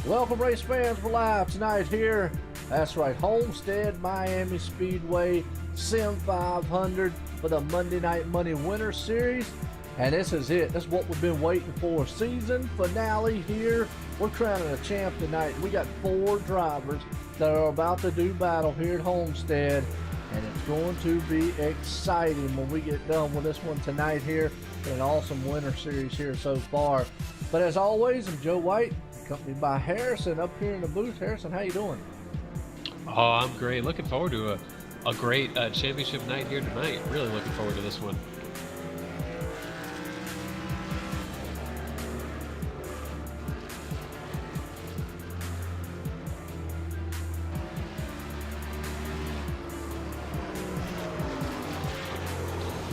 Welcome, race fans. We're live tonight here. That's right, Homestead Miami Speedway Sim500 for the Monday Night Money Winter Series. And this is it. This is what we've been waiting for. Season finale here. We're crowning a champ tonight. We got 4 drivers that are about to do battle here at Homestead. And it's going to be exciting when we get done with this one tonight here. An awesome winter series here so far. But as always, I'm Joe White, accompanied by Harrison up here in the booth. Harrison, how you doing? Oh, I'm great. Looking forward to a great championship night here tonight. Really looking forward to this one.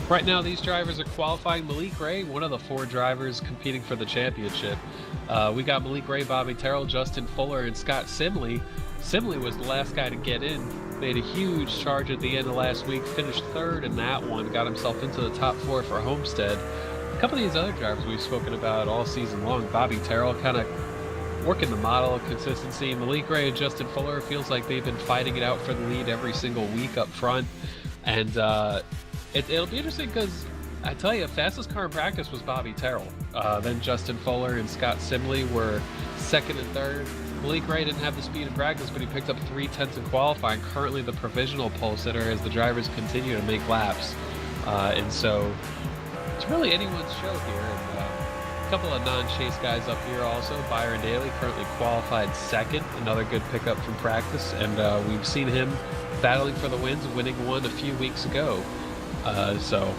Right now, these drivers are qualifying. Malik Ray, one of the 4 drivers competing for the championship. We got Malik Ray, Bobby Terrell, Justin Fuller, and Scott Simley. Simley was the last guy to get in. Made a huge charge at the end of last week. Finished 3rd in that one. Got himself into the top 4 for Homestead. A couple of these other drivers we've spoken about all season long. Bobby Terrell kind of working the model of consistency. Malik Ray and Justin Fuller feels like they've been fighting it out for the lead every single week up front. And it'll be interesting because I tell you, fastest car in practice was Bobby Terrell. Then Justin Fuller and Scott Simley were 2nd and 3rd. Malik Ray didn't have the speed in practice, but he picked up 3/10 in qualifying. Currently the provisional pole sitter as the drivers continue to make laps. And so it's really anyone's show here. And, a couple of non-chase guys up here also. Byron Daly currently qualified 2nd, another good pickup from practice. And we've seen him battling for the wins, winning one a few weeks ago. So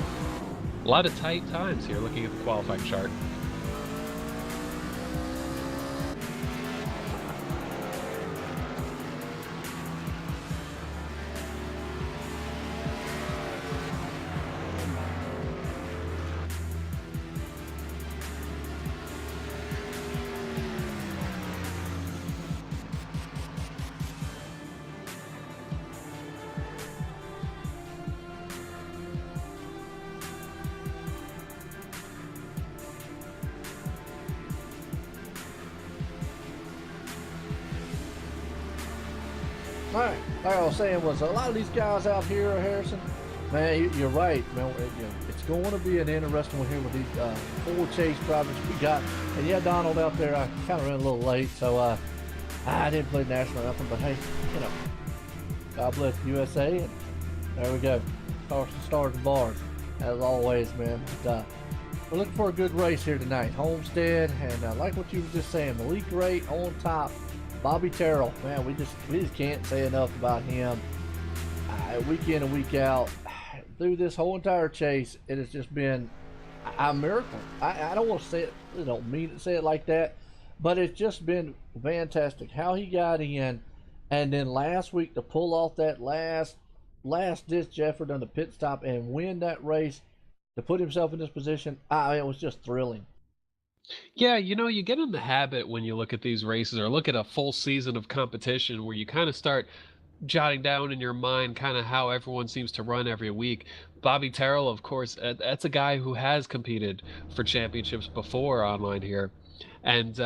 a lot of tight times here looking at the qualifying chart. All right, like I was saying, was a lot of these guys out here, Harrison, man, you're right, man. It's going to be an interesting one here with these 4 chase drivers we got. And yeah, Donald out there, I kind of ran a little late, so I didn't play national anthem, but hey, you know, God bless the USA, and there we go. Stars and bars, as always, man. But, we're looking for a good race here tonight. Homestead, and like what you were just saying, Malik Ray on top. Bobby Terrell, man, we just can't say enough about him. Week in and week out, through this whole entire chase, it has just been a miracle. I don't want to say it, I don't mean to say it like that, but it's just been fantastic how he got in, and then last week to pull off that last ditch effort on the pit stop and win that race, to put himself in this position. It was just thrilling. Yeah, you get in the habit when you look at these races or look at a full season of competition where you kind of start jotting down in your mind kind of how everyone seems to run every week. Bobby Terrell, of course, that's a guy who has competed for championships before online here. And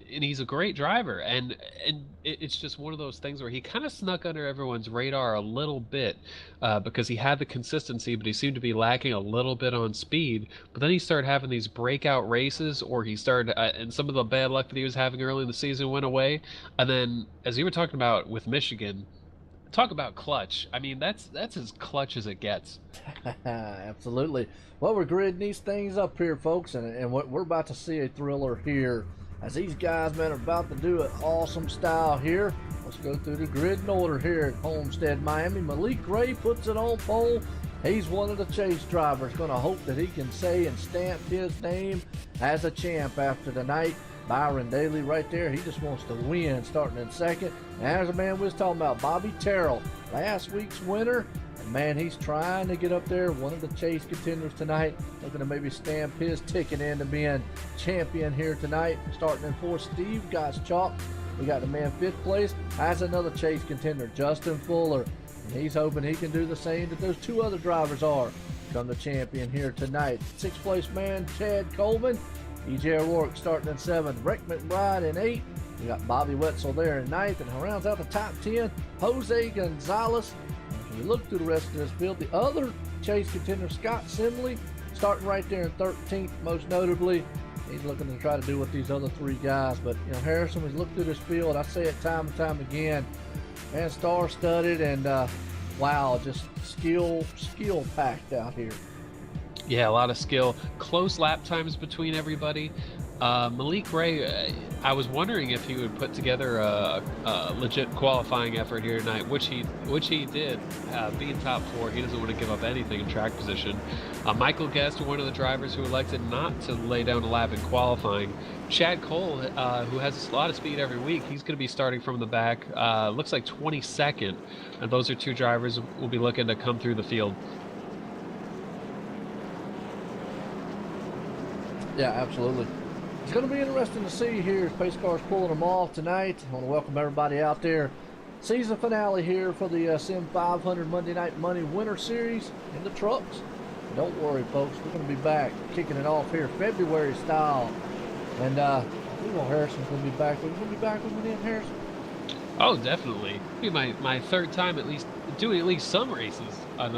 he's a great driver, and it's just one of those things where he kind of snuck under everyone's radar a little bit because he had the consistency, but he seemed to be lacking a little bit on speed. But then he started having these breakout races, or he started, and some of the bad luck that he was having early in the season went away. And then, as you were talking about with Michigan, talk about clutch. I mean, that's as clutch as it gets. Absolutely. Well, we're gridding these things up here, folks, and we're about to see a thriller here as these guys, man, are about to do it awesome style here. Let's go through the grid in order here at Homestead Miami. Malik Ray puts it on pole. He's one of the chase drivers. Going to hope that he can say and stamp his name as a champ after tonight. Byron Daly right there, he just wants to win, starting in 2nd. And there's a man we was talking about, Bobby Terrell, last week's winner. And man, he's trying to get up there, one of the chase contenders tonight, looking to maybe stamp his ticket in to being champion here tonight. Starting in 4th, Steve Gottschalk. We got the man 5th place. That's another chase contender, Justin Fuller. And he's hoping he can do the same that those 2 other drivers are. Become the champion here tonight. 6th place man, Chad Coleman. E.J. O'Rourke starting in 7th. Rick McBride in 8th. We got Bobby Wetzel there in ninth, and rounds out the top 10, Jose Gonzalez. If you look through the rest of this field, the other chase contender, Scott Simley, starting right there in 13th, most notably. He's looking to try to do with these other three guys. But, you know, Harrison, we look through this field, I say it time and time again, man, star-studded and, wow, just skill packed out here. Yeah, a lot of skill. Close lap times between everybody. Malik Ray, I was wondering if he would put together a legit qualifying effort here tonight, which he did. Being top 4, he doesn't want to give up anything in track position. Michael Guest, one of the drivers who elected not to lay down a lap in qualifying. Chad Cole, who has a lot of speed every week, he's going to be starting from the back. Looks like 22nd, and those are two drivers we'll be looking to come through the field. Yeah, absolutely. It's going to be interesting to see here as pace cars pulling them off tonight. I want to welcome everybody out there. Season finale here for the Sim500 Monday Night Money Winter Series in the trucks. And don't worry, folks. We're going to be back kicking it off here February style. And we know Harrison's going to be back. We're going to be back with me and Harrison. Oh, definitely. It'll be my third time at least doing at least some races. On,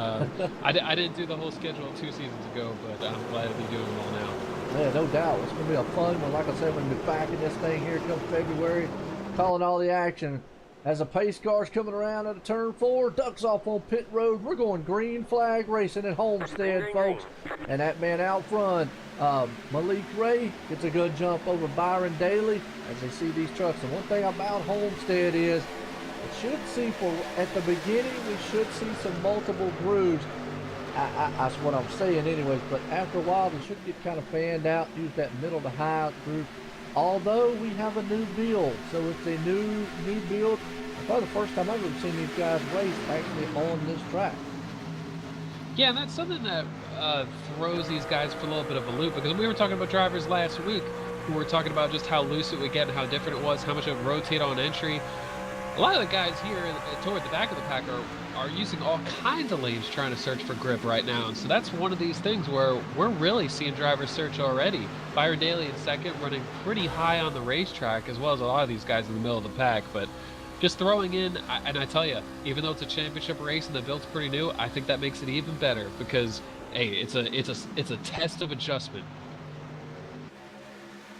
I didn't do the whole schedule 2 seasons ago, but I'm glad to be doing them all now. Yeah, no doubt. It's going to be a fun one. Like I said, we're going to be back in this thing here come February, calling all the action. As the pace car's coming around at a turn 4, ducks off on pit road. We're going green flag racing at Homestead, folks. And that man out front, Malik Ray, gets a good jump over Byron Daly as they see these trucks. And one thing about Homestead is, it should see at the beginning, we should see some multiple grooves. That's what I'm saying anyways, but after a while they should get kind of fanned out, use that middle to high group. Although we have a new build, so it's a new build. Probably the first time I've ever seen these guys race actually on this track. Yeah, and that's something that throws these guys for a little bit of a loop, because we were talking about drivers last week who were talking about just how loose it would get and how different it was, how much it would rotate on entry. A lot of the guys here toward the back of the pack are using all kinds of lanes trying to search for grip right now. And so that's one of these things where we're really seeing drivers search already. Byron Daly in second, running pretty high on the racetrack, as well as a lot of these guys in the middle of the pack. But just throwing in, and I tell you, even though it's a championship race and the build's pretty new, I think that makes it even better because, hey, it's a test of adjustment.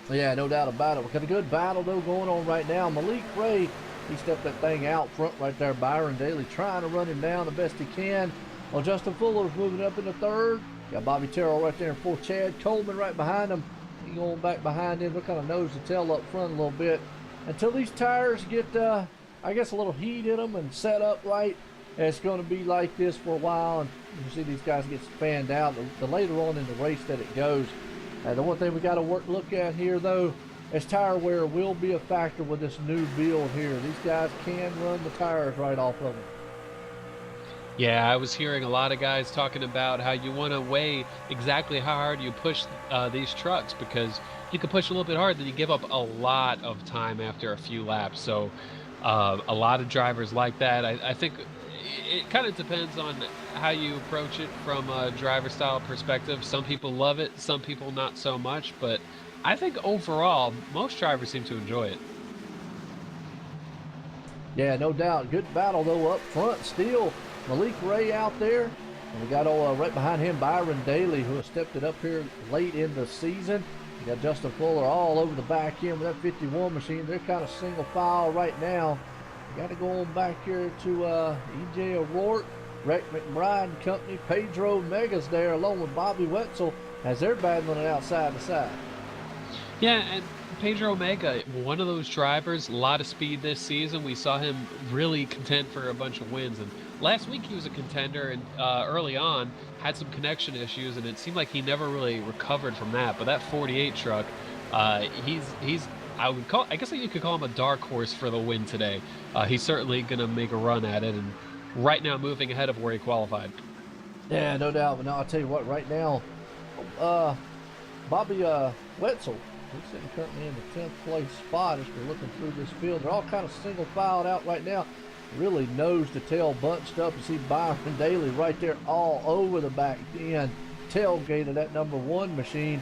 Yeah, no doubt about it. We've got a good battle, though, going on right now. Malik Ray, he stepped that thing out front right there. Byron Daly trying to run him down the best he can. Well, Justin Fuller's moving up in the third. Got Bobby Terrell right there in fourth. Chad Coleman right behind him. He going back behind him. They're kind of nose to tail up front a little bit. Until these tires get, I guess, a little heat in them and set up right, it's going to be like this for a while. And you see these guys get fanned out. The later on in the race that it goes. The one thing we got to look at here, though, is tire wear will be a factor with this new build here. These guys can run the tires right off of them. Yeah, I was hearing a lot of guys talking about how you want to weigh exactly how hard you push these trucks, because you can push a little bit hard, then you give up a lot of time after a few laps. So a lot of drivers like that. I think it kind of depends on how you approach it from a driver style perspective. Some people love it, some people not so much, but I think overall, most drivers seem to enjoy it. Yeah, no doubt. Good battle, though, up front still. Malik Ray out there. And we got right behind him Byron Daly, who has stepped it up here late in the season. We got Justin Fuller all over the back end with that 51 machine. They're kind of single file right now. We got to go on back here to E.J. O'Rourke, Rick McBride and company. Pedro Mega's there along with Bobby Wetzel as they're battling it outside to side. Yeah, and Pedro Omega, one of those drivers, a lot of speed this season. We saw him really contend for a bunch of wins. And last week he was a contender, and early on had some connection issues, and it seemed like he never really recovered from that. But that 48 truck, he's I guess you could call him a dark horse for the win today. He's certainly going to make a run at it, and right now moving ahead of where he qualified. Yeah, no doubt. But now I'll tell you what, right now, Bobby Wetzel, he's sitting currently in the 10th place spot as we're looking through this field. They're all kind of single filed out right now. Really nose to tail bunched up. You see Byron Daly right there all over the back end, tailgate of that number 1 machine.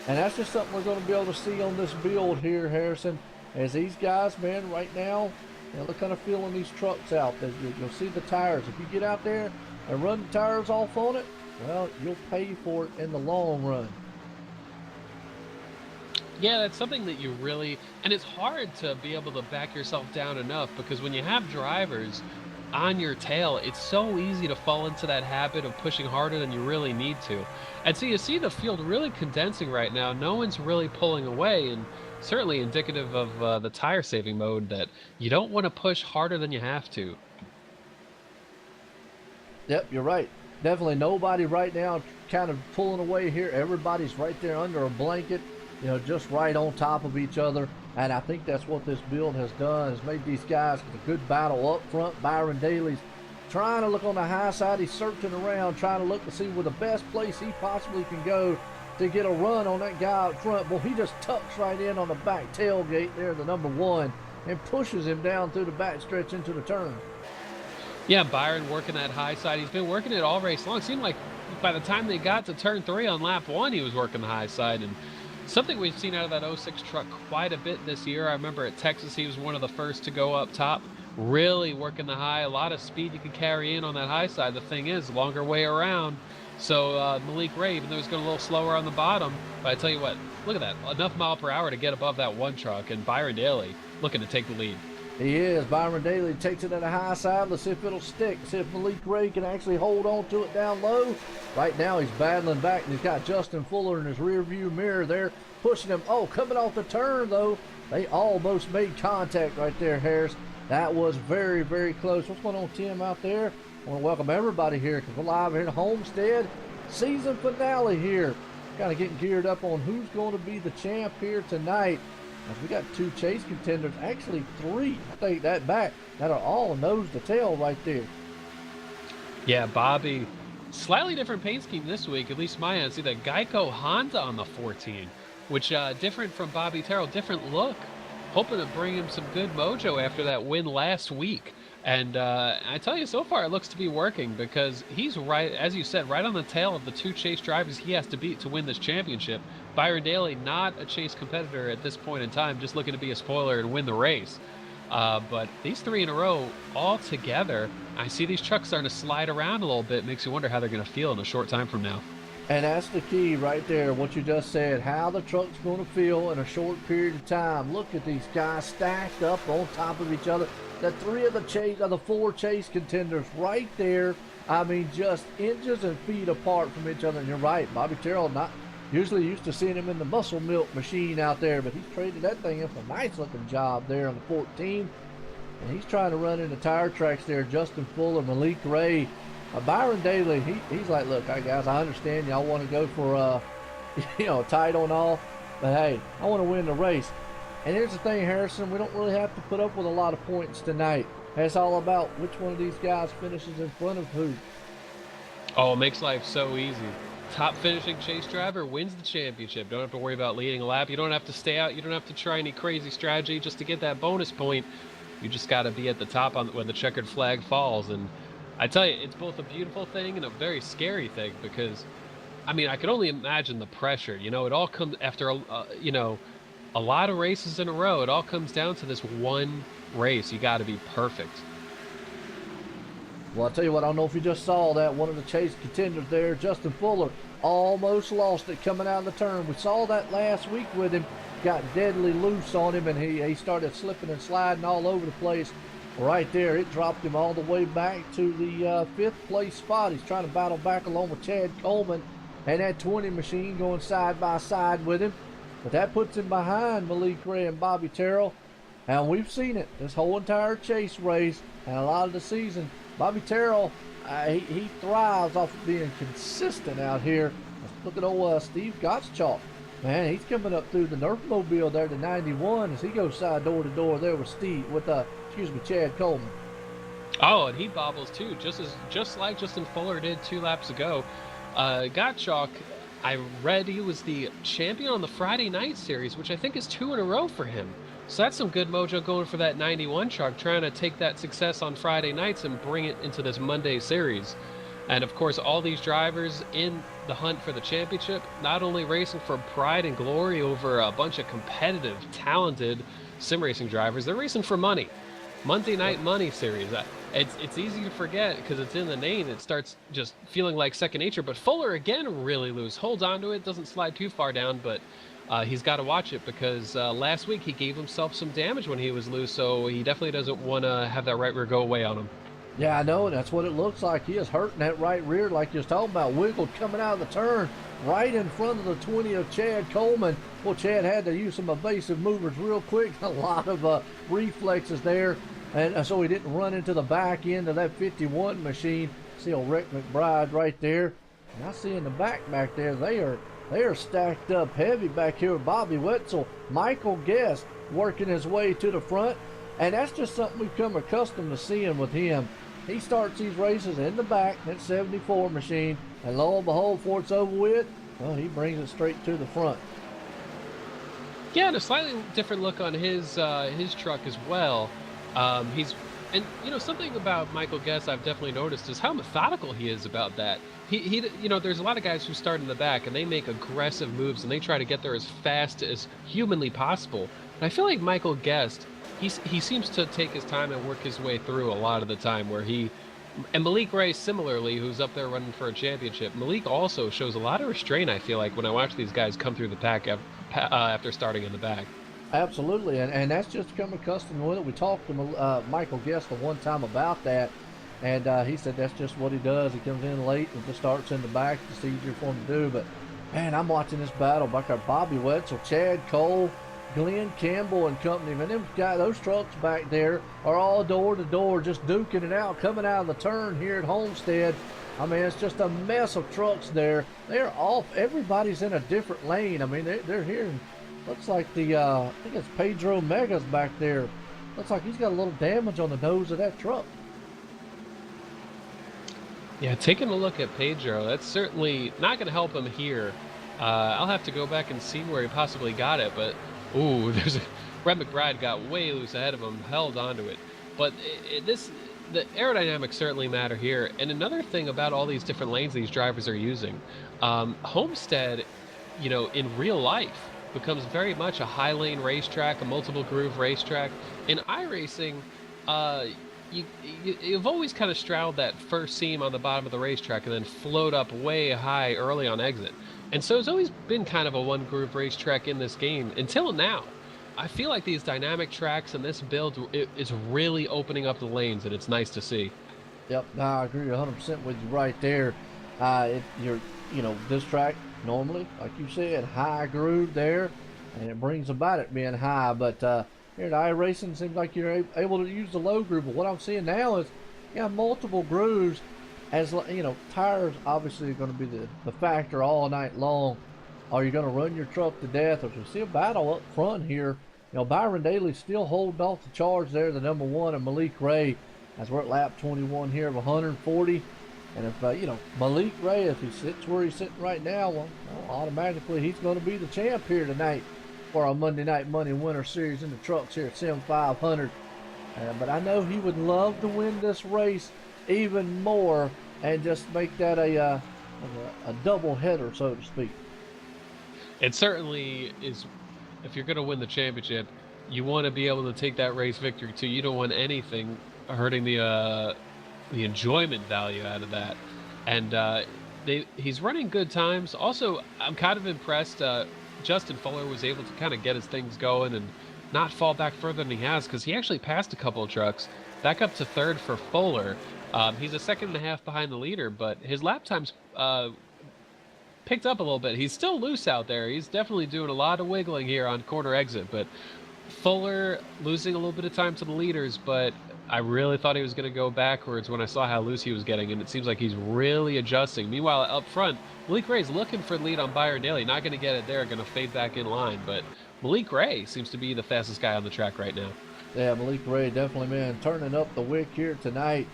And that's just something we're going to be able to see on this build here, Harrison. as these guys, man, right now, they're kind of feeling these trucks out. You'll see the tires. If you get out there and run the tires off on it, well, you'll pay for it in the long run. Yeah, that's something that you really, and it's hard to be able to back yourself down enough, because when you have drivers on your tail, it's so easy to fall into that habit of pushing harder than you really need to. And so you see the field really condensing right now. No one's really pulling away, and certainly indicative of the tire saving mode, that you don't want to push harder than you have to. Yep, you're right. Definitely nobody right now kind of pulling away here. Everybody's right there under a blanket, just right on top of each other. And I think that's what this build has done, has made these guys a good battle up front. Byron Daly's trying to look on the high side. He's searching around, trying to look to see where the best place he possibly can go to get a run on that guy up front. Well, he just tucks right in on the back tailgate there, the number 1, and pushes him down through the back stretch into the turn. Yeah, Byron working that high side. He's been working it all race long. It seemed like by the time they got to turn 3 on lap 1, he was working the high side. And something we've seen out of that 06 truck quite a bit this year. I remember at Texas, he was one of the first to go up top, really working the high. A lot of speed you could carry in on that high side. The thing is, longer way around. So Malik Ray, even though he's going a little slower on the bottom, but I tell you what, look at that. Enough mile per hour to get above that 1 truck. And Byron Daly looking to take the lead. He is. Byron Daly takes it at a high side. Let's see if it'll stick. See if Malik Ray can actually hold on to it down low. Right now he's battling back, and he's got Justin Fuller in his rear view mirror there, pushing him. Oh, coming off the turn, though. They almost made contact right there, Harris. That was very, very close. What's going on, Tim, out there? I want to welcome everybody here, because we're live here at Homestead. Season finale here. Kind of getting geared up on who's going to be the champ here tonight. As we got 2 chase contenders, actually 3, I take that back, that are all nose to tail right there. Yeah, Bobby, slightly different paint scheme this week, at least my end. See that Geico Honda on the 14, which different from Bobby Terrell, different look. Hoping to bring him some good mojo after that win last week. And I tell you, so far it looks to be working, because he's right, as you said, right on the tail of the 2 chase drivers he has to beat to win this championship. Byron Daly, not a chase competitor at this point in time, just looking to be a spoiler and win the race. But these 3 in a row all together, I see these trucks starting to slide around a little bit. Makes you wonder how they're going to feel in a short time from now. And that's the key right there, what you just said, how the truck's going to feel in a short period of time. Look at these guys stacked up on top of each other. The 3 of the 4 chase contenders right there. I mean, just inches and feet apart from each other. And you're right, Bobby Terrell, not usually used to seeing him in the muscle milk machine out there, but he's traded that thing in for a nice looking job there on the 14. And he's trying to run into tire tracks there. Justin Fuller, Malik Ray, Byron Daly, he's like, look, guys, I understand y'all want to go for title and all, but hey, I want to win the race. And here's the thing, Harrison, we don't really have to put up with a lot of points tonight. It's all about which one of these guys finishes in front of who. Oh, it makes life so easy. Top finishing chase driver wins the championship. Don't have to worry about leading a lap. You don't have to stay out. You don't have to try any crazy strategy just to get that bonus point. You just got to be at the top when the checkered flag falls. And I tell you, it's both a beautiful thing and a very scary thing, because, I mean, I can only imagine the pressure. It all comes after, a lot of races in a row. It all comes down to this one race. You got to be perfect. Well, I'll tell you what, I don't know if you just saw that. One of the chase contenders there, Justin Fuller, almost lost it coming out of the turn. We saw that last week with him. Got deadly loose on him, and he started slipping and sliding all over the place. Right there, it dropped him all the way back to the 5th place spot. He's trying to battle back along with Chad Coleman and that 20 machine going side by side with him. But that puts him behind Malik Ray and Bobby Terrell. And we've seen it this whole entire chase race and a lot of the season. Bobby Terrell, he thrives off of being consistent out here. Look at old Steve Gottschalk. Man, he's coming up through the Nerfmobile there to 91 as he goes side door to door there with Chad Coleman. Oh, and he bobbles too, just like Justin Fuller did 2 laps ago. Gottschalk, I read he was the champion on the Friday night series, which I think is 2 in a row for him. So that's some good mojo going for that 91 truck, trying to take that success on Friday nights and bring it into this Monday series. And of course, all these drivers in the hunt for the championship, not only racing for pride and glory over a bunch of competitive, talented, sim racing drivers. They're racing for money. Monday Night Money series. It's easy to forget because it's in the name. It starts just feeling like second nature. But Fuller, again, really loose. Holds on to it, doesn't slide too far down, but he's got to watch it because last week he gave himself some damage when he was loose, so he definitely doesn't want to have that right rear go away on him. Yeah, I know, and that's what it looks like. He is hurting that right rear like you was talking about. Wiggled coming out of the turn right in front of the 20 of Chad Coleman. Well, Chad had to use some evasive movers real quick. A lot of reflexes there, and so he didn't run into the back end of that 51 machine. See old Rick McBride right there. And I see in the back there, they are stacked up heavy back here with Bobby Wetzel. Michael Guest working his way to the front, and that's just something we've come accustomed to seeing with him. He starts these races in the back, that 74 machine, and lo and behold, before it's over with, well, he brings it straight to the front. Yeah, and a slightly different look on his truck as well. And something about Michael Guest I've definitely noticed is how methodical he is about that. He there's a lot of guys who start in the back and they make aggressive moves and they try to get there as fast as humanly possible. And I feel like Michael Guest, he seems to take his time and work his way through a lot of the time and Malik Ray similarly, who's up there running for a championship. Malik also shows a lot of restraint, I feel like, when I watch these guys come through the pack after starting in the back. Absolutely, and that's just become accustomed with it. We talked to Michael Guest the one time about that, and he said that's just what he does. He comes in late and just starts in the back. It's easier for him to do. But, man, I'm watching this battle back there. Bobby Wetzel, Chad Cole, Glenn Campbell and company. Man, those trucks back there are all door to door, just duking it out, coming out of the turn here at Homestead. I mean, it's just a mess of trucks there. They're off. Everybody's in a different lane. I mean, they're here. Looks like I think it's Pedro Megas back there. Looks like he's got a little damage on the nose of that truck. Yeah, taking a look at Pedro, that's certainly not going to help him here. I'll have to go back and see where he possibly got it, but Brett McBride got way loose ahead of him, held onto it. But the aerodynamics certainly matter here. And another thing about all these different lanes these drivers are using, Homestead, in real life, becomes very much a high lane racetrack, a multiple groove racetrack. In iRacing, you've always kind of straddled that first seam on the bottom of the racetrack and then float up way high early on exit. And so it's always been kind of a one groove racetrack in this game until now. I feel like these dynamic tracks and this build is really opening up the lanes, and it's nice to see. Yep, no, I agree 100% with you right there. This track normally, like you said, high groove there, and it brings about it being high. But here at iRacing, seems like you're able to use the low groove. But what I'm seeing now is you have multiple grooves. As tires obviously are going to be the factor all night long. Are you going to run your truck to death? If we see a battle up front here, Byron Daly's still holding off the charge there, the number one, and Malik Ray, as we're at lap 21 here of 140. And if Malik Ray, if he sits where he's sitting right now, well, automatically he's going to be the champ here tonight for our Monday Night Money Winter Series in the trucks here at Sim500. But I know he would love to win this race even more and just make that a double header, so to speak. It certainly is. If you're going to win the championship, you want to be able to take that race victory too. You don't want anything hurting the enjoyment value out of that. And he's running good times. Also, I'm kind of impressed. Justin Fuller was able to kind of get his things going and not fall back further than he has, because he actually passed a couple of trucks back up to third for Fuller. He's a second and a half behind the leader, but his lap times picked up a little bit. He's still loose out there. He's definitely doing a lot of wiggling here on corner exit, but Fuller losing a little bit of time to the leaders, but I really thought he was going to go backwards when I saw how loose he was getting, and it seems like he's really adjusting. Meanwhile, up front, Malik Ray's looking for the lead on Byron Daly. Not going to get it there, going to fade back in line, but Malik Ray seems to be the fastest guy on the track right now. Yeah, Malik Ray definitely, man, turning up the wick here tonight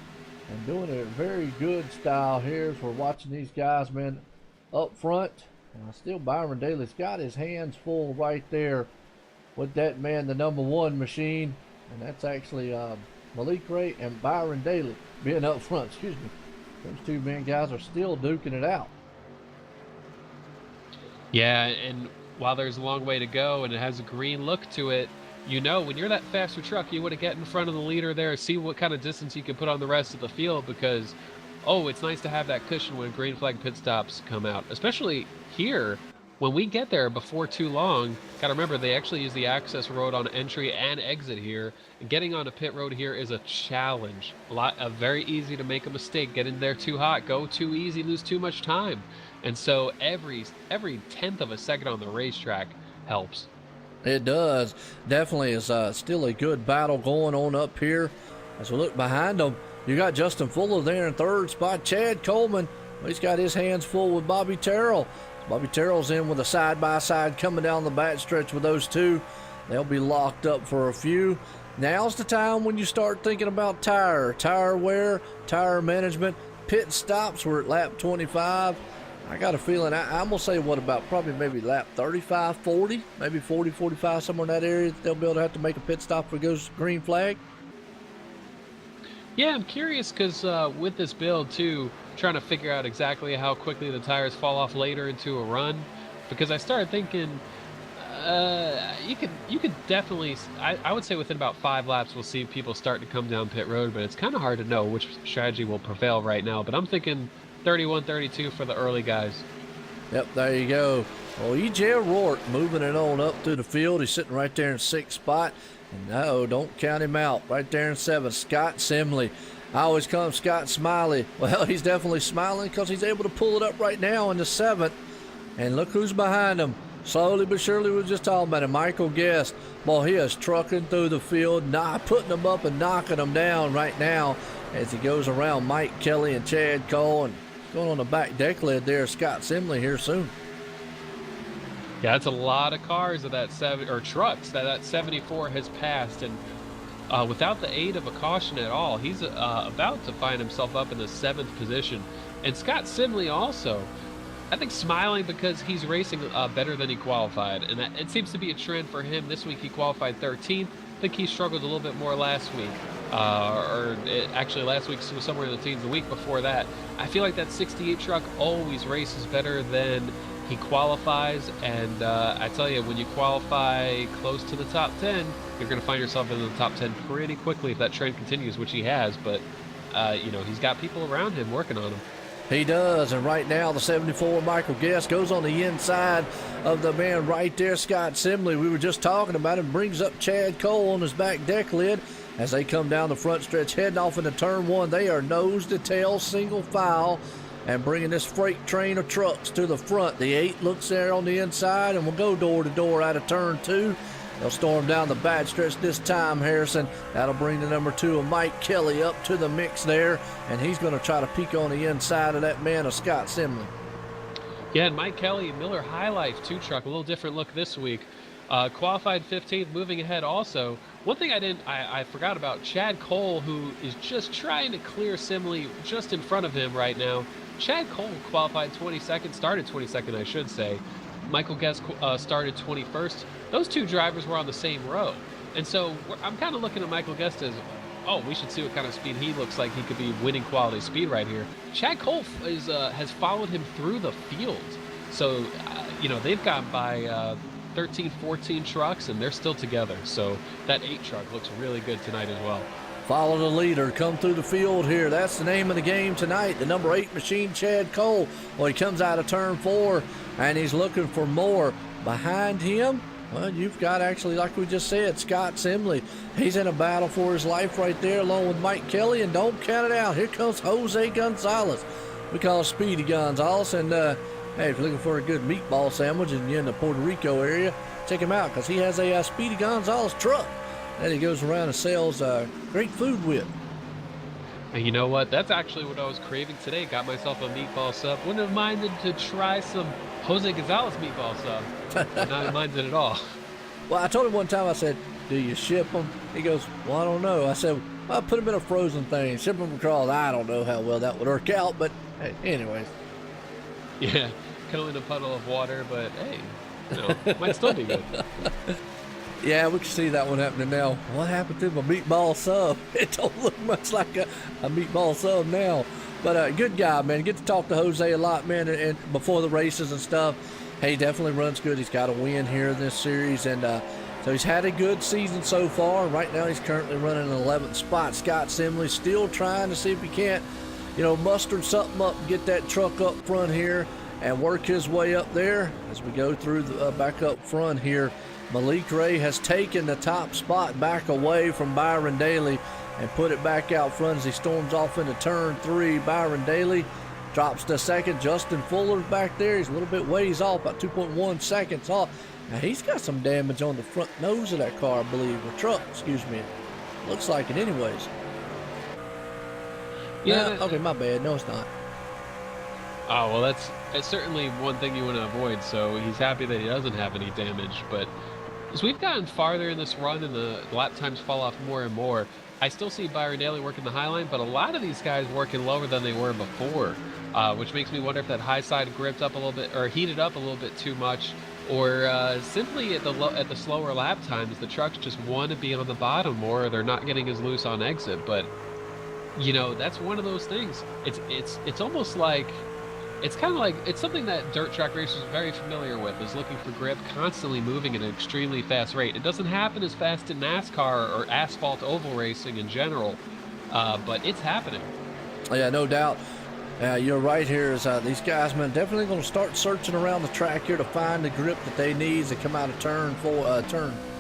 and doing it very good style here as we're watching these guys, man, up front. Still Byron Daly's got his hands full right there with that man, the number one machine, and that's actually Malik Ray and Byron Daly being up front. Excuse me. Those two men guys are still duking it out. Yeah, and while there's a long way to go and it has a green look to it, you know, when you're that faster truck, you want to get in front of the leader there, see what kind of distance you can put on the rest of the field, because, oh, it's nice to have that cushion when green flag pit stops come out, especially here. When we get there before too long, gotta remember they actually use the access road on entry and exit here. And getting on a pit road here is a challenge. Very easy to make a mistake, get in there too hot, go too easy, lose too much time. And so every tenth of a second on the racetrack helps. It does. Definitely is still a good battle going on up here. As we look behind them, you got Justin Fuller there in third spot. Chad Coleman, well, he's got his hands full with Bobby Terrell. Bobby Terrell's in with a side-by-side coming down the backstretch with those two. They'll be locked up for a few. Now's the time when you start thinking about tire wear, tire management, pit stops. We're at lap 25. I got a feeling, I'm going to say, what about probably maybe lap 35, 40, maybe 40, 45, somewhere in that area. They'll be able to have to make a pit stop if it goes green flag. Yeah, I'm curious because with this build too, trying to figure out exactly how quickly the tires fall off later into a run, because I started thinking you could definitely, I would say within about 5 laps we'll see people start to come down pit road, but it's kind of hard to know which strategy will prevail right now. But I'm thinking 31, 32 for the early guys. Yep, there you go. Well, E.J. O'Rourke moving it on up through the field. He's sitting right there in 6th spot. And no, don't count him out. Right there in 7th, Scott Simley. I always call him Scott Smiley. Well, he's definitely smiling because he's able to pull it up right now in the 7th. And look who's behind him. Slowly but surely, we were just talking about it. Michael Guest. Well, he is trucking through the field, putting them up and knocking them down right now as he goes around Mike Kelly and Chad Cole. And going on the back deck lid there, Scott Simley here soon. Yeah, it's a lot of cars of that trucks that 74 has passed, and without the aid of a caution at all, he's about to find himself up in the 7th position. And Scott Simley also, I think, smiling because he's racing better than he qualified, and it seems to be a trend for him. This week he qualified 13th. I think he struggled a little bit more last week, actually last week was somewhere in the teens. The week before that, I feel like that 68 truck always races better than he qualifies, and I tell you, when you qualify close to the top 10, you're going to find yourself in the top 10 pretty quickly if that trend continues, which he has. But you know, he's got people around him working on him. He does, and right now the 74 Michael Guest goes on the inside of the man right there, Scott Simley. We were just talking about him. Brings up Chad Cole on his back deck lid as they come down the front stretch, heading off into turn 1. They are nose to tail, single file, and bringing this freight train of trucks to the front. The 8 looks there on the inside and will go door to door out of turn 2. They'll storm down the back stretch this time, Harrison. That'll bring the number 2 of Mike Kelly up to the mix there, and he's going to try to peek on the inside of that man of Scott Simley. Yeah, and Mike Kelly, Miller High Life 2 truck, a little different look this week. Qualified 15th, moving ahead also. One thing I forgot about, Chad Cole, who is just trying to clear Simley just in front of him right now. Chad Cole qualified 22nd, started 22nd, I should say. Michael Guest started 21st. Those two drivers were on the same row. And so I'm kind of looking at Michael Guest as, oh, we should see what kind of speed he looks like. He could be winning quality speed right here. Chad Cole has followed him through the field. So, you know, they've gone by 13, 14 trucks, and they're still together. So that 8 truck looks really good tonight as well. Follow the leader, come through the field here. That's the name of the game tonight. The number 8 machine, Chad Cole. Well, he comes out of turn 4, and he's looking for more. Behind him, well, you've got, actually, like we just said, Scott Simley. He's in a battle for his life right there, along with Mike Kelly, and don't count it out. Here comes Jose Gonzalez. We call him Speedy Gonzalez, and hey, if you're looking for a good meatball sandwich and you're in the Puerto Rico area, check him out, because he has a Speedy Gonzalez truck that he goes around and sells great food with. And you know what? That's actually what I was craving today. Got myself a meatball sub. Wouldn't have minded to try some Jose Gonzalez meatball sub. Not minded at all. Well, I told him one time, I said, do you ship them? He goes, well, I don't know. I said, well, put them in a frozen thing, ship them across. I don't know how well that would work out, but hey, anyways. Yeah, kind of in a puddle of water, but hey, you know, might still be good. Yeah, we can see that one happening now. What happened to my meatball sub? It don't look much like a meatball sub now. But good guy, man. Get to talk to Jose a lot, man, and before the races and stuff. Hey, definitely runs good. He's got a win here in this series, and So he's had a good season so far. Right now he's currently running an 11th spot. Scott Simley still trying to see if he can't, muster something up and get that truck up front here and work his way up there. As we go through the back up front here, Malik Ray has taken the top spot back away from Byron Daly and put it back out front as he storms off into turn 3. Byron Daly drops to second. Justin Fuller's back there. He's a little bit ways off, about 2.1 seconds off. Now he's got some damage on the front nose of that car, I believe, or truck, excuse me. Looks like it anyways. Yeah. Okay, my bad. No, it's not. Oh, well, it's certainly one thing you want to avoid, so he's happy that he doesn't have any damage. But as we've gotten farther in this run and the lap times fall off more and more, I still see Byron Daly working the high line, but a lot of these guys working lower than they were before, which makes me wonder if that high side gripped up a little bit or heated up a little bit too much, or simply at the slower lap times, the trucks just want to be on the bottom more, or they're not getting as loose on exit. But that's one of those things. It's almost like, it's kind of like, it's something that dirt track racers are very familiar with, is looking for grip, constantly moving at an extremely fast rate. It doesn't happen as fast in NASCAR or asphalt oval racing in general, but it's happening. Yeah, no doubt. You're right here. These guys, man, definitely going to start searching around the track here to find the grip that they need as they come out of turn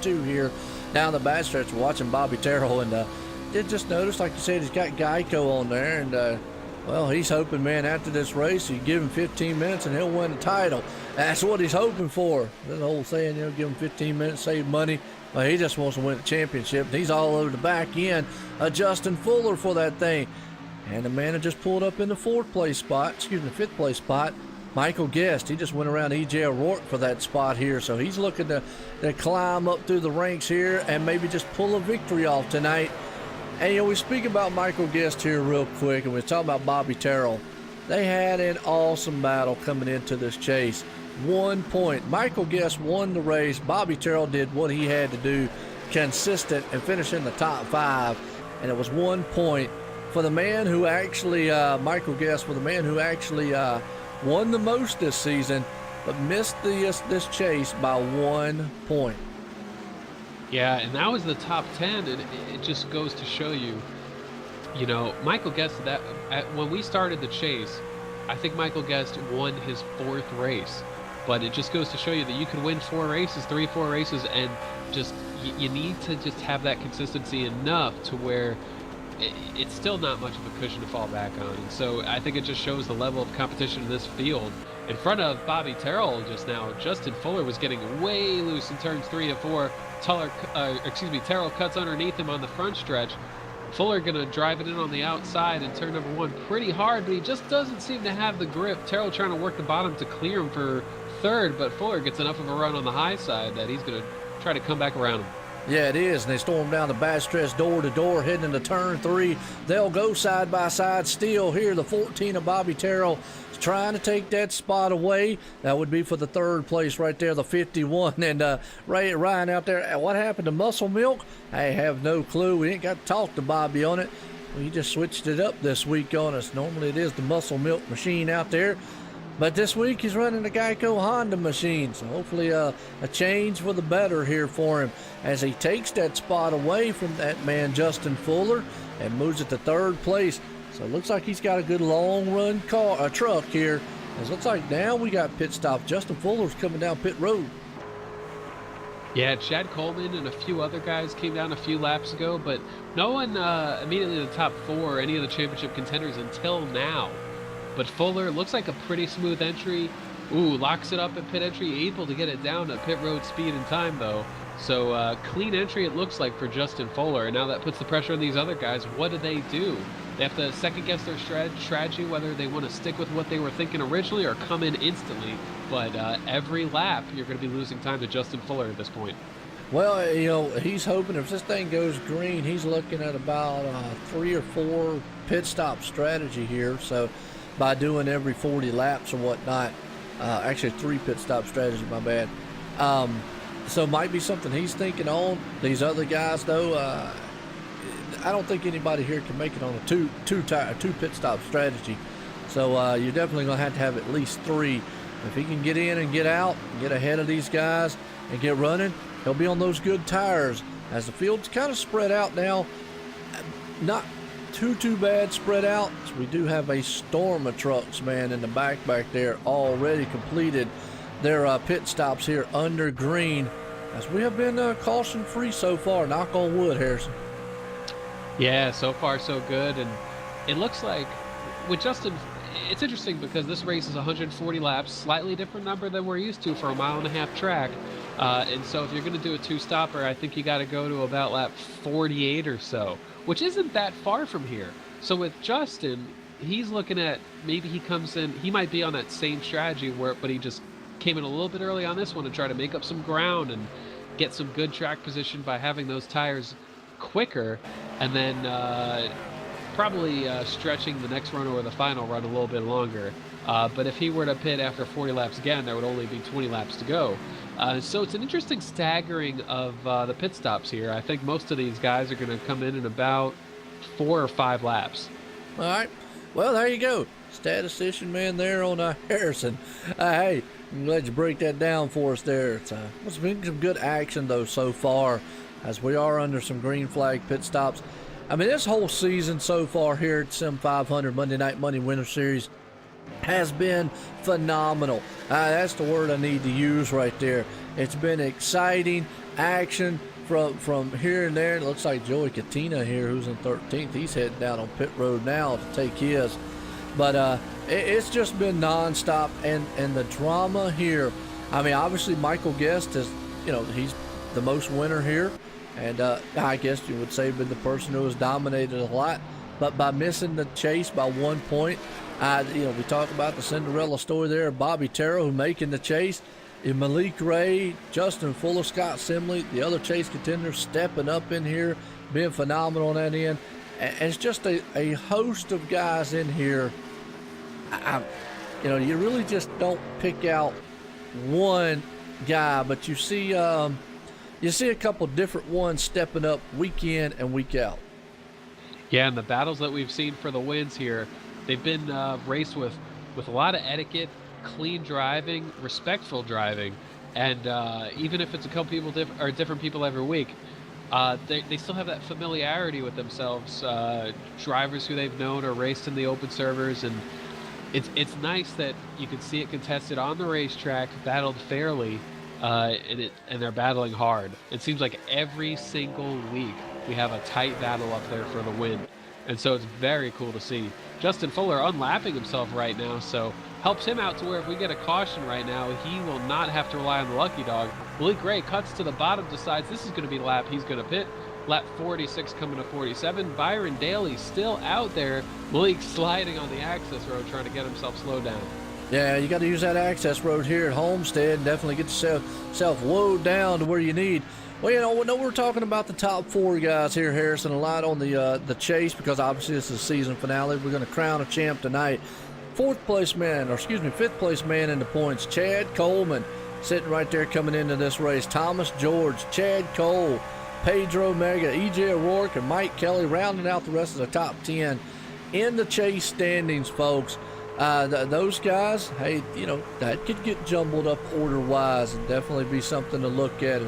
2 here down the back stretch. We're watching Bobby Terrell, and did just notice, like you said, he's got Geico on there, and well, he's hoping, man, after this race, you give him 15 minutes and he'll win the title. That's what he's hoping for. The whole saying, give him 15 minutes, save money. Well, he just wants to win the championship. He's all over the back end of Justin Fuller for that thing. And the man that just pulled up in the fifth place spot, Michael Guest. He just went around E.J. O'Rourke for that spot here. So he's looking to climb up through the ranks here and maybe just pull a victory off tonight. And, we speak about Michael Guest here real quick, and we're talking about Bobby Terrell. They had an awesome battle coming into this chase. 1 point. Michael Guest won the race. Bobby Terrell did what he had to do, consistent, and finish in the top 5. And it was 1 point for the man who actually, Michael Guest, for the man who actually won the most this season, but missed this chase by 1 point. Yeah, and that was the top 10, and it just goes to show you, Michael Guest, when we started the chase, I think Michael Guest won his 4th race. But it just goes to show you that you can win 4 races, 3-4 races, and just you need to just have that consistency enough to where it's still not much of a cushion to fall back on. And so I think it just shows the level of competition in this field. In front of Bobby Terrell just now, Justin Fuller was getting way loose in turns 3 and 4. Terrell cuts underneath him on the front stretch. Fuller gonna drive it in on the outside in turn number 1 pretty hard, but he just doesn't seem to have the grip. Terrell trying to work the bottom to clear him for 3rd, but Fuller gets enough of a run on the high side that he's gonna try to come back around him. Yeah, it is, and they storm down the back stretch door to door, heading into turn 3. They'll go side by side still here. The 14 of Bobby Terrell is trying to take that spot away. That would be for the 3rd place right there, the 51. And Ryan out there, what happened to Muscle Milk? I have no clue. We ain't got to talk to Bobby on it. We just switched it up this week on us. Normally it is the Muscle Milk machine out there. But this week he's running the Geico Honda machine, so hopefully a change for the better here for him as he takes that spot away from that man Justin Fuller and moves it to 3rd place. So it looks like he's got a good long run truck here. It looks like now we got pit stop. Justin Fuller's coming down pit road. Yeah, Chad Coleman and a few other guys came down a few laps ago, but no one immediately in the top 4 or any of the championship contenders until now. But Fuller looks like a pretty smooth entry. Locks it up at pit entry, able to get it down at pit road speed and time though. So clean entry it looks like for Justin Fuller, and now that puts the pressure on these other guys. What do? They have to second guess their strategy, whether they want to stick with what they were thinking originally or come in instantly. But every lap you're going to be losing time to Justin Fuller at this point. Well, he's hoping if this thing goes green, he's looking at about 3 or 4 pit stop strategy here. So by doing every 40 laps or whatnot. Actually, 3 pit stop strategy, my bad. So might be something he's thinking on. These other guys, though, I don't think anybody here can make it on a two pit stop strategy. So you're definitely going to have at least 3. If he can get in and get out, get ahead of these guys and get running, He'll be on those good tires as the field's kind of spread out now. Not too bad spread out. So we do have a storm of trucks, man, in the back there already completed their pit stops here under green, as we have been caution free so far. Knock on wood, Harrison. Yeah, so far so good. And it looks like with Justin, it's interesting because this race is 140 laps, slightly different number than we're used to for a 1.5 mile track. And so if you're going to do a two-stopper, I think you got to go to about lap 48 or so, which isn't that far from here. So with Justin, he's looking at maybe he comes in, he might be on that same strategy but he just came in a little bit early on this one and try to make up some ground and get some good track position by having those tires quicker, and then probably stretching the next run or the final run a little bit longer. But if he were to pit after 40 laps again, there would only be 20 laps to go. So it's an interesting staggering of the pit stops here. I think most of these guys are going to come in about 4 or 5 laps. All right. Well, there you go. Statistician man there on Harrison. Hey, I'm glad you break that down for us there. It's been some good action, though, so far, as we are under some green flag pit stops. I mean, this whole season so far here at Sim500 Monday Night Money Winter Series has been phenomenal. That's the word I need to use right there. It's been exciting action from here and there. It looks like Joey Katina here, who's in 13th. He's heading down on pit road now to take his. But it's just been nonstop, and the drama here. I mean, obviously Michael Guest is, he's the most winner here. And I guess you would say been the person who has dominated a lot. But by missing the chase by 1 point, we talk about the Cinderella story there of Bobby Terrell, who making the chase. And Malik Ray, Justin Fuller, Scott Simley, the other chase contenders stepping up in here, being phenomenal on that end. And it's just a host of guys in here. You really just don't pick out one guy, but you see a couple different ones stepping up week in and week out. Yeah, and the battles that we've seen for the wins here, they've been raced with a lot of etiquette, clean driving, respectful driving, and even if it's a couple people different people every week, they still have that familiarity with themselves. Drivers who they've known or raced in the open servers, and it's nice that you can see it contested on the racetrack, battled fairly. And they're battling hard. It seems like every single week we have a tight battle up there for the win, and so it's very cool to see. Justin Fuller unlapping himself right now, so helps him out to where if we get a caution right now, he will not have to rely on the lucky dog. Malik Ray cuts to the bottom, decides this is going to be the lap he's going to pit. Lap 46 coming to 47. Byron Daly still out there. Malik sliding on the access road trying to get himself slowed down. Yeah, you got to use that access road here at Homestead and definitely get yourself woed down to where you need. Well, we're talking about the top 4 guys here, Harrison, a lot on the chase, because obviously this is the season finale. We're going to crown a champ tonight. Fifth place man in the points, Chad Coleman, sitting right there coming into this race. Thomas George, Chad Cole, Pedro Mega, E.J. O'Rourke, and Mike Kelly rounding out the rest of the top 10 in the chase standings, folks. Those guys, hey, that could get jumbled up order-wise and definitely be something to look at.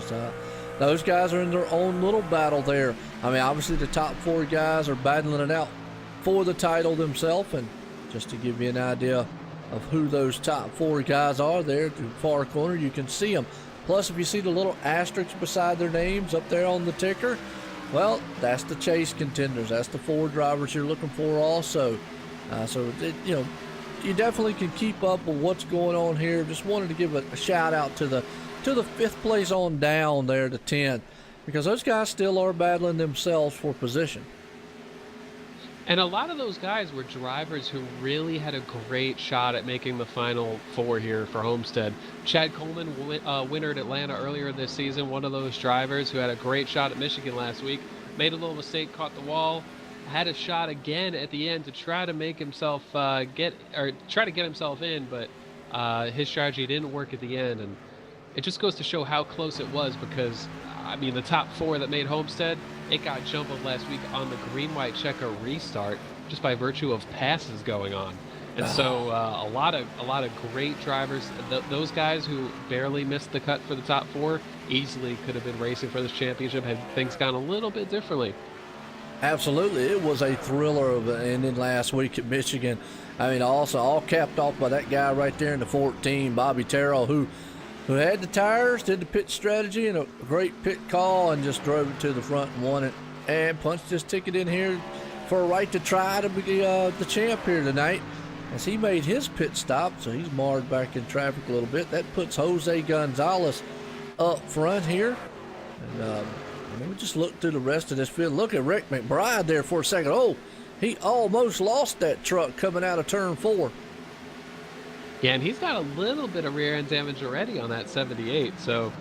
Those guys are in their own little battle there. I mean, obviously the top 4 guys are battling it out for the title themselves, and just to give you an idea of who those top 4 guys are there to the far corner, you can see them. Plus, if you see the little asterisks beside their names up there on the ticker, well, that's the chase contenders. That's the 4 drivers you're looking for also. You definitely can keep up with what's going on here. Just wanted to give a shout out to the 5th place on down there to 10th, because those guys still are battling themselves for position. And a lot of those guys were drivers who really had a great shot at making the final 4 here for Homestead. Chad Coleman, winner at Atlanta earlier this season, one of those drivers who had a great shot at Michigan last week, made a little mistake, caught the wall, had a shot again at the end to try to make himself get himself in, but his strategy didn't work at the end, and it just goes to show how close it was, because I mean the top 4 that made Homestead, it got jumbled last week on the green-white checker restart just by virtue of passes going on. And so a lot of great drivers. Those guys who barely missed the cut for the top 4 easily could have been racing for this championship had things gone a little bit differently. Absolutely, it was a thriller of an ending last week at Michigan. I mean, also all capped off by that guy right there in the 14, Bobby Terrell, who had the tires, did the pit strategy, and a great pit call, and just drove it to the front and won it, and punched his ticket in here for a right to try to be the champ here tonight. As he made his pit stop, so he's marred back in traffic a little bit. That puts Jose Gonzalez up front here. And let me just look through the rest of this field. Look at Rick McBride there for a second. Oh, he almost lost that truck coming out of turn 4. Yeah, and he's got a little bit of rear end damage already on that 78. So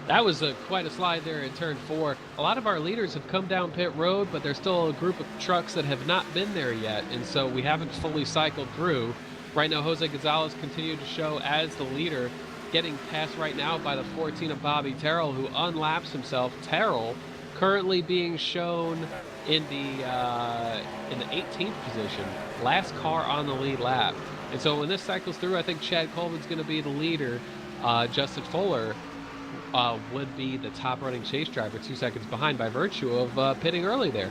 that was quite a slide there in turn 4. A lot of our leaders have come down pit road, but there's still a group of trucks that have not been there yet, and so we haven't fully cycled through. Right now, Jose Gonzalez continued to show as the leader, getting passed right now by the 14 of Bobby Terrell, who unlaps himself. Terrell currently being shown in the 18th position, last car on the lead lap. And so when this cycles through, I think Chad Coleman's going to be the leader. Justin Fuller would be the top running chase driver, 2 seconds behind by virtue of pitting early there.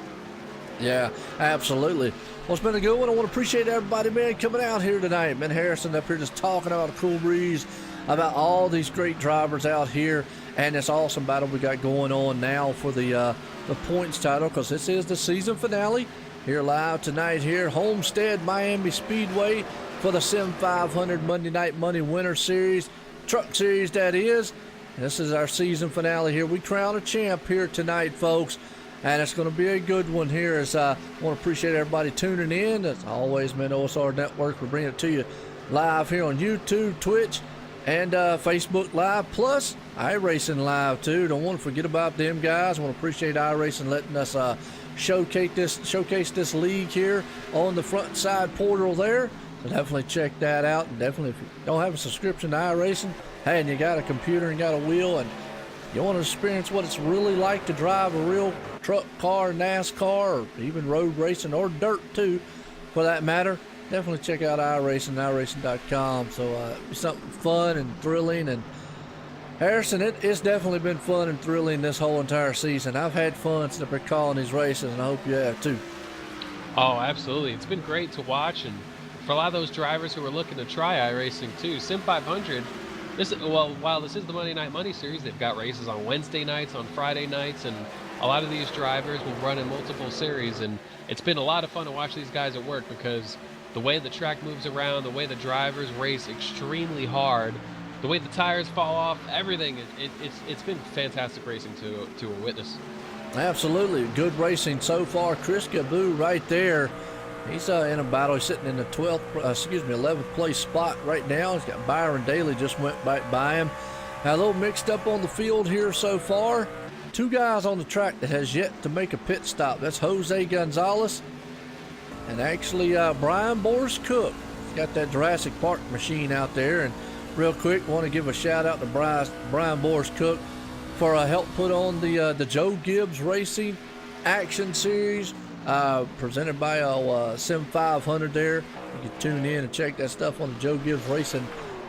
Yeah, absolutely. Well, it's been a good one. I want to appreciate everybody, man, coming out here tonight. Man, Harrison up here just talking about a cool breeze, about all these great drivers out here, and this awesome battle we got going on now for the points title, because this is the season finale here live tonight here, Homestead Miami Speedway, for the Sim500 Monday Night Money Winter Series, Truck Series that is. This is our season finale here. We crown a champ here tonight, folks, and it's going to be a good one here. As I want to appreciate everybody tuning in. As always, man, OSRNetwork, we bring it to you live here on YouTube, Twitch, and Facebook Live, plus Iracing Live too. Don't want to forget about them guys. I want to appreciate Iracing letting us showcase this league here on the front side portal there. So definitely check that out, and definitely if you don't have a subscription to Iracing, hey, and you got a computer and got a wheel, and you want to experience what it's really like to drive a real truck car, NASCAR, or even road racing, or dirt too, for that matter, definitely check out Iracing, Iracing.com. So it's something fun and thrilling. And Harrison, it's definitely been fun and thrilling this whole entire season. I've had fun since I've been calling these races, and I hope you have too. Oh, absolutely. It's been great to watch, and for a lot of those drivers who are looking to try iRacing too, Sim500, while this is the Monday Night Money Series, they've got races on Wednesday nights, on Friday nights, and a lot of these drivers will run in multiple series, and it's been a lot of fun to watch these guys at work, because the way the track moves around, the way the drivers race extremely hard, the way the tires fall off, everything, it's been fantastic racing to witness. Absolutely. Good racing so far. Chris Gaboo right there. He's in a battle. He's sitting in the 11th place spot right now. He's got Byron Daly just went back by him. Now a little mixed up on the field here so far. 2 guys on the track that has yet to make a pit stop. That's Jose Gonzalez and actually Brian Boris Cook. He's got that Jurassic Park machine out there. And real quick, want to give a shout out to Brian Boris Cook for help put on the Joe Gibbs Racing Action Series. Presented by Sim500 there. You can tune in and check that stuff on the Joe Gibbs Racing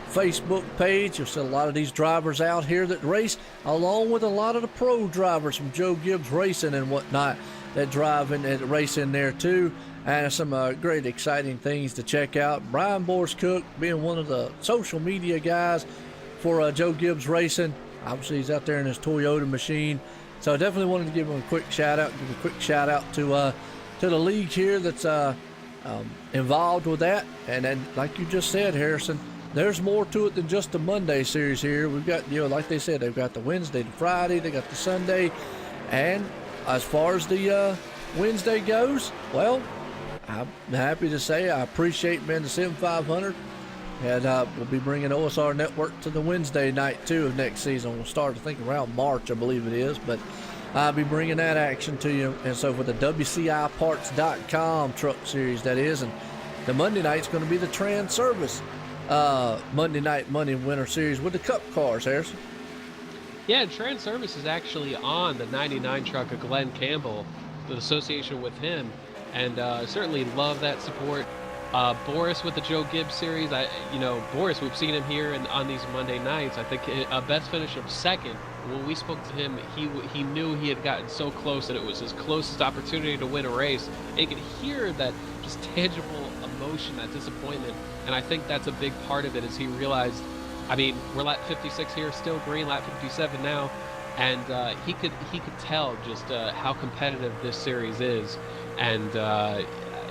Facebook page. You'll see a lot of these drivers out here that race, along with a lot of the pro drivers from Joe Gibbs Racing and whatnot that drive and race in there too. And some great exciting things to check out. Brian Boris Cook being one of the social media guys for Joe Gibbs Racing. Obviously he's out there in his Toyota machine. So I definitely wanted to give him a quick shout out. Give a quick shout out to the league here that's involved with that. And then, like you just said, Harrison, there's more to it than just the Monday series here. We've got, like they said, they've got the Wednesday to Friday, they got the Sunday, and as far as the Wednesday goes, well, I'm happy to say I appreciate, man, the Sim500. And we'll be bringing OSRNetwork to the Wednesday night, too, of next season. We'll start, I think, around March, I believe it is. But I'll be bringing that action to you. And so for the WCIparts.com truck series, that is. And the Monday night's going to be the Trans Service Monday Night Money Winter Series with the Cup cars, Harrison. Yeah, and Trans Service is actually on the 99 truck of Glenn Campbell, the association with him. And certainly love that support. Boris with the Joe Gibbs series, Boris, we've seen him here on these Monday nights. I think a best finish of second. When we spoke to him, he knew he had gotten so close and it was his closest opportunity to win a race. And you could hear that just tangible emotion, that disappointment. And I think that's a big part of it, is he realized, I mean, we're lap 56 here, still green, lap 57 now. And he could tell just how competitive this series is. And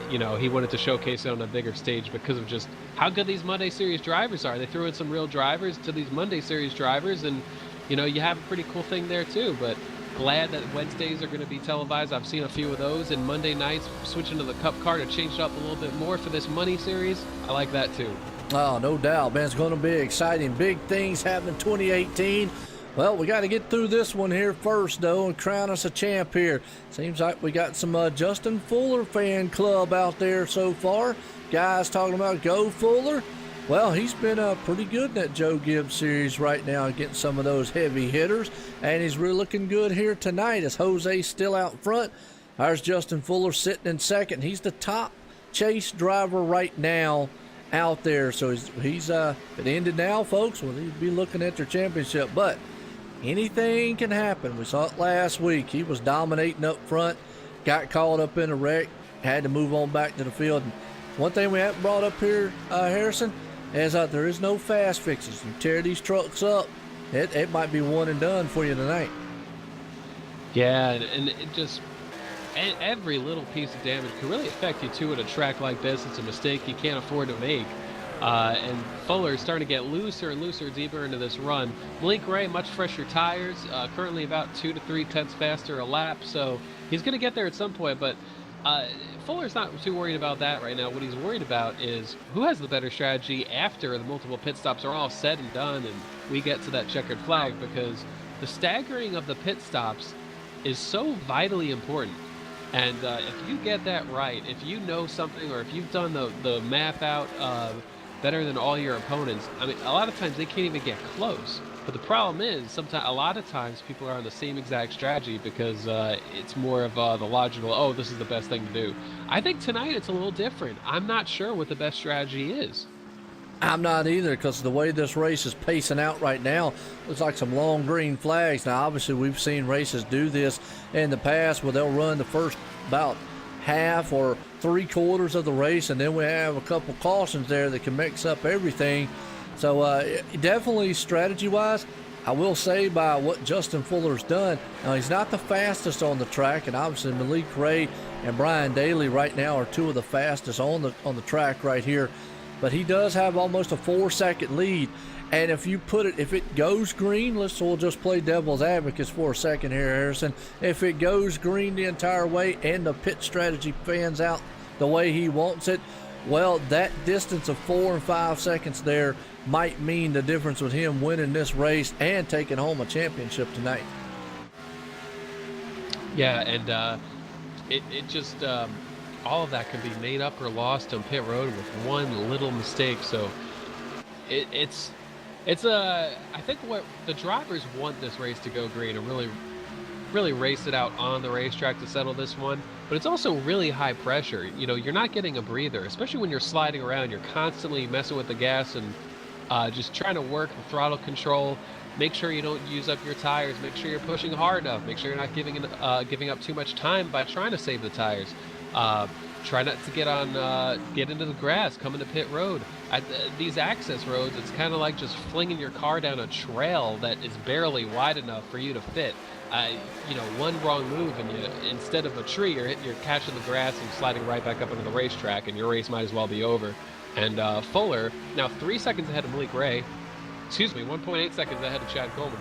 he wanted to showcase it on a bigger stage because of just how good these Monday Series drivers are. They threw in some real drivers to these Monday Series drivers, and you have a pretty cool thing there too. But glad that Wednesdays are going to be televised. I've seen a few of those, and Monday nights switching to the Cup car to change it up a little bit more for this Money Series. I like that too. Oh, no doubt, man. It's going to be exciting. Big things happening 2018. Well, we got to get through this one here first, though, and crown us a champ here. Seems like we got some Justin Fuller fan club out there so far. Guys talking about Go Fuller. Well, he's been pretty good in that Joe Gibbs series right now, getting some of those heavy hitters, and he's really looking good here tonight as Jose's still out front. There's Justin Fuller sitting in second. He's the top chase driver right now out there, so he's it ended now, folks. Well, he'd be looking at their championship, but anything can happen. We saw it last week. He was dominating up front, got caught up in a wreck, had to move on back to the field. And one thing we haven't brought up here, Harrison, is there is no fast fixes. You tear these trucks up, it might be one and done for you tonight. Yeah, and it just, every little piece of damage can really affect you too at a track like this. It's a mistake you can't afford to make. And Fuller's starting to get looser and looser deeper into this run. Malik Ray, much fresher tires, currently about 2 to 3 tenths faster a lap, so he's going to get there at some point, but Fuller's not too worried about that right now. What he's worried about is who has the better strategy after the multiple pit stops are all said and done and we get to that checkered flag, because the staggering of the pit stops is so vitally important. And if you get that right, if you know something, or if you've done the map out better than all your opponents, I mean, a lot of times they can't even get close. But the problem is, a lot of times people are on the same exact strategy because it's more of the logical, oh, this is the best thing to do. I think tonight it's a little different. I'm not sure what the best strategy is. I'm not either, because the way this race is pacing out right now, looks like some long green flags. Now, obviously, we've seen races do this in the past where they'll run the first about half or 3/4 of the race, and then we have a couple cautions there that can mix up everything. So definitely strategy-wise, I will say by what Justin Fuller's done, now he's not the fastest on the track, and obviously Malik Ray and Brian Daly right now are two of the fastest on the track right here. But he does have almost a 4-second lead. And if it goes green, we'll just play devil's advocates for a second here, Harrison. If it goes green the entire way and the pit strategy fans out the way he wants it, well, that distance of 4 and 5 seconds there might mean the difference with him winning this race and taking home a championship tonight. Yeah, and it just all of that can be made up or lost on pit road with one little mistake. So it's I think what the drivers want this race to go green and really race it out on the racetrack to settle this one. But it's also really high pressure. You're not getting a breather, especially when you're sliding around. You're constantly messing with the gas and just trying to work the throttle control. Make sure you don't use up your tires. Make sure you're pushing hard enough. Make sure you're not giving up too much time by trying to save the tires. Try not to get into the grass, come into pit road. These access roads, it's kind of like just flinging your car down a trail that is barely wide enough for you to fit. One wrong move and instead of a tree, you're catching the grass and sliding right back up into the racetrack, and your race might as well be over. And Fuller, now 3 seconds ahead of Malik Ray. 1.8 seconds ahead of Chad Coleman.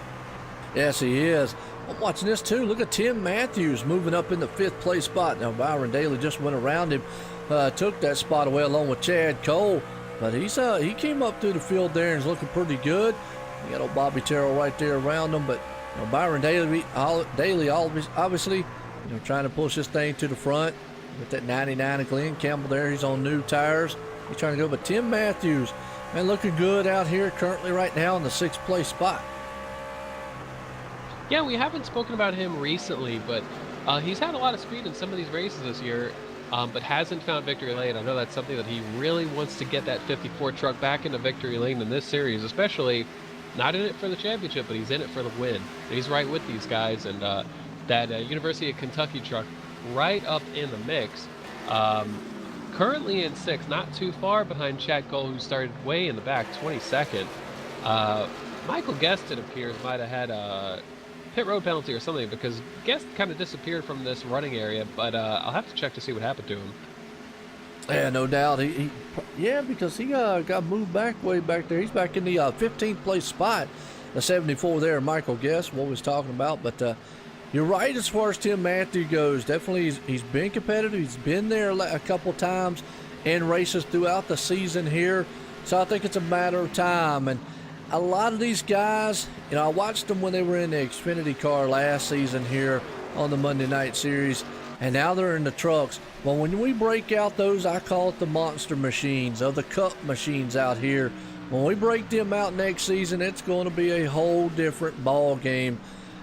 Yes, he is. I'm watching this too. Look at Tim Matthews moving up in the 5th place spot. Now, Byron Daly just went around him, took that spot away along with Chad Cole. But he came up through the field there and is looking pretty good. You got old Bobby Terrell right there around him. But Byron Daly obviously trying to push this thing to the front. With that 99 of Glenn Campbell there, he's on new tires. He's trying to go. But Tim Matthews, man, looking good out here currently right now in the 6th place spot. Yeah, we haven't spoken about him recently, but he's had a lot of speed in some of these races this year. but hasn't found victory lane. I know that's something that he really wants to get that 54 truck back into victory lane in this series, especially not in it for the championship, but he's in it for the win. And he's right with these guys, and that University of Kentucky truck right up in the mix. Currently in 6th, not too far behind Chad Cole, who started way in the back, 22nd. Michael Guest, it appears, might have had a pit road penalty or something, because Guest kind of disappeared from this running area, but I'll have to check to see what happened to him. Yeah, no doubt. Yeah, because he got moved back way back there. He's back in the 15th place spot, the 74 there, Michael Guest, what we was talking about. But you're right as far as Tim Matthew goes. Definitely, he's been competitive. He's been there a couple times in races throughout the season here. So I think it's a matter of time. And a lot of these guys, you know, I watched them when they were in the Xfinity car last season here on the Monday Night Series, and now they're in the trucks. Well, when we break out those, I call it the monster machines, or the cup machines out here. When we break them out next season, it's going to be a whole different ball game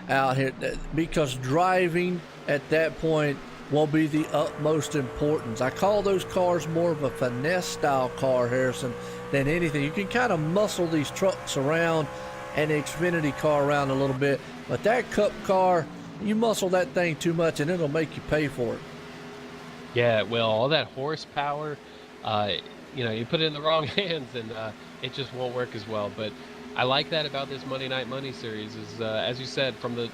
out here, because driving at that point will be the utmost importance. I call those cars more of a finesse style car, Harrison, than anything. You can kind of muscle these trucks around and the Xfinity car around a little bit, but that cup car, you muscle that thing too much and it'll make you pay for it. Yeah, well, all that horsepower, you know, you put it in the wrong hands and it just won't work as well. But I like that about this Monday Night Money series is, as you said, from the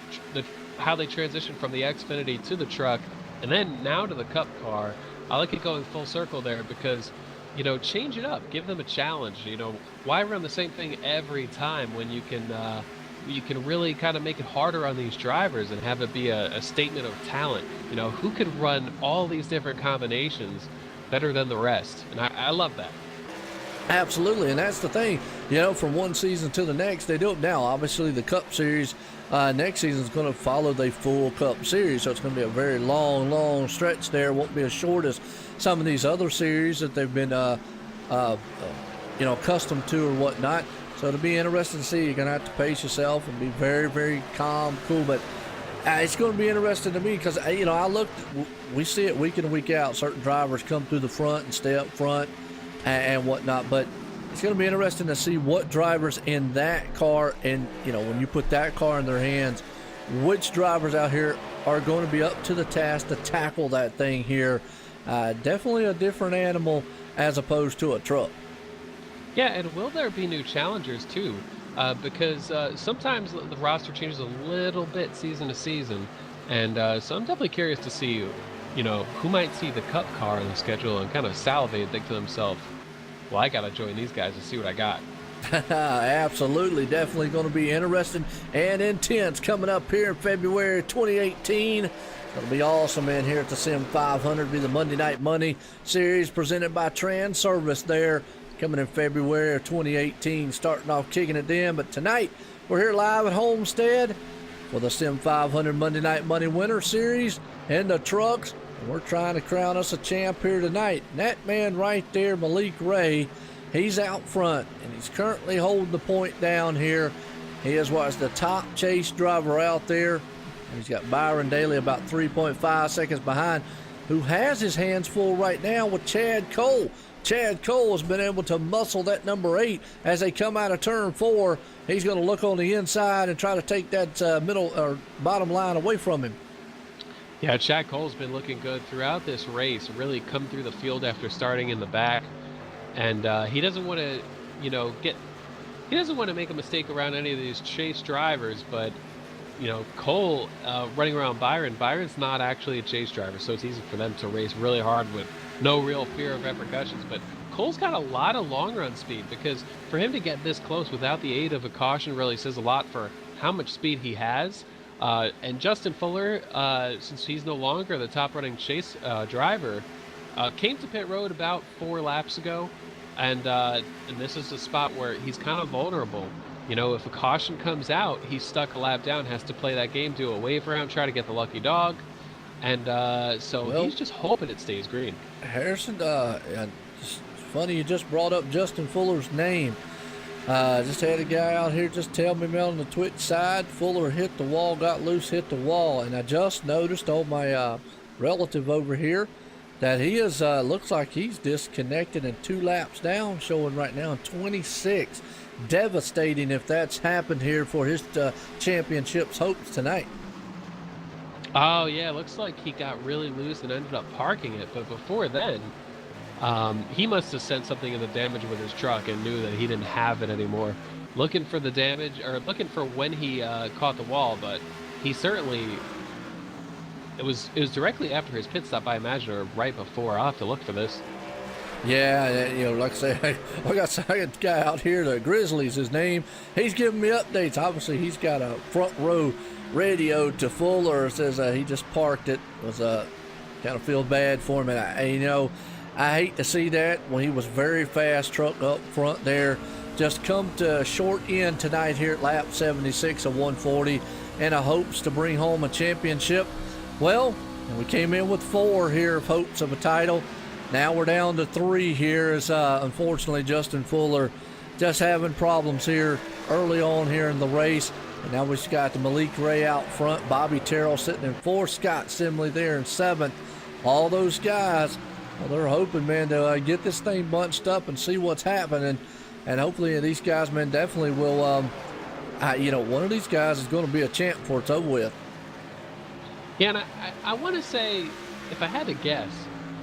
how they transition from the Xfinity to the truck and then now to the cup car. I like it going full circle there because, you know, change it up, give them a challenge. You know, why run the same thing every time when you can really kind of make it harder on these drivers and have it be a statement of talent? You know, who could run all these different combinations better than the rest? And I love that. Absolutely, and that's the thing. You know, from one season to the next, they do it now. Obviously, the Cup Series next season is going to follow the full Cup Series, so it's going to be a very long stretch there. It won't be as short as some of these other series that they've been, you know, accustomed to or whatnot. So it'll be interesting to see. You're going to have to pace yourself and be very calm, cool. But it's going to be interesting to me because, you know, we see it week in and week out. Certain drivers come through the front and stay up front and whatnot. But it's going to be interesting to see what drivers in that car, and, you know, when you put that car in their hands, which drivers out here are going to be up to the task to tackle that thing here. Definitely a different animal as opposed to a truck. Yeah, and will there be new challengers too? Because sometimes the roster changes a little bit season to season, and so I'm definitely curious to see, you know, who might see the Cup car on the schedule and kind of salivate and think to themselves, well, I got to join these guys and see what I got. Absolutely, definitely going to be interesting and intense coming up here in February 2018. It'll be awesome in here at the Sim500. Be the Monday Night Money series presented by Trans Service there, coming in February of 2018, starting off kicking it in. But tonight, we're here live at Homestead for the Sim500 Monday Night Money Winter Series in the trucks. And we're trying to crown us a champ here tonight. And that man right there, Malik Ray, he's out front, and he's currently holding the point down here. He is what's the top chase driver out there. He's got Byron Daly about 3.5 seconds behind, who has his hands full right now with Chad Cole. Chad Cole has been able to muscle that number 8 as they come out of turn 4. He's going to look on the inside and try to take that middle or bottom line away from him. Yeah, Chad Cole's been looking good throughout this race, really come through the field after starting in the back. And he doesn't want to, you know, he doesn't want to make a mistake around any of these chase drivers, but, you know, Cole running around Byron's not actually a chase driver, so it's easy for them to race really hard with no real fear of repercussions. But Cole's got a lot of long run speed, because for him to get this close without the aid of a caution really says a lot for how much speed he has. And Justin Fuller, since he's no longer the top running chase driver, came to pit road about 4 laps ago. And this is a spot where he's kind of vulnerable. You know, if a caution comes out, he's stuck a lap down, has to play that game, do a wave around, try to get the lucky dog. And so he's just hoping it stays green. Harrison, it's funny you just brought up Justin Fuller's name. Just had a guy out here just tell me on the Twitch side, Fuller hit the wall, got loose, hit the wall. And I just noticed on my relative over here, that he is, looks like he's disconnected and 2 laps down, showing right now in 26. Devastating if that's happened here for his championship's hopes tonight. Oh yeah, looks like he got really loose and ended up parking it. But before then, he must have sent something in the damage with his truck and knew that he didn't have it anymore. Looking for the damage, or looking for when he caught the wall, but he certainly. It was directly after his pit stop, I imagine, or right before. I'll have to look for this. Yeah, you know, like I say, I got a guy out here, the Grizzlies, his name. He's giving me updates. Obviously, he's got a front row radio to Fuller. It says he just parked it. Was kind of feel bad for him, and you know, I hate to see that when he was very fast truck up front there. Just come to short end tonight here at lap 76 of 140, and a hopes to bring home a championship. Well, we came in with 4 here of hopes of a title. Now we're down to 3 here as unfortunately Justin Fuller just having problems here early on here in the race. And now we've got the Malik Ray out front, Bobby Terrell sitting in 4th, Scott Simley there in 7th. All those guys, well, they're hoping, man, to get this thing bunched up and see what's happening. And hopefully these guys, man, definitely will, you know, one of these guys is going to be a champ before it's over with. Yeah, and I want to say, if I had to guess,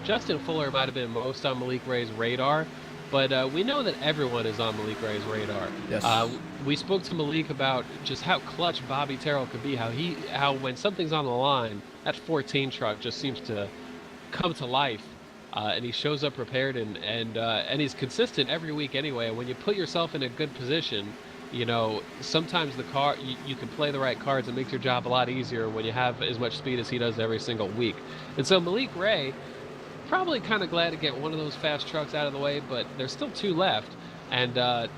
Justin Fuller might have been most on Malik Ray's radar, but we know that everyone is on Malik Ray's radar. Yes. We spoke to Malik about just how clutch Bobby Terrell could be, how when something's on the line, that 14 truck just seems to come to life, and he shows up prepared, and he's consistent every week anyway. When you put yourself in a good position, you know, sometimes the car, you can play the right cards. It makes your job a lot easier when you have as much speed as he does every single week. And so Malik Ray, probably kind of glad to get one of those fast trucks out of the way, but there's still 2 left. And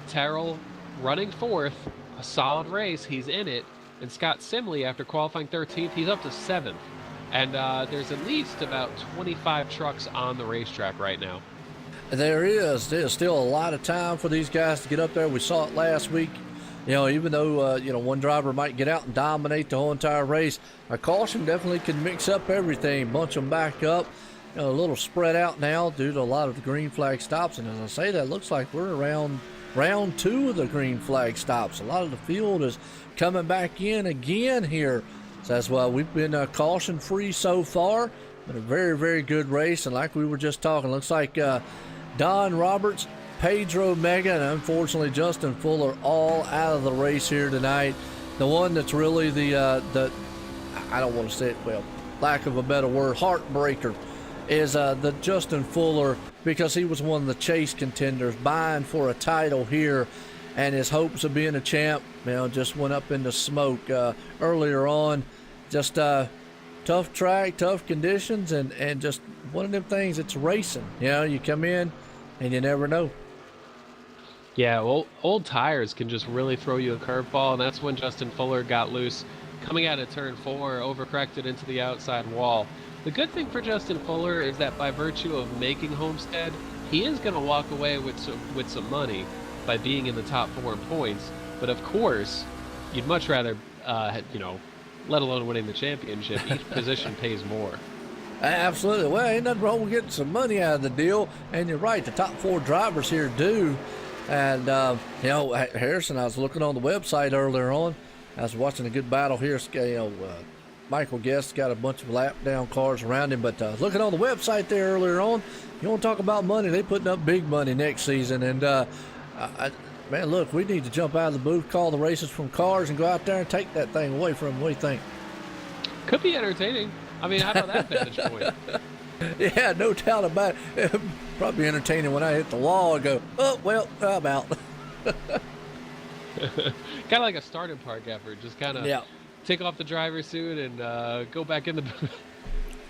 Terrell running 4th, a solid race, he's in it. And Scott Simley, after qualifying 13th, he's up to 7th. And there's at least about 25 trucks on the racetrack right now. There's still a lot of time for these guys to get up there. We saw it last week. You know, even though, you know, one driver might get out and dominate the whole entire race, a caution definitely can mix up everything, bunch them back up. You know, a little spread out now due to a lot of the green flag stops. And as I say that, it looks like we're around round 2 of the green flag stops. A lot of the field is coming back in again here. So that's why we've been caution-free so far. Been a very, very good race. And like we were just talking, looks like Don Roberts, Pedro Mega, and unfortunately Justin Fuller all out of the race here tonight. The one that's really the I don't want to say it, well, lack of a better word, heartbreaker is the Justin Fuller, because he was one of the chase contenders vying for a title here, and his hopes of being a champ, you know, just went up into smoke earlier on. Just tough track, tough conditions, and just one of them things. It's racing, you know, you come in and you never know. Yeah, well, old tires can just really throw you a curveball, and that's when Justin Fuller got loose. Coming out of turn 4, overcorrected into the outside wall. The good thing for Justin Fuller is that by virtue of making Homestead, he is going to walk away with some money by being in the top 4 in points. But of course, you'd much rather, you know, let alone winning the championship, each position pays more. Absolutely. Well, ain't nothing wrong with getting some money out of the deal. And you're right, the top 4 drivers here do. And, you know, Harrison, I was looking on the website earlier on. I was watching a good battle here. You know, Michael Guest's got a bunch of lap down cars around him. But looking on the website there earlier on, you want to talk about money, they putting up big money next season. And, man, look, we need to jump out of the booth, call the races from cars, and go out there and take that thing away from them. What do you think? Could be entertaining. I mean, how about that vantage point? Yeah, no doubt about it. Probably entertaining when I hit the wall and go, oh, well, I'm out. Kind of like a starting park effort. Just kind of take off the driver's suit and go back in the booth.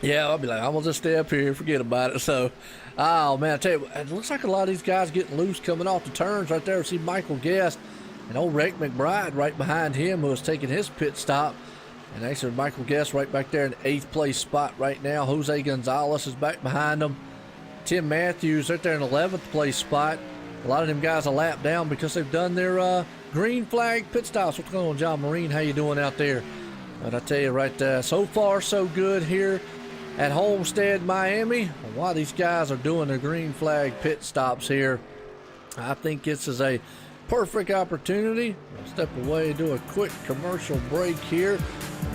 Yeah, I'll be like, I'm going to just stay up here and forget about it. So, oh, man, I tell you, it looks like a lot of these guys getting loose coming off the turns right there. See Michael Guest and old Rick McBride right behind him, who was taking his pit stop. And actually, Michael Guest right back there in the 8th place spot right now. Jose Gonzalez is back behind him. Tim Matthews right there in the 11th place spot. A lot of them guys are lap down because they've done their green flag pit stops. What's going on, John Marine? How you doing out there? But I tell you right there, so far so good here at Homestead, Miami. While these guys are doing their green flag pit stops here, I think this is a perfect opportunity. We'll step away, do a quick commercial break here.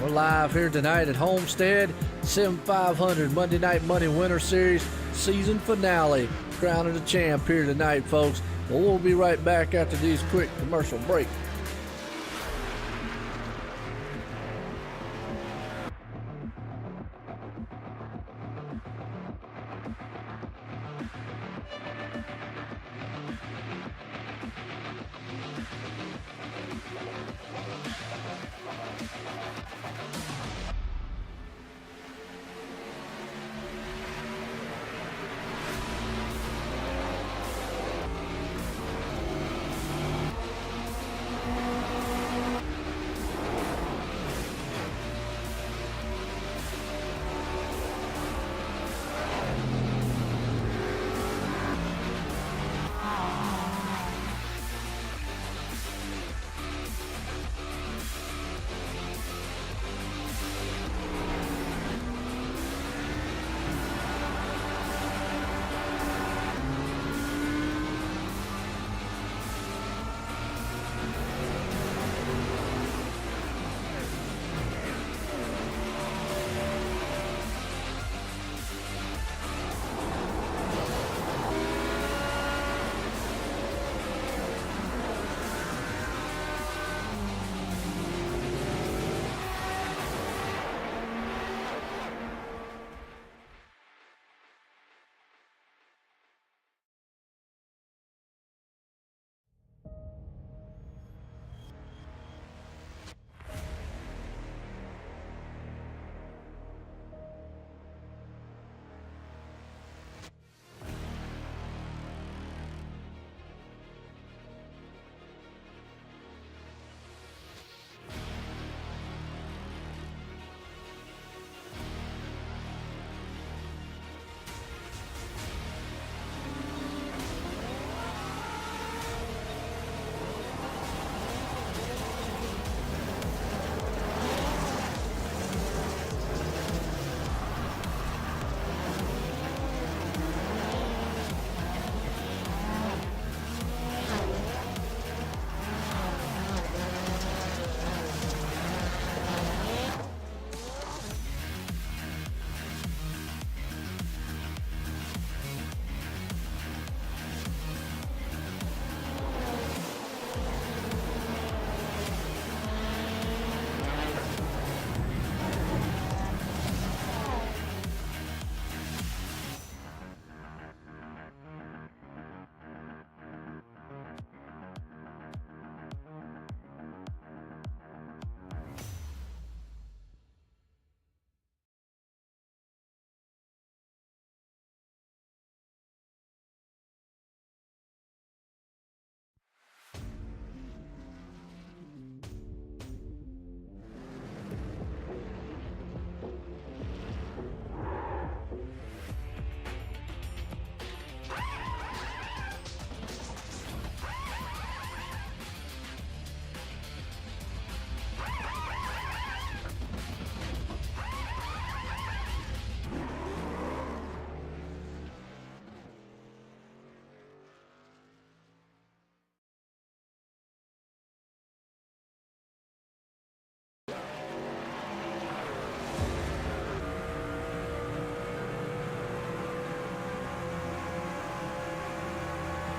We're live here tonight at Homestead. Sim500 Monday Night Money Winter Series season finale. Crowning the champ here tonight, folks. Well, we'll be right back after these quick commercial breaks.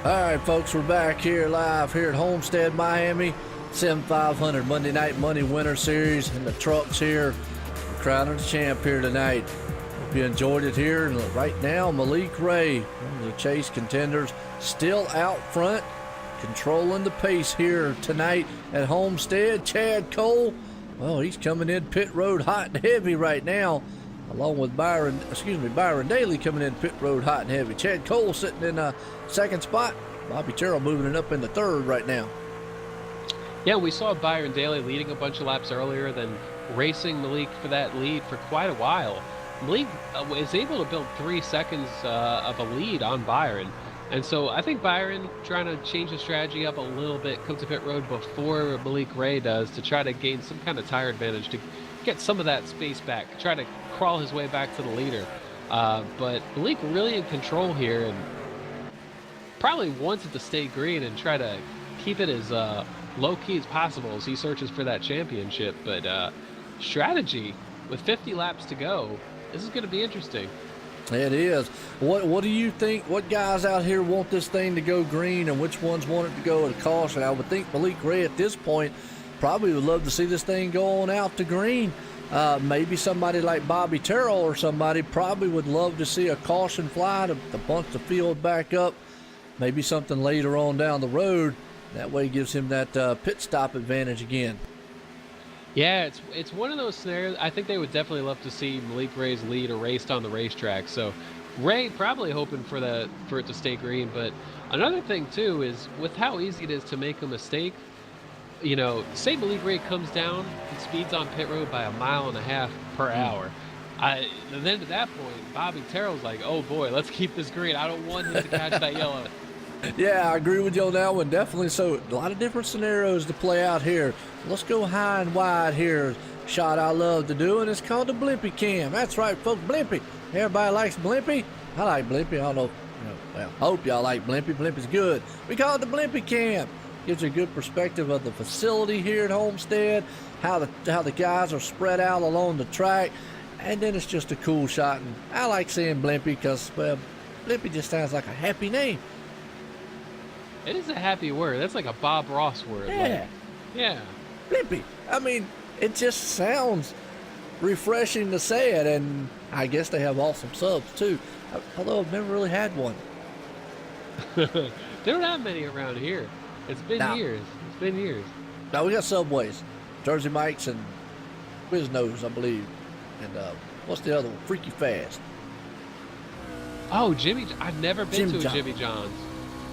All right, folks, we're back here live here at Homestead, Miami. Sim500 Monday Night Money Winter Series, and the trucks here. We're crowning the champ here tonight. Hope you enjoyed it here. And right now, Malik Ray, one of the chase contenders, still out front, controlling the pace here tonight at Homestead. Chad Cole, well, he's coming in pit road hot and heavy right now, along with Byron Daly coming in pit road hot and heavy. Chad Cole sitting in second spot. Bobby Terrell moving it up into third right now. Yeah, we saw Byron Daly leading a bunch of laps earlier, then racing Malik for that lead for quite a while. Malik is able to build 3 seconds of a lead on Byron. And so I think Byron trying to change his strategy up a little bit, come to pit road before Malik Ray does, to try to gain some kind of tire advantage to get some of that space back, try to crawl his way back to the leader. But Malik really in control here, and probably wants it to stay green and try to keep it as low-key as possible as he searches for that championship. But strategy, with 50 laps to go, this is going to be interesting. It is. What do you think? What guys out here want this thing to go green, and which ones want it to go at a caution? I would think Malik Ray at this point probably would love to see this thing go on out to green. Maybe somebody like Bobby Terrell or somebody probably would love to see a caution fly to bunch the field back up. Maybe something later on down the road. That way it gives him that pit stop advantage again. Yeah, it's one of those scenarios. I think they would definitely love to see Malik Ray's lead erased on the racetrack. So Ray probably hoping for it to stay green. But another thing too is with how easy it is to make a mistake. You know, say Malik Ray comes down and speeds on pit road by 1.5 miles per hour. And then at that point, Bobby Terrell's like, oh boy, let's keep this green. I don't want him to catch that yellow. Yeah, I agree with you on that one. Definitely. So a lot of different scenarios to play out here. Let's go high and wide here. Shot I love to do, and it's called the Blimpie Cam. That's right, folks, Blimpie. Everybody likes Blimpie. I like Blimpie. I don't know. Well, I hope y'all like Blimpie. Blimpie's good. We call it the Blimpie Cam. Gives you a good perspective of the facility here at Homestead, how the guys are spread out along the track, and then it's just a cool shot. And I like saying Blimpie because, well, Blimpie just sounds like a happy name. It is a happy word. That's like a Bob Ross word. Yeah. Like, yeah. Blimpie. I mean, it just sounds refreshing to say it, and I guess they have awesome subs too. Although I've never really had one. There don't have many around here. It's been years. It's been years. Now we got Subways, Jersey Mike's, and Quiznos, I believe. And what's the other one? Freaky Fast. Oh, Jimmy! I've never been to a John. Jimmy John's.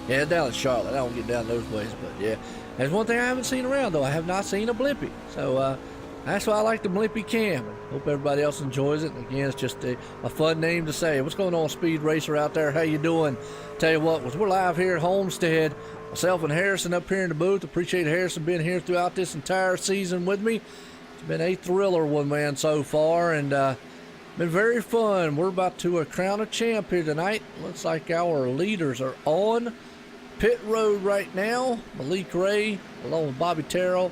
Yeah, down in Charlotte. I don't get down those ways, but yeah. There's one thing I haven't seen around, though. I have not seen a Blimpie. So that's why I like the Blimpie Cam. Hope everybody else enjoys it. And again, it's just a fun name to say. What's going on, Speed Racer out there? How you doing? Tell you what, we're live here at Homestead. Myself and Harrison up here in the booth. Appreciate Harrison being here throughout this entire season with me. It's been a thriller one, man, so far, and been very fun. We're about to crown a champ here tonight. Looks like our leaders are on pit road right now. Malik Ray along with Bobby Terrell.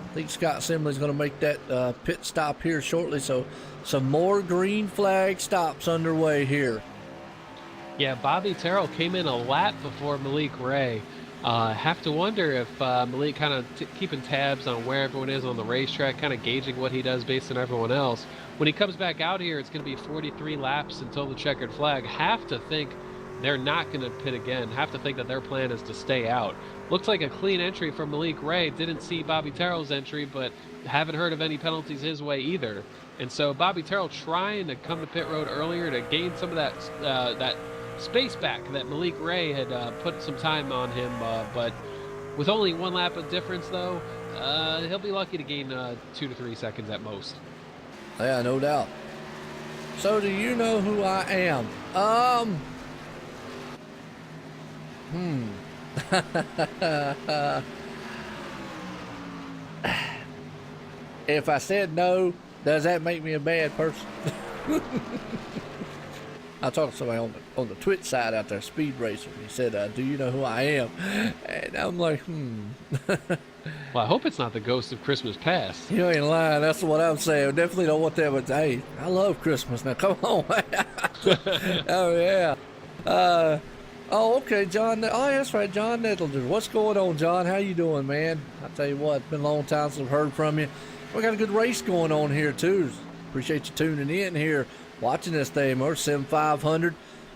I think Scott Simley's going to make that pit stop here shortly. So some more green flag stops underway here. Yeah, Bobby Terrell came in a lap before Malik Ray. Have to wonder if Malik kind of keeping tabs on where everyone is on the racetrack, kind of gauging what he does based on everyone else. When he comes back out here, it's going to be 43 laps until the checkered flag. Have to think they're not going to pit again. Have to think that their plan is to stay out. Looks like a clean entry from Malik Ray. Didn't see Bobby Terrell's entry, but haven't heard of any penalties his way either. And so Bobby Terrell trying to come to pit road earlier to gain some of that space back that Malik Ray had put some time on him, but with only 1 lap of difference though, he'll be lucky to gain 2 to 3 seconds at most. Yeah, no doubt. So do you know who I am? If I said no, does that make me a bad person? I talked to somebody on the Twitch side out there, Speed Racer. He said, do you know who I am? And I'm like, Well, I hope it's not the ghost of Christmas past. You ain't lying. That's what I'm saying. I definitely don't want that, but hey, I love Christmas. Now, come on. Oh, yeah. Oh, okay, John. Oh, that's right, John Nettleton. What's going on, John? How you doing, man? I tell you what, it's been a long time since I've heard from you. We got a good race going on here, too. Appreciate you tuning in here, watching this thing. We're Sim500.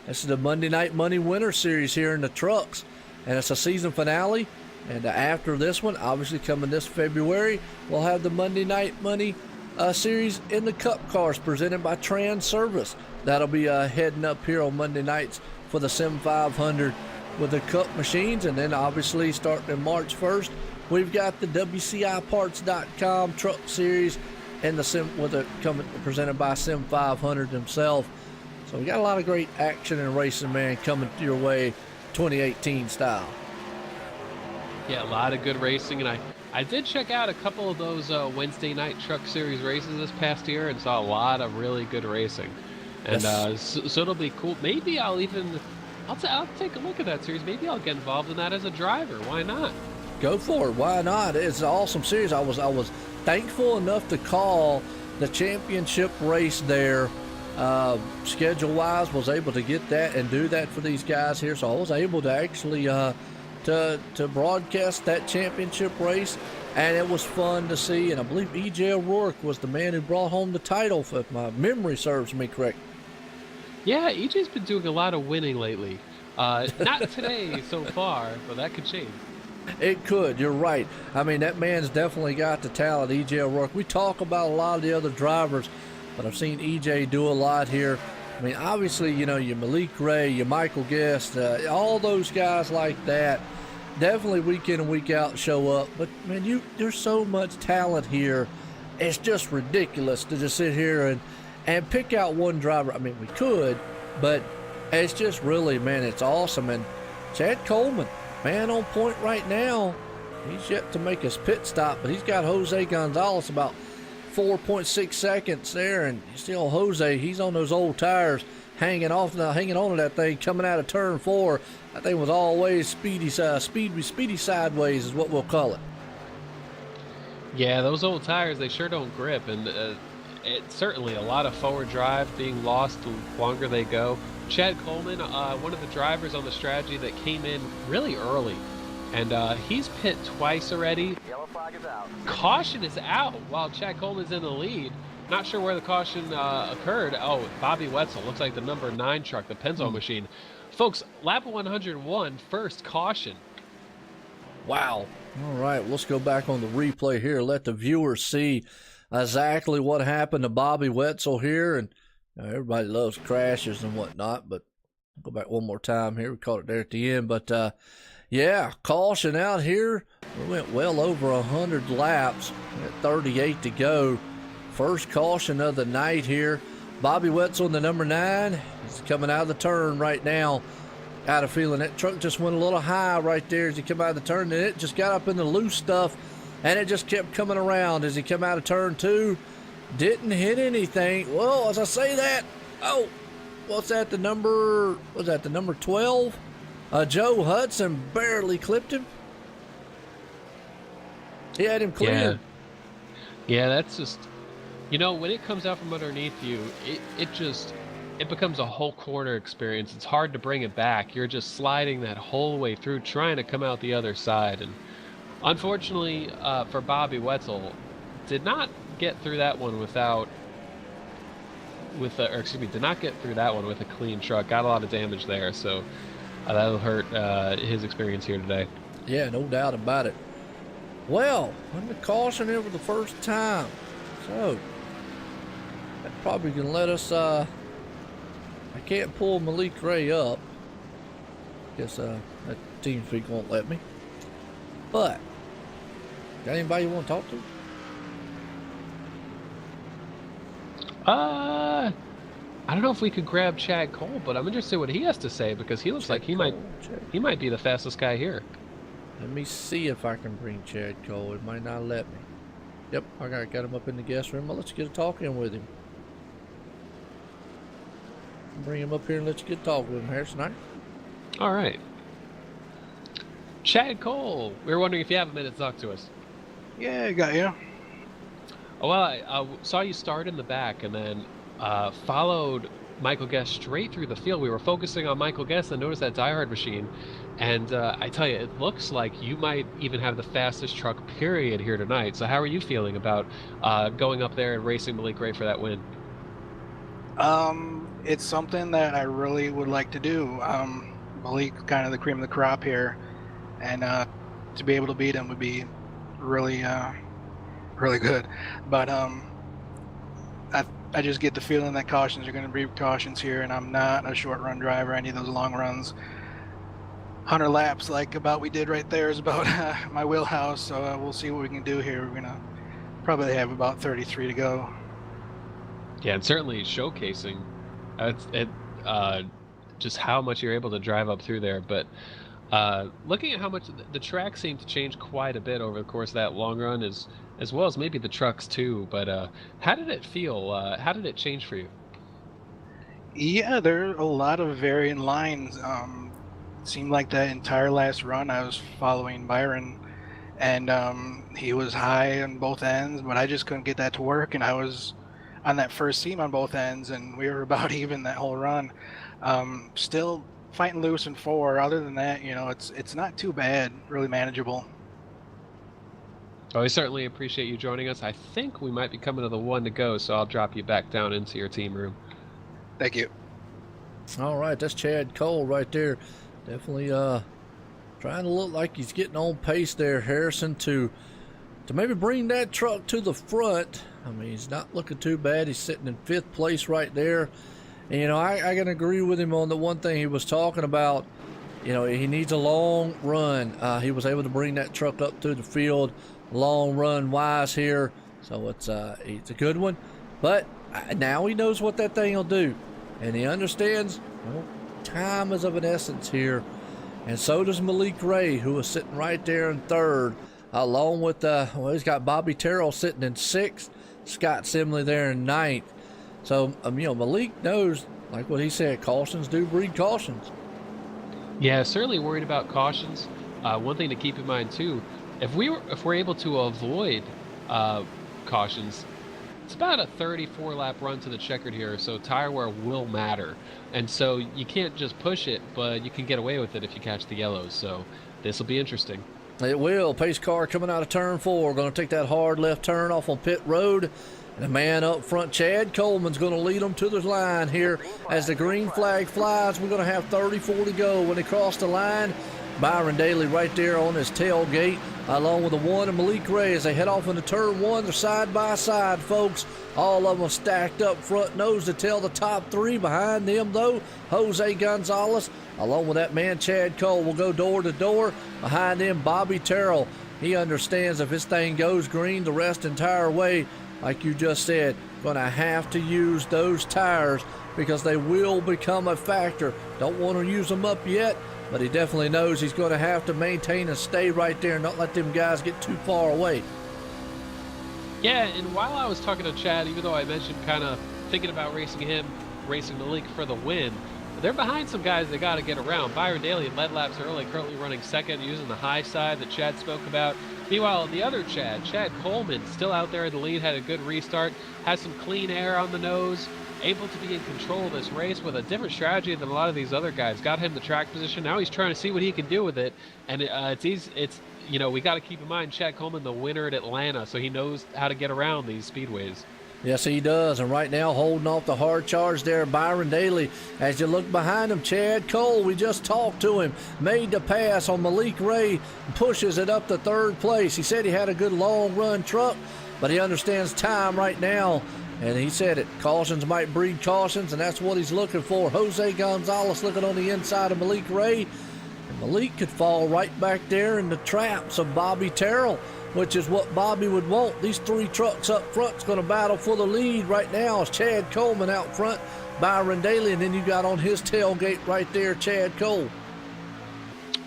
This is the Monday Night Money Winter Series here in the trucks, and it's a season finale. And after this one, obviously coming this February, we'll have the Monday Night Money series in the Cup cars presented by Trans Service. That'll be heading up here on Monday nights for the Sim500 with the Cup machines. And then obviously starting in March 1st, we've got the WCIparts.com truck series and the coming presented by Sim500 himself. So we got a lot of great action and racing, man, coming your way 2018 style. Yeah, a lot of good racing, and I did check out a couple of those Wednesday night truck series races this past year and saw a lot of really good racing. And Yes. so it'll be cool. Maybe I'll take a look at that series. Maybe I'll get involved in that as a driver. Why not? Go for it. Why not? It's an awesome series. I was thankful enough to call the championship race there. Schedule wise, was able to get that and do that for these guys here. So I was able to actually to broadcast that championship race, and it was fun to see. And I believe EJ O'Rourke was the man who brought home the title, if my memory serves me correct. Yeah, EJ's been doing a lot of winning lately. Not today so far, but that could change. It could. You're right. I mean, that man's definitely got the talent, EJ O'Rourke. We talk about a lot of the other drivers, but I've seen EJ do a lot here. I mean, obviously, you know, your Malik Ray, your Michael Guest, all those guys like that, definitely week in and week out show up. But, man, there's so much talent here. It's just ridiculous to just sit here and pick out one driver. I mean, we could, but it's just really, man, it's awesome. And Chad Coleman, man on point right now. He's yet to make his pit stop, but he's got Jose Gonzalez about 4.6 seconds there, and still Jose, he's on those old tires, hanging on to that thing, coming out of turn 4. That thing was always speedy sideways is what we'll call it. Yeah, those old tires, they sure don't grip, and it's certainly a lot of forward drive being lost the longer they go. Chad Coleman, one of the drivers on the strategy that came in really early, and he's pit twice already. Yellow flag is out. Caution is out while Chad Coleman's in the lead. Not sure where the caution occurred. Oh, Bobby Wetzel, looks like the number 9 truck, the Penzo machine. Folks, lap 101, first caution. Wow. All right, let's go back on the replay here. Let the viewers see exactly what happened to Bobby Wetzel here. And everybody loves crashes and whatnot, but I'll go back one more time here. We caught it there at the end. But, yeah, caution out here. We went well over 100 laps at 38 to go. First caution of the night here. Bobby Wetzel in the number 9. He's coming out of the turn right now. Got a feeling that truck just went a little high right there as he came out of the turn, and it just got up in the loose stuff, and it just kept coming around as he came out of turn 2. Didn't hit anything. Well, as I say that, oh, what's that, the number 12? Joe Hudson barely clipped him. He had him clean. Yeah, that's just, you know, when it comes out from underneath you, it becomes a whole corner experience. It's hard to bring it back. You're just sliding that whole way through, trying to come out the other side. And unfortunately for Bobby Wetzel, did not get through that one with a clean truck. Got a lot of damage there, so that'll hurt his experience here today. Yeah, no doubt about it. Well, I'm the caution here for the first time, so that probably can let us. I can't pull Malik Ray up. Guess that team speak won't let me. But got anybody you want to talk to? I don't know if we could grab Chad Cole, but I'm interested what he has to say because he looks like he might be the fastest guy here. Let me see if I can bring Chad Cole. It might not let me. Yep, I got him up in the guest room. Well, let's get a talk in with him. Bring him up here and let you get a talk with him, Harrison. All right. Chad Cole, we were wondering if you have a minute to talk to us. Yeah, I got you. Oh, well, I saw you start in the back and then followed Michael Guest straight through the field. We were focusing on Michael Guest and noticed that diehard machine. And I tell you, it looks like you might even have the fastest truck period here tonight. So how are you feeling about going up there and racing Malik Ray for that win? It's something that I really would like to do. Malik's kind of the cream of the crop here, and to be able to beat him would be really, really good. But I just get the feeling that cautions are going to be cautions here, and I'm not a short run driver. I need those long runs. 100 laps like about we did right there is about my wheelhouse, so we'll see what we can do here. We're going to probably have about 33 to go. Yeah, and certainly showcasing just how much you're able to drive up through there. But Looking at how much the track seemed to change quite a bit over the course of that long run, as well as maybe the trucks too. But how did it feel? How did it change for you? Yeah, there are a lot of varying lines. Seemed like that entire last run I was following Byron, and he was high on both ends, but I just couldn't get that to work, and I was on that first seam on both ends, and we were about even that whole run. Still fighting loose in four. Other than that, it's not too bad, really manageable. Oh, I certainly appreciate you joining us. I think we might be coming to the one to go, so I'll drop you back down into your team room. Thank you. All right, that's Chad Cole right there. Definitely trying to look like he's getting on pace there, Harrison, to maybe bring that truck to the front. I mean, he's not looking too bad. He's sitting in 5th place right there. And, I can agree with him on the one thing he was talking about. He needs a long run. He was able to bring that truck up to the field long run wise here. So it's a good one. But now he knows what that thing will do. And he understands, time is of an essence here. And so does Malik Ray, who is sitting right there in 3rd, along with, he's got Bobby Terrell sitting in 6th, Scott Simley there in 9th. So, Malik knows, like what he said, cautions do breed cautions. Yeah, certainly worried about cautions. One thing to keep in mind too, if we're able to avoid cautions, it's about a 34 lap run to the checkered here, so tire wear will matter. And so you can't just push it, but you can get away with it if you catch the yellows. So this will be interesting. It will. Pace car coming out of turn 4. Going to take that hard left turn off on pit road. And the man up front, Chad Coleman's going to lead them to the line here as the green flag flies. We're going to have 34 to go when they cross the line. Byron Daly right there on his tailgate, along with the 1 and Malik Ray as they head off into turn 1. They're side by side, folks. All of them stacked up front nose to tail. The top 3 behind them, though. Jose Gonzalez, along with that man Chad Cole, will go door to door. Behind them, Bobby Terrell. He understands if this thing goes green the rest entire way, like you just said, going to have to use those tires because they will become a factor. Don't want to use them up yet, but he definitely knows he's going to have to maintain and stay right there and not let them guys get too far away. Yeah, and while I was talking to Chad, even though I mentioned kind of thinking about racing Malik for the win, they're behind some guys they got to get around. Byron Daly led laps early, currently running 2nd, using the high side that Chad spoke about. Meanwhile, the other Chad Coleman, still out there in the lead, had a good restart, has some clean air on the nose, able to be in control of this race with a different strategy than a lot of these other guys. Got him the track position. Now he's trying to see what he can do with it. And we got to keep in mind Chad Coleman, the winner at Atlanta, so he knows how to get around these speedways. Yes, he does. And right now, holding off the hard charge there, Byron Daly. As you look behind him, Chad Cole, we just talked to him, made the pass on Malik Ray, pushes it up to 3rd place. He said he had a good long-run truck, but he understands time right now. And he said it. Cautions might breed cautions, and that's what he's looking for. Jose Gonzalez looking on the inside of Malik Ray. And Malik could fall right back there in the traps of Bobby Terrell, which is what Bobby would want. These 3 trucks up front's going to battle for the lead right now. It's Chad Coleman out front, Byron Daly, and then you got on his tailgate right there, Chad Cole.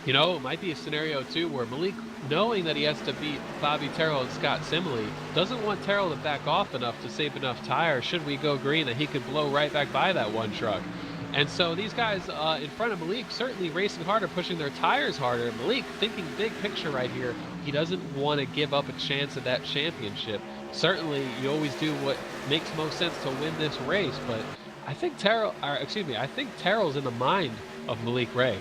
It might be a scenario, too, where Malik, knowing that he has to beat Bobby Terrell and Scott Simley, doesn't want Terrell to back off enough to save enough tire should we go green that he could blow right back by that one truck. And so these guys in front of Malik certainly racing harder, pushing their tires harder. Malik thinking big picture right here. He doesn't want to give up a chance at that championship. Certainly, you always do what makes most sense to win this race, but I think Terrell's in the mind of Malik Ray.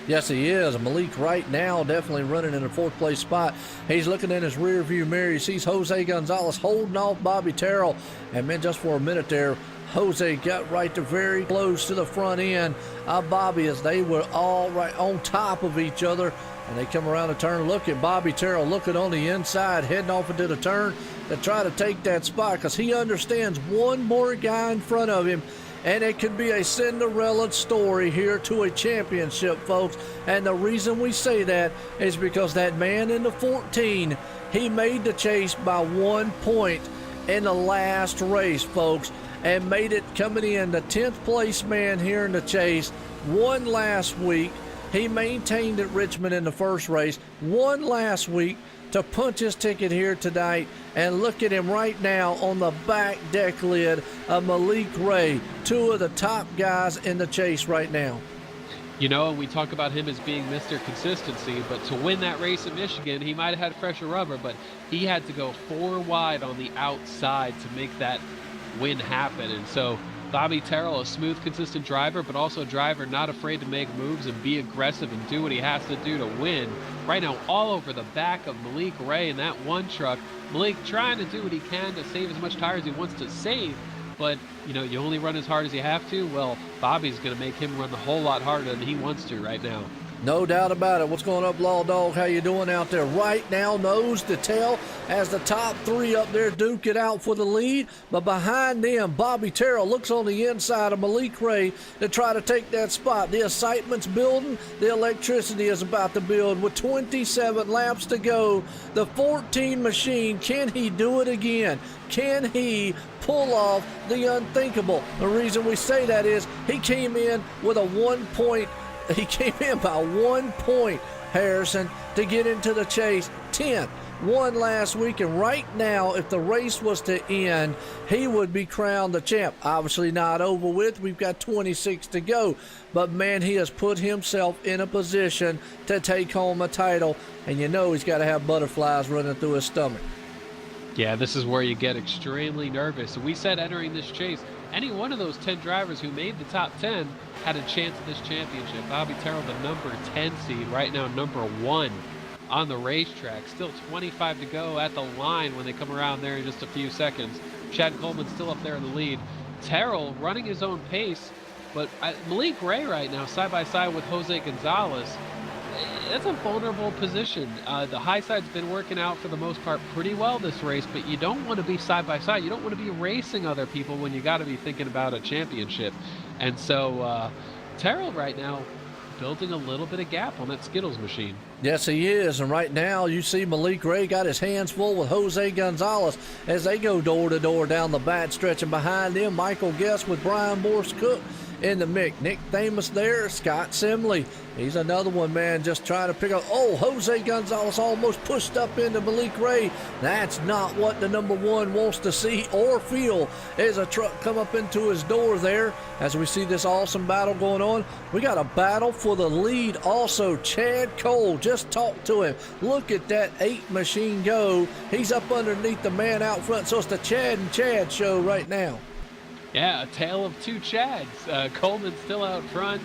Yes, he is. Malik right now definitely running in a 4th place spot. He's looking in his rear view mirror. He sees Jose Gonzalez holding off Bobby Terrell. And man, just for a minute there, Jose got right to very close to the front end of Bobby as they were all right on top of each other. And they come around the turn. Look at Bobby Terrell looking on the inside, heading off into the turn to try to take that spot because he understands one more guy in front of him. And it could be a Cinderella story here to a championship, folks. And the reason we say that is because that man in the 14, he made the chase by 1 point in the last race, folks, and made it coming in the 10th place man here in the chase. Won last week, He maintained at Richmond in the first race, won last week to punch his ticket here tonight, and look at him right now on the back deck lid of Malik Ray, two of the top guys in the chase right now. You know, we talk about him as being Mr. Consistency, but to win that race in Michigan, he might have had fresher rubber, but he had to go 4 wide on the outside to make that win happen. And so Bobby Terrell, a smooth, consistent driver, but also a driver not afraid to make moves and be aggressive and do what he has to do to win. Right now, all over the back of Malik Ray in that one truck. Malik trying to do what he can to save as much tire as he wants to save, but you know, you only run as hard as you have to. Well, Bobby's going to make him run a whole lot harder than he wants to right now. No doubt about it. What's going up, Law Dog? How you doing out there? Right now, nose to tail as the top 3 up there duke it out for the lead. But behind them, Bobby Terrell looks on the inside of Malik Ray to try to take that spot. The excitement's building. The electricity is about to build with 27 laps to go. The 14 machine, can he do it again? Can he pull off the unthinkable? The reason we say that is he came in with a 1 point. He came in by 1 point, Harrison, to get into the chase. 10th, won last week, and right now, if the race was to end, he would be crowned the champ. Obviously not over with. We've got 26 to go. But, man, he has put himself in a position to take home a title, and you know he's got to have butterflies running through his stomach. Yeah, this is where you get extremely nervous. We said entering this chase, any one of those 10 drivers who made the top 10 had a chance at this championship. Bobby Terrell, the number 10 seed, right now number 1 on the racetrack. Still 25 to go at the line when they come around there in just a few seconds. Chad Coleman's still up there in the lead. Terrell running his own pace, but Malik Ray right now side by side with Jose Gonzalez. That's a vulnerable position. The high side's been working out for the most part pretty well this race, but you don't want to be side by side. You don't want to be racing other people when you got to be thinking about a championship. And so Terrell right now building a little bit of gap on that Skittles machine. Yes, he is. And right now you see Malik Ray got his hands full with Jose Gonzalez as they go door to door down the back stretch. And behind them, Michael Guest with Brian Morse Cook in the mix. Nick Thamus there, Scott Simley. He's another one, man, just trying to pick up. Oh, Jose Gonzalez almost pushed up into Malik Ray. That's not what the number 1 wants to see or feel as a truck come up into his door there. As we see this awesome battle going on, we got a battle for the lead also. Chad Cole, just talk to him. Look at that 8 machine go. He's up underneath the man out front. So it's the Chad and Chad show right now. Yeah, a tale of 2 Chads. Coleman's still out front.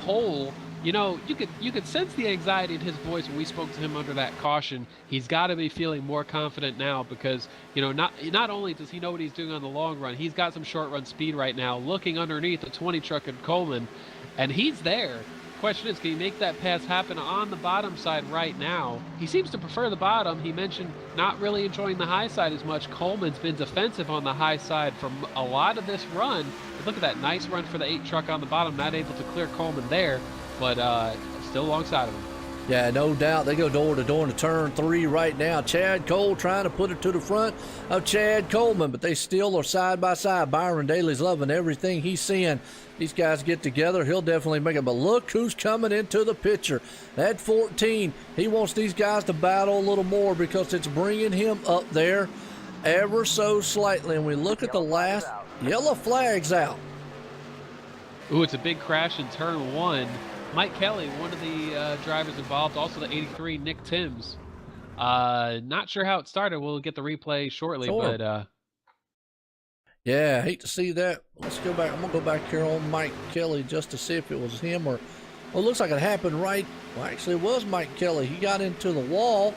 Cole, you know, you could sense the anxiety in his voice when we spoke to him under that caution. He's got to be feeling more confident now because, you know, not only does he know what he's doing on the long run, he's got some short run speed right now, looking underneath the 20 truck and Coleman, and he's there. Question is, can he make that pass happen on the bottom side right now? He seems to prefer the bottom. He mentioned not really enjoying the high side as much. Coleman's been defensive on the high side from a lot of this run. But look at that nice run for the 8 truck on the bottom, not able to clear Coleman there, but still alongside of him. Yeah, no doubt. They go door to door into turn 3 right now. Chad Cole trying to put it to the front of Chad Coleman, but they still are side by side. Byron Daly's loving everything he's seeing. These guys get together, he'll definitely make it. But look who's coming into the picture. That 14, he wants these guys to battle a little more because it's bringing him up there ever so slightly. And we look at the last, yellow flag's out. Ooh, it's a big crash in turn 1. Mike Kelly, one of the drivers involved, also the 83, Nick Timms. Not sure how it started. We'll get the replay shortly, Sure. but Yeah, I hate to see that. Let's go back. I'm going to go back here on Mike Kelly just to see if it was him or... Well, it looks like it happened right... Well, actually, it was Mike Kelly. He got into the wall,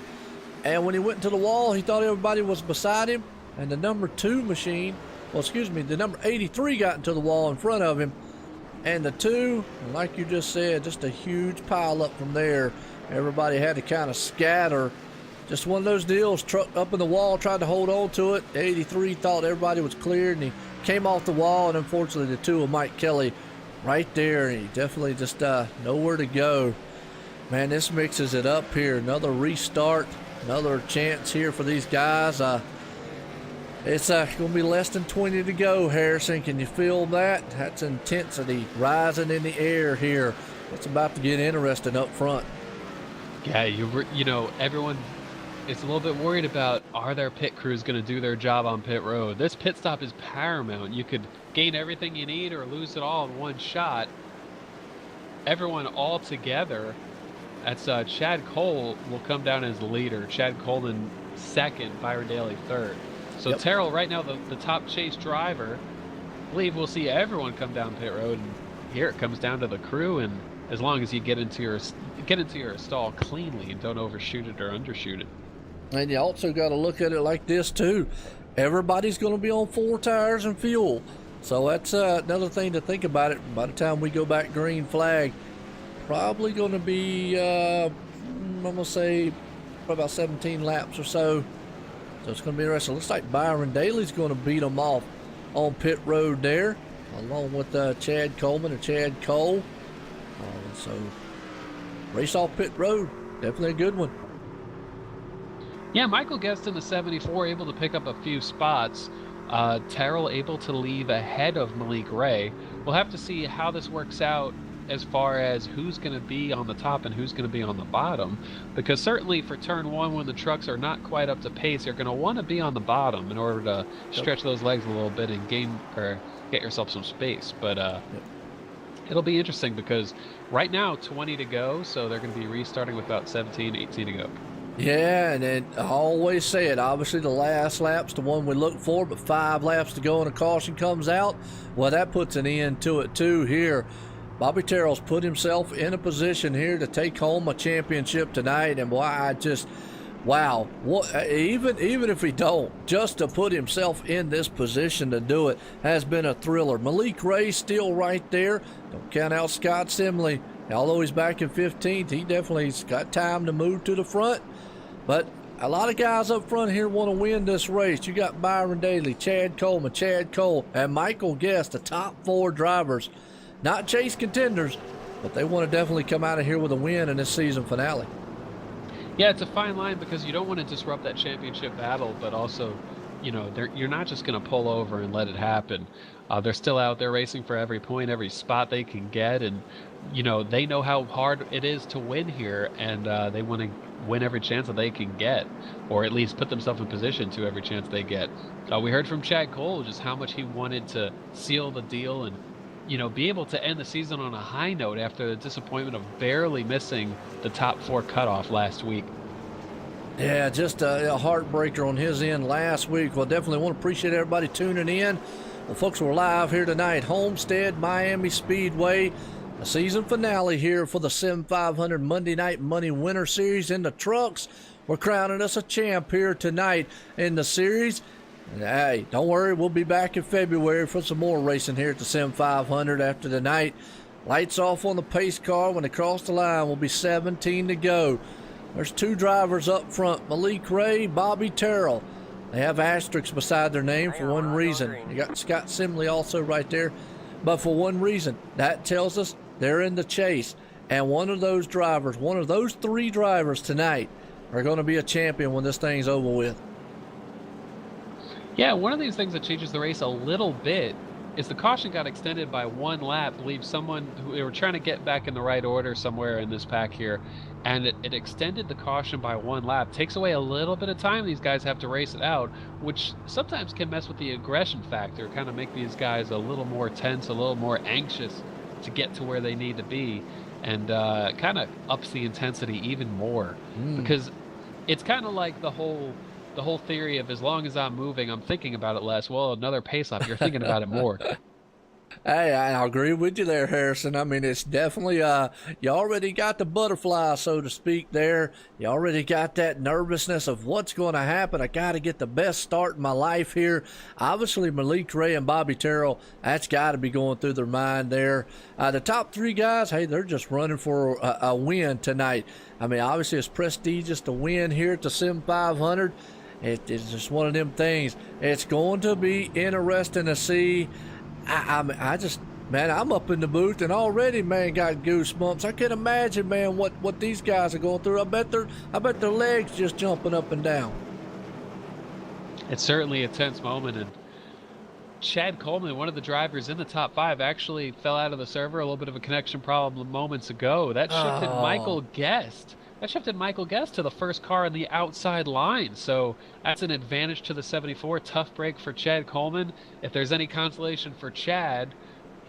and when he went into the wall, he thought everybody was beside him, and the number 2 machine... Well, excuse me, the number 83 got into the wall in front of him, and the 2, like you just said, just a huge pile up from there. Everybody had to kind of scatter. Just one of those deals, truck up in the wall, tried to hold on to it. 83 thought everybody was cleared, and he came off the wall, and unfortunately the 2 of Mike Kelly right there, and he definitely just nowhere to go. Man, this mixes it up here. Another restart, another chance here for these guys. It's going to be less than 20 to go, Harrison. Can you feel that? That's intensity rising in the air here it's about to get interesting up front. Yeah, you know, everyone is a little bit worried about, are their pit crews going to do their job on pit road? This pit stop is paramount. You could gain everything you need or lose it all in one shot. Everyone all together. That's Chad Cole will come down as the leader. Chad Colden second, Byron Daly third. So Yep. Terrell, right now the top chase driver. I believe we'll see everyone come down pit road, and here it comes down to the crew. And as long as you get into your stall cleanly and don't overshoot it or undershoot it. And you also got to look at it like this too. Everybody's going to be on 4 tires and fuel. So that's another thing to think about it. By the time we go back green flag, probably going to be, I'm going to say, probably about 17 laps or so. So it's going to be interesting. Looks like Byron Daly's going to beat them off on pit road there, along with Chad Coleman and Chad Cole. So race off pit road, definitely a good one. Yeah, Michael Guest in the 74 able to pick up a few spots. Terrell able to leave ahead of Malik Ray. We'll have to see how this works out as far as who's going to be on the top and who's going to be on the bottom, because certainly for turn 1, when the trucks are not quite up to pace, you're going to want to be on the bottom in order to stretch those legs a little bit and gain or get yourself some space. But it'll be interesting because right now 20 to go, so they're going to be restarting with about 17, 18 to go. Yeah, and then I always say it, obviously the last lap's the one we look for, but 5 laps to go and a caution comes out. Well, that puts an end to it too here. Bobby Terrell's put himself in a position here to take home a championship tonight, and boy, I just, wow, what, even if he don't, just to put himself in this position to do it has been a thriller. Malik Ray still right there. Don't count out Scott Simley. Although he's back in 15th, he definitely's got time to move to the front. But a lot of guys up front here want to win this race. You got Byron Daly, Chad Coleman, Chad Cole, and Michael Guest, the top 4 drivers. Not chase contenders, but they want to definitely come out of here with a win in this season finale. Yeah, it's a fine line because you don't want to disrupt that championship battle, but also, you know, you're not just going to pull over and let it happen. They're still out there racing for every point, every spot they can get, and, you know, they know how hard it is to win here, and they want to win every chance that they can get, or at least put themselves in position to every chance they get. We heard from Chad Cole just how much he wanted to seal the deal and, you know, be able to end the season on a high note after the disappointment of barely missing the top 4 cutoff last week. Yeah, just a heartbreaker on his end last week. Well, definitely want to appreciate everybody tuning in. Well, folks, we're live here tonight, Homestead Miami Speedway. A season finale here for the Sim500 Monday Night Money Winter Series in the trucks. We're crowning us a champ here tonight in the series. And hey, don't worry, we'll be back in February for some more racing here at the Sim500 after tonight. Lights off on the pace car. When they cross the line, we'll be 17 to go. There's 2 drivers up front, Malik Ray, Bobby Terrell. They have asterisks beside their name for one reason. You got Scott Simley also right there. But for one reason, that tells us they're in the chase. And one of those drivers, one of those 3 drivers tonight are going to be a champion when this thing's over with. Yeah, one of these things that changes the race a little bit is the caution got extended by 1 lap. I believe someone who they were trying to get back in the right order somewhere in this pack here, and it extended the caution by 1 lap. Takes away a little bit of time these guys have to race it out, which sometimes can mess with the aggression factor, kind of make these guys a little more tense, a little more anxious to get to where they need to be, and kind of ups the intensity even more. Because it's kind of like the whole theory of, as long as I'm moving, I'm thinking about it less. Well, another pace off, you're thinking about it more. Hey, I agree with you there, Harrison. I mean, it's definitely, you already got the butterfly, so to speak, there. You already got that nervousness of what's going to happen. I got to get the best start in my life here. Obviously, Malik Ray and Bobby Terrell, that's got to be going through their mind there. The top 3 guys, hey, they're just running for a win tonight. I mean, obviously, it's prestigious to win here at the Sim500. It's just one of them things. It's going to be interesting to see. I just, man, I'm up in the booth and already, man, got goosebumps. I can imagine, man, what these guys are going through. I bet their legs just jumping up and down. It's certainly a tense moment, and Chad Coleman, one of the drivers in the top 5, actually fell out of the server. A little bit of a connection problem moments ago. That shifted Oh. Michael Guest. That shifted Michael Guest to the first car in the outside line. So that's an advantage to the 74. Tough break for Chad Coleman. If there's any consolation for Chad,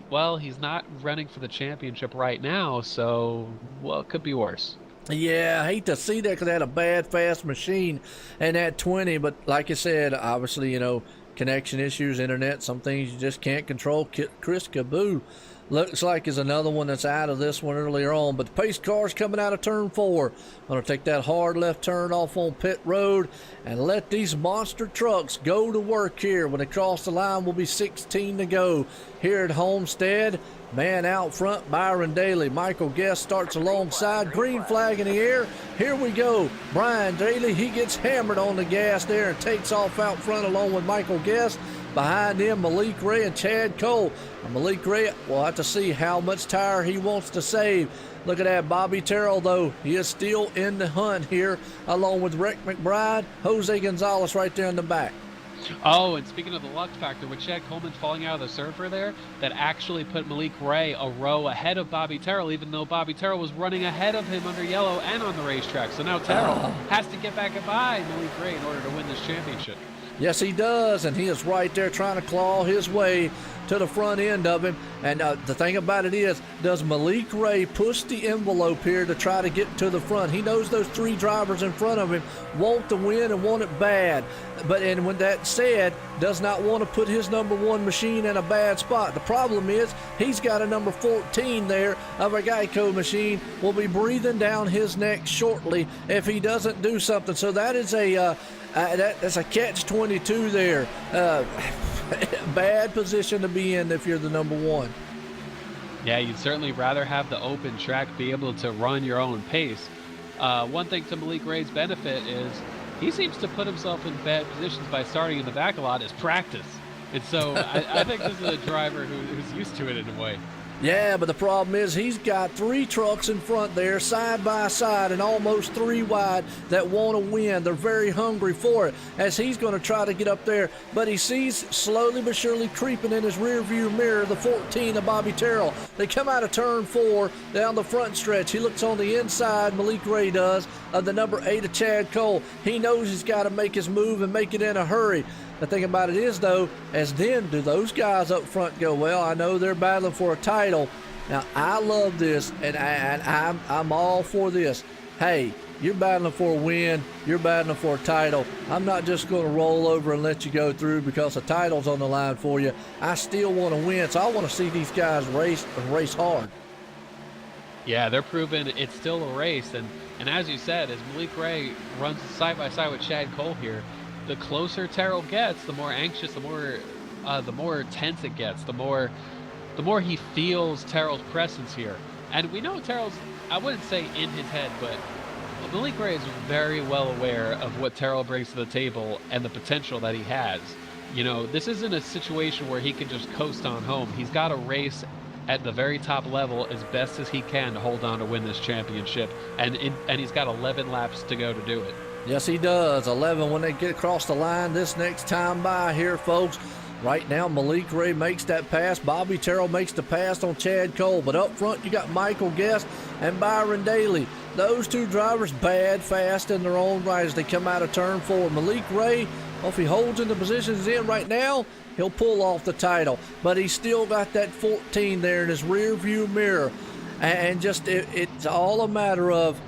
well, he's not running for the championship right now. So, well, it could be worse. Yeah, I hate to see that because they had a bad, fast machine and that 20. But like I said, obviously, connection issues, internet, some things you just can't control. Chris Caboo looks like is another one that's out of this one earlier on. But the pace car's coming out of turn 4. Going to take that hard left turn off on pit road and let these monster trucks go to work here. When they cross the line, will be 16 to go here at Homestead. Man out front, Byron Daly. Michael Guest starts alongside. Green flag in the air. Here we go. Brian Daly, he gets hammered on the gas there and takes off out front along with Michael Guest. Behind him, Malik Ray and Chad Cole. Malik Ray, we'll have to see how much tire he wants to save. Look at that. Bobby Terrell, though, he is still in the hunt here, along with Rick McBride, Jose Gonzalez right there in the back. Oh, and speaking of the luck factor, with Chad Coleman falling out of the server there, that actually put Malik Ray a row ahead of Bobby Terrell, even though Bobby Terrell was running ahead of him under yellow and on the racetrack. So now Terrell has to get back and by Malik Ray in order to win this championship. Yes, he does, and he is right there trying to claw his way to the front end of him. And the thing about it is, does Malik Ray push the envelope here to try to get to the front? He knows those 3 drivers in front of him want to win and want it bad. And with that said, does not want to put his number 1 machine in a bad spot. The problem is, he's got a number 14 there of a Geico machine, will be breathing down his neck shortly if he doesn't do something. So that is that's a catch-22 there. Bad position to be in if you're the number 1. Yeah, you'd certainly rather have the open track, be able to run your own pace. One thing to Malik Ray's benefit is he seems to put himself in bad positions by starting in the back a lot as practice. And so I think this is a driver who's used to it in a way. Yeah, but the problem is he's got 3 trucks in front there, side by side, and almost 3 wide that want to win. They're very hungry for it as he's going to try to get up there. But he sees slowly but surely creeping in his rearview mirror the 14 of Bobby Terrell. They come out of turn 4 down the front stretch. He looks on the inside, Malik Ray does, of the number 8 of Chad Cole. He knows he's got to make his move and make it in a hurry. The thing about it is, though, as then do those guys up front go, well, I know they're battling for a title. Now, I love this, and I'm all for this. Hey, you're battling for a win. You're battling for a title. I'm not just going to roll over and let you go through because a title's on the line for you. I still want to win, so I want to see these guys race hard. Yeah, they're proving it's still a race. And as you said, as Malik Ray runs side by side with Chad Cole here, the closer Terrell gets, the more anxious, the more tense it gets, the more he feels Terrell's presence here. And we know Terrell's, I wouldn't say in his head, but Malik Ray is very well aware of what Terrell brings to the table and the potential that he has. This isn't a situation where he can just coast on home. He's got to race at the very top level as best as he can to hold on to win this championship. And he's got 11 laps to go to do it. Yes, he does. 11 when they get across the line this next time by here, folks. Right now, Malik Ray makes that pass. Bobby Terrell makes the pass on Chad Cole. But up front, you got Michael Guest and Byron Daly. Those 2 drivers bad, fast in their own right as they come out of turn 4. Malik Ray, well, if he holds in the positions he's in right now, he'll pull off the title. But he's still got that 14 there in his rear view mirror. And just it's all a matter of,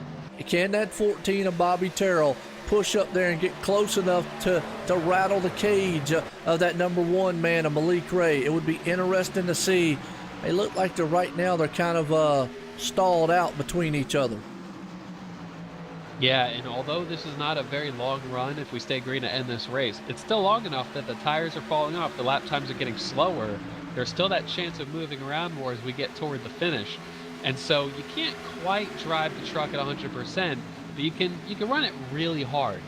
can that 14 of Bobby Terrell push up there and get close enough to rattle the cage of that number 1 man of Malik Ray? It would be interesting to see. They look like right now they're kind of stalled out between each other. Yeah, and although this is not a very long run, if we stay green to end this race, it's still long enough that the tires are falling off, the lap times are getting slower. There's still that chance of moving around more as we get toward the finish. And so you can't quite drive the truck at 100%, but you can run it really hard.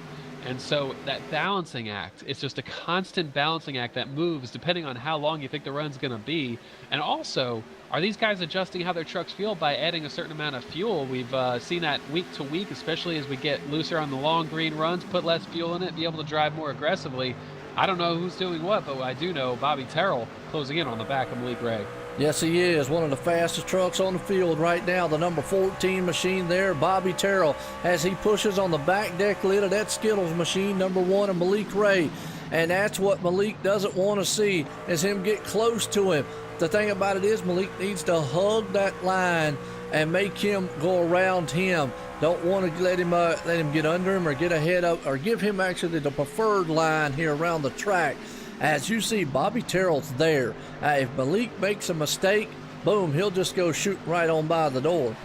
And so that balancing act, it's just a constant balancing act that moves depending on how long you think the run's going to be. And also, are these guys adjusting how their trucks feel by adding a certain amount of fuel? We've seen that week to week, especially as we get looser on the long green runs, put less fuel in it, be able to drive more aggressively. I don't know who's doing what, but I do know Bobby Terrell closing in on the back of Malik Ray. Yes, he is. One of the fastest trucks on the field right now. The number 14 machine there, Bobby Terrell, as he pushes on the back deck lid of that Skittles machine, number 1 of Malik Ray. And that's what Malik doesn't want to see, is him get close to him. The thing about it is Malik needs to hug that line and make him go around him. Don't want to let him get under him or get ahead of, or give him actually the preferred line here around the track. As you see, Bobby Terrell's there. If Malik makes a mistake, boom, he'll just go shooting right on by the door.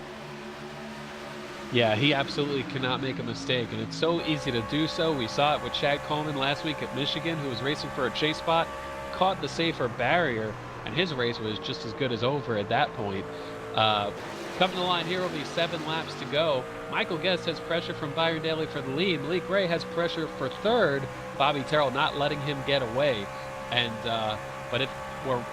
Yeah, he absolutely cannot make a mistake, and it's so easy to do so. We saw it with Chad Coleman last week at Michigan, who was racing for a chase spot, caught the safer barrier, and his race was just as good as over at that point. Coming to the line here will be 7 laps to go. Michael Guest has pressure from Byron Daly for the lead. Malik Ray has pressure for third. Bobby Terrell not letting him get away. And but if we're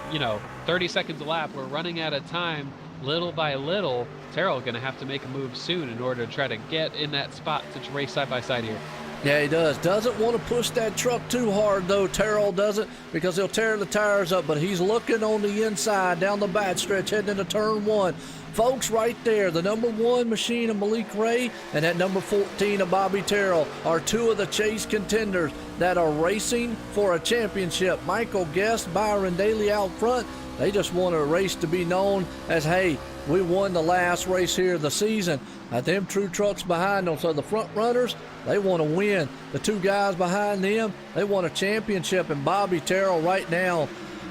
30 seconds a lap, we're running out of time. Little by little, Terrell going to have to make a move soon in order to try to get in that spot to race side by side here. Yeah, he does. Doesn't want to push that truck too hard, though. Terrell doesn't, because he'll tear the tires up. But he's looking on the inside, down the back stretch, heading into turn 1. Folks, right there, the number 1 machine of Malik Ray and that number 14 of Bobby Terrell are 2 of the chase contenders that are racing for a championship. Michael Guest, Byron Daly out front. They just want a race to be known as, hey, we won the last race here of the season. Them 2 trucks behind them, so the front runners, they want to win. The 2 guys behind them, they want a championship. And Bobby Terrell right now,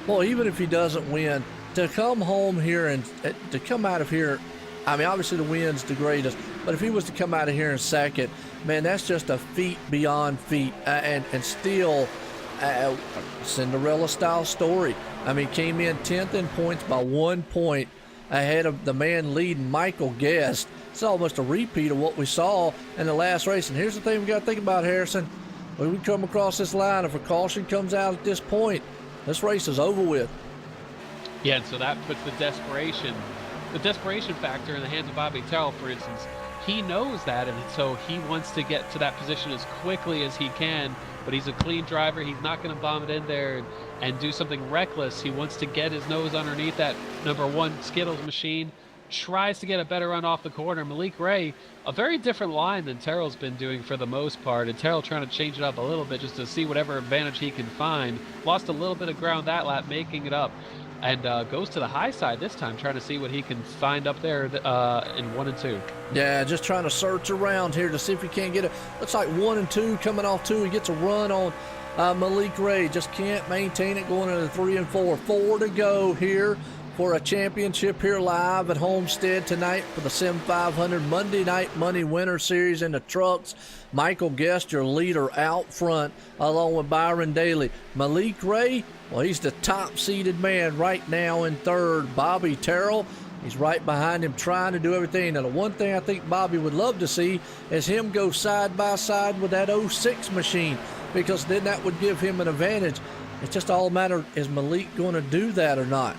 well, even if he doesn't win, to come home here and to come out of here, I mean, obviously the win's the greatest, but if he was to come out of here in second, man, that's just a feat beyond feat, and still a Cinderella-style story. I mean, came in 10th in points by 1 point ahead of the man leading, Michael Guest. It's almost a repeat of what we saw in the last race. And here's the thing we got to think about, Harrison. When we come across this line, if a caution comes out at this point, this race is over with. Yeah, and so that puts the desperation factor in the hands of Bobby Terrell, for instance. He knows that, and so he wants to get to that position as quickly as he can, but he's a clean driver. He's not going to bomb it in there and do something reckless. He wants to get his nose underneath that number 1 Skittles machine, tries to get a better run off the corner. Malik Ray, a very different line than Terrell's been doing for the most part, and Terrell trying to change it up a little bit just to see whatever advantage he can find. Lost a little bit of ground that lap, making it up. And goes to the high side this time, trying to see what he can find up there in 1 and 2. Yeah, just trying to search around here to see if he can't get it. Looks like 1 and 2 coming off 2. He gets a run on Malik Ray. Just can't maintain it going into 3 and 4. 4 to go here for a championship here live at Homestead tonight for the Sim500 Monday Night Money Winter Series in the trucks. Michael Guest, your leader out front, along with Byron Daly. Malik Ray, well, he's the top-seeded man right now in third. Bobby Terrell, he's right behind him trying to do everything. Now, the one thing I think Bobby would love to see is him go side by side with that 06 machine, because then that would give him an advantage. It's just all a matter, is Malik going to do that or not?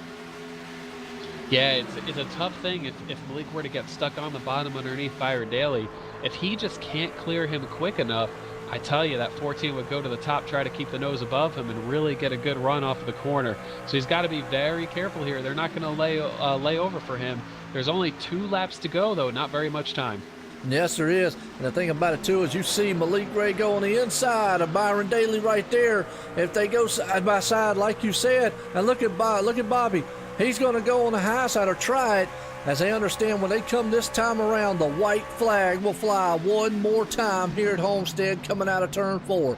Yeah, it's a tough thing if Malik were to get stuck on the bottom underneath Byron Daly. If he just can't clear him quick enough, I tell you, that 14 would go to the top, try to keep the nose above him, and really get a good run off of the corner. So he's got to be very careful here. They're not going to lay over for him. There's only 2 laps to go, though, not very much time. Yes, there is. And the thing about it, too, is you see Malik Ray go on the inside of Byron Daly right there. If they go side by side, like you said, and look at Bobby. He's going to go on the high side, or try it, as they understand when they come this time around, the white flag will fly one more time here at Homestead coming out of turn 4.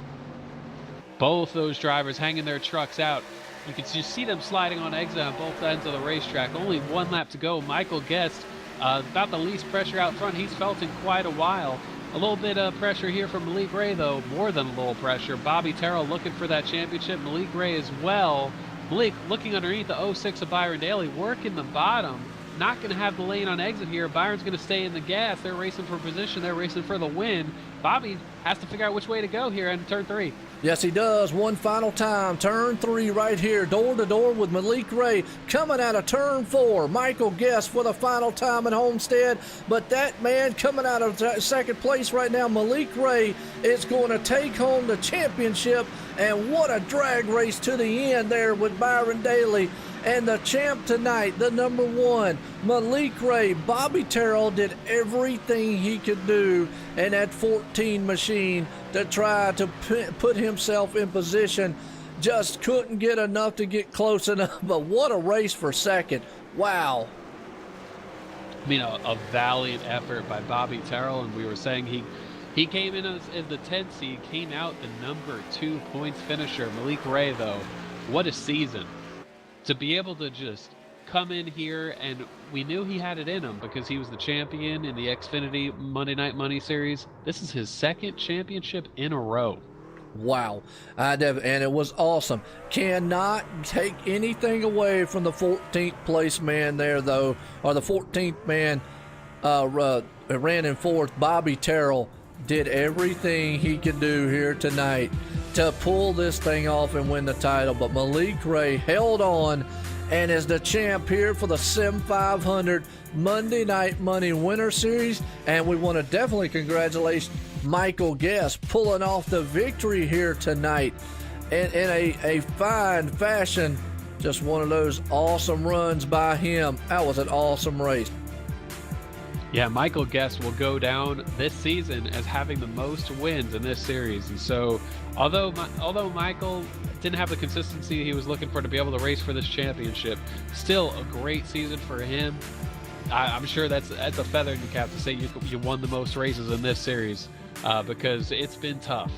Both those drivers hanging their trucks out. You can just see them sliding on exit on both ends of the racetrack. Only 1 lap to go. Michael Guest, about the least pressure out front he's felt in quite a while. A little bit of pressure here from Malik Ray, though, more than a little pressure. Bobby Terrell looking for that championship. Malik Ray as well. Malik looking underneath the 06 of Byron Daly, working the bottom. Not going to have the lane on exit here. Byron's going to stay in the gas. They're racing for position. They're racing for the win. Bobby has to figure out which way to go here in turn 3. Yes, he does. One final time. Turn 3 right here. Door to door with Malik Ray. Coming out of turn 4. Michael Guest for the final time at Homestead. But that man coming out of second place right now, Malik Ray, is going to take home the championship And what a drag race to the end there with Byron Daly. And the champ tonight, the number one, Malik Ray. Bobby Terrell did everything he could do in that 14 machine to try to put himself in position. Just couldn't get enough to get close enough. But what a race for second. Wow. I mean, a valiant effort by Bobby Terrell, and we were saying he came in as the 10th seed, came out the number 2 points finisher. Malik Ray, though, what a season. To be able to just come in here, and we knew he had it in him because he was the champion in the Xfinity Monday Night Money Series. This is his second championship in a row. Wow. And it was awesome. Cannot take anything away from the 14th place man there, though, or the 14th man ran in fourth. Bobby Terrell did everything he could do here tonight to pull this thing off and win the title. But Malik Ray held on and is the champ here for the Sim500 Monday Night Money Winter Series. And we want to definitely congratulate Michael Guest pulling off the victory here tonight in a fine fashion. Just one of those awesome runs by him. That was an awesome race. Yeah, Michael Guest will go down this season as having the most wins in this series. And so, although Michael didn't have the consistency he was looking for to be able to race for this championship, still a great season for him. I'm sure that's a feather in your cap to say you won the most races in this series because it's been tough.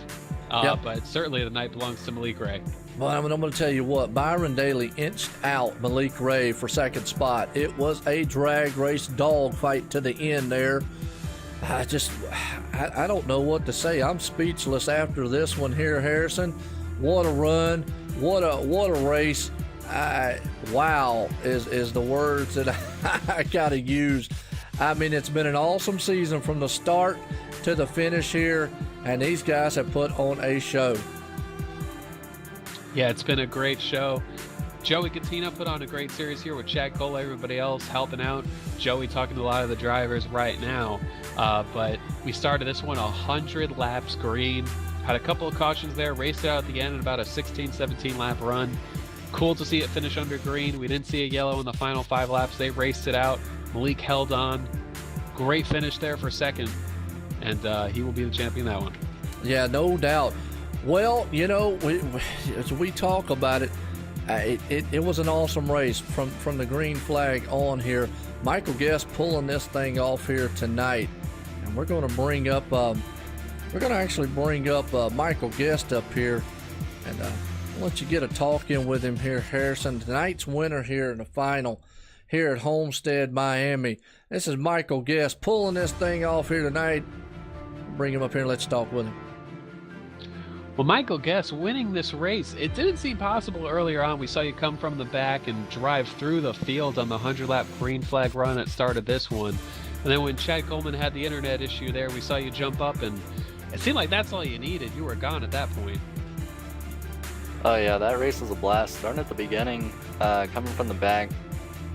Yep. But certainly the night belongs to Malik Ray. Well, I'm going to tell you what, Byron Daly inched out Malik Ray for second spot. It was a drag race dogfight to the end there. I don't know what to say. I'm speechless after this one here, Harrison. What a run. What a race. Wow is the words that I got to use. I mean, it's been an awesome season from the start to the finish here, and these guys have put on a show. Yeah, it's been a great show. Joey Katina put on a great series here with Chad Cole, everybody else helping out. Joey talking to a lot of the drivers right now. But we started this one 100 laps green. Had a couple of cautions there, raced it out at the end in about a 16, 17 lap run. Cool to see it finish under green. We didn't see a yellow in the final 5 laps. They raced it out. Malik held on. Great finish there for second. And he will be the champion that one. Yeah, no doubt. Well, you know, as we talk about it, it was an awesome race from the green flag on here. Michael Guest pulling this thing off here tonight, and we're going to bring up Michael Guest up here, and let you get a talk in with him here, Harrison. Tonight's winner here in the final here at Homestead, Miami. This is Michael Guest pulling this thing off here tonight. Bring him up here and let's talk with him. Well, Michael Guest winning this race, it didn't seem possible earlier on. We saw you come from the back and drive through the field on the 100-lap green flag run that started this one. And then when Chad Coleman had the internet issue there, we saw you jump up, and it seemed like that's all you needed. You were gone at that point. Oh yeah, that race was a blast. Starting at the beginning, coming from the back,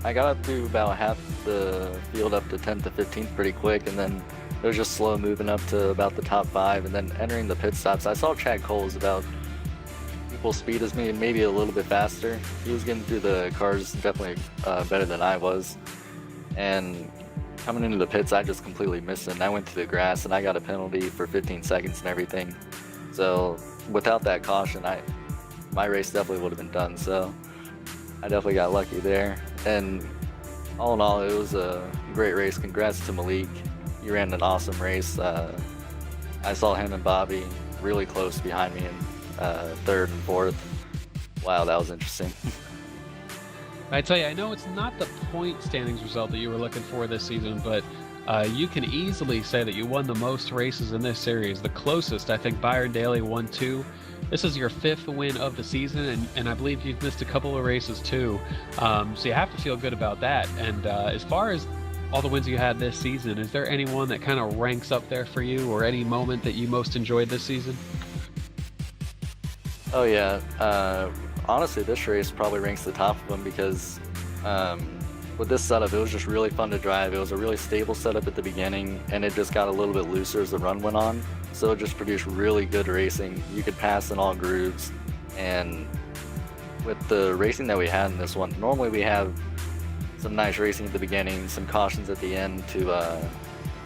I got up to about half the field up to 10th to 15th pretty quick, and then it was just slow moving up to about the top 5, and then entering the pit stops. I saw Chad Cole was about equal speed as me, and maybe a little bit faster. He was getting through the cars definitely better than I was. And coming into the pits, I just completely missed it. And I went to the grass, and I got a penalty for 15 seconds and everything. So without that caution, my race definitely would have been done. So I definitely got lucky there. And all in all, it was a great race. Congrats to Malik. He ran an awesome race. I saw him and Bobby really close behind me in 3rd and 4th. Wow, that was interesting. I tell you, I know it's not the point standings result that you were looking for this season, but you can easily say that you won the most races in this series. The closest, I think Byron Daly won 2. This is your 5th win of the season, and I believe you've missed a couple of races too. So you have to feel good about that. And as far as all the wins you had this season, is there anyone that kind of ranks up there for you, or any moment that you most enjoyed this season? Oh yeah, honestly this race probably ranks the top of them because with this setup, it was just really fun to drive. It was a really stable setup at the beginning, and it just got a little bit looser as the run went on. So it just produced really good racing. You could pass in all grooves, and with the racing that we had in this one, normally we have some nice racing at the beginning, some cautions at the end to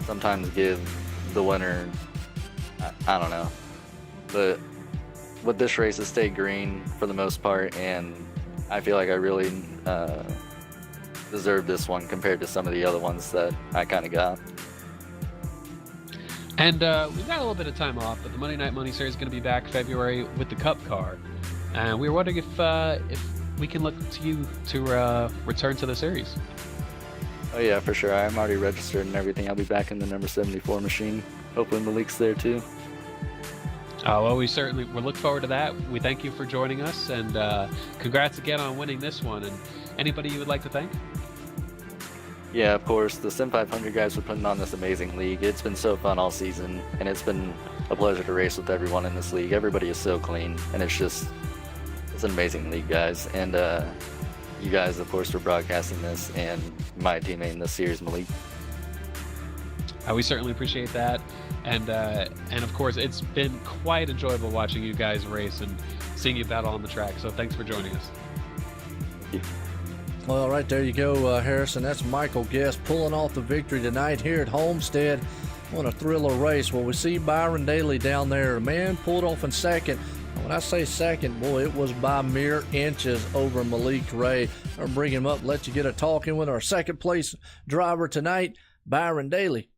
sometimes give the winner, I don't know. But with this race, it stayed green for the most part, and I feel like I really deserved this one compared to some of the other ones that I kind of got. And we've got a little bit of time off, but the Monday Night Money Series is going to be back February with the Cup car. And we were wondering if we can look to you to return to the series. Oh yeah, for sure. I'm already registered and everything. I'll be back in the number 74 machine. Hopefully Malik's there too. Well, we look forward to that. We thank you for joining us, and congrats again on winning this one. And anybody you would like to thank? Yeah, of course. The Sim500 guys for putting on this amazing league. It's been so fun all season, and it's been a pleasure to race with everyone in this league. Everybody is so clean, and it's an amazing league, guys. And you guys, of course, for broadcasting this, and my teammate in this series, Malik. We certainly appreciate that, and of course, it's been quite enjoyable watching you guys race and seeing you battle on the track. So thanks for joining us. Thank you. Well, right there you go, Harrison. That's Michael Guest pulling off the victory tonight here at Homestead. What a thriller race. Well, we see Byron Daly down there. A man pulled off in second. When I say second, boy, it was by mere inches over Malik Ray. I'll bring him up, let you get a talking with our second place driver tonight, Byron Daly.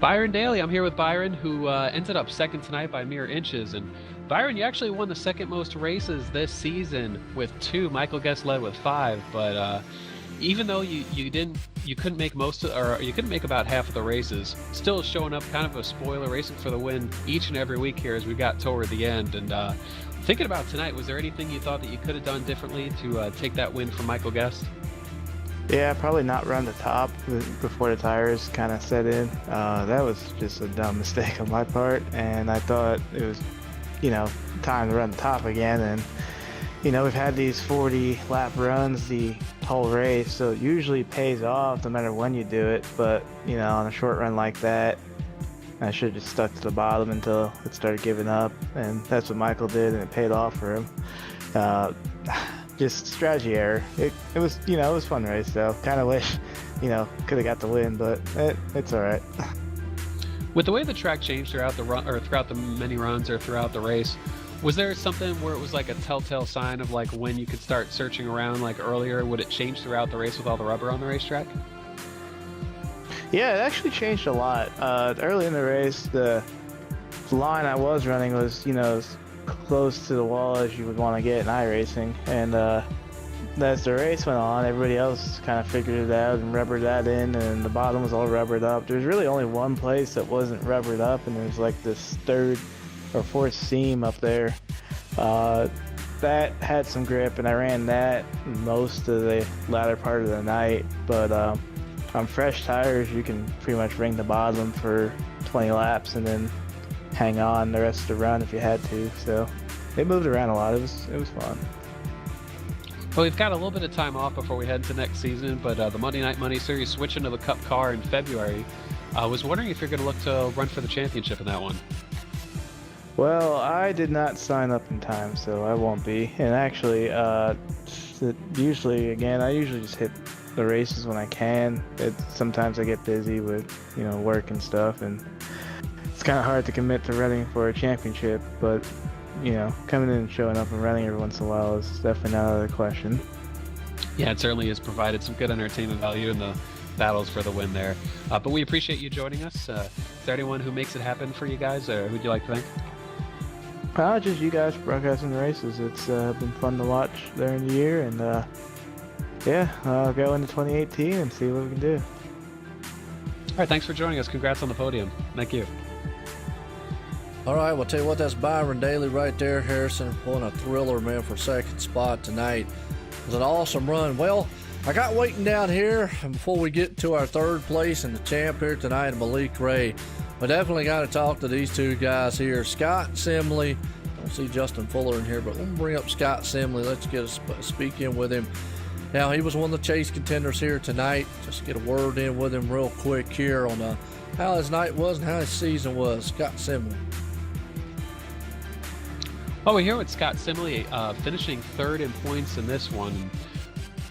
Byron Daly, I'm here with Byron, who ended up second tonight by mere inches. And Byron, you actually won the second most races this season with 2. Michael Guest led with 5, but even though you couldn't make you couldn't make about half of the races, still showing up kind of a spoiler racing for the win each and every week here as we got toward the end. And thinking about tonight, was there anything you thought that you could have done differently to take that win from Michael Guest? Yeah, probably not run the top before the tires kind of set in. That was just a dumb mistake on my part, and I thought it was, time to run the top again. And we've had these 40 lap runs the whole race, so it usually pays off no matter when you do it. But on a short run like that, I should have just stuck to the bottom until it started giving up, and that's what Michael did, and it paid off for him. Just strategy error. It was it was a fun race though. Kind of wish could have got the win, but it's all right. With the way the track changed throughout the run, or throughout the many runs, or throughout the race, was there something where it was like a telltale sign of like when you could start searching around like earlier? Would it change throughout the race with all the rubber on the racetrack? Yeah, it actually changed a lot. Early in the race, the line I was running was as close to the wall as you would want to get in iRacing, and as the race went on, everybody else kind of figured it out and rubbered that in, and the bottom was all rubbered up. There's really only one place that wasn't rubbered up, and there's like this 3rd or 4th seam up there that had some grip, and I ran that most of the latter part of the night. But on fresh tires, you can pretty much ring the bottom for 20 laps and then hang on the rest of the run if you had to. So they moved around a lot. It was fun. Well, we've got a little bit of time off before we head into next season, but the Monday Night Money Series switching to the Cup car in February. I was wondering if you're going to look to run for the championship in that one. Well, I did not sign up in time, so I won't be. And actually, I usually just hit the races when I can. Sometimes I get busy with work and stuff, and it's kind of hard to commit to running for a championship, but coming in and showing up and running every once in a while is definitely not out of the question. Yeah, it certainly has provided some good entertainment value in the battles for the win there. But we appreciate you joining us. Is there anyone who makes it happen for you guys, or who'd you like to thank? Just you guys broadcasting the races. It's been fun to watch during the year, and I'll go into 2018 and see what we can do. All right, thanks for joining us. Congrats on the podium. Thank you. All right, well, tell you what, that's Byron Daly right there, Harrison. Pulling a thriller, man, for second spot tonight. It was an awesome run. Well, I got waiting down here, and before we get to our 3rd place and the champ here tonight, Malik Ray, we definitely got to talk to these 2 guys here, Scott Simley I don't see Justin Fuller in here, but we'll bring up Scott Simley. Let's get a speak in with him. Now, he was one of the chase contenders here tonight. Just get a word in with him real quick here on how his night was and how his season was. Scott Simley. Well, we're here with Scott Simley, finishing third in points in this one.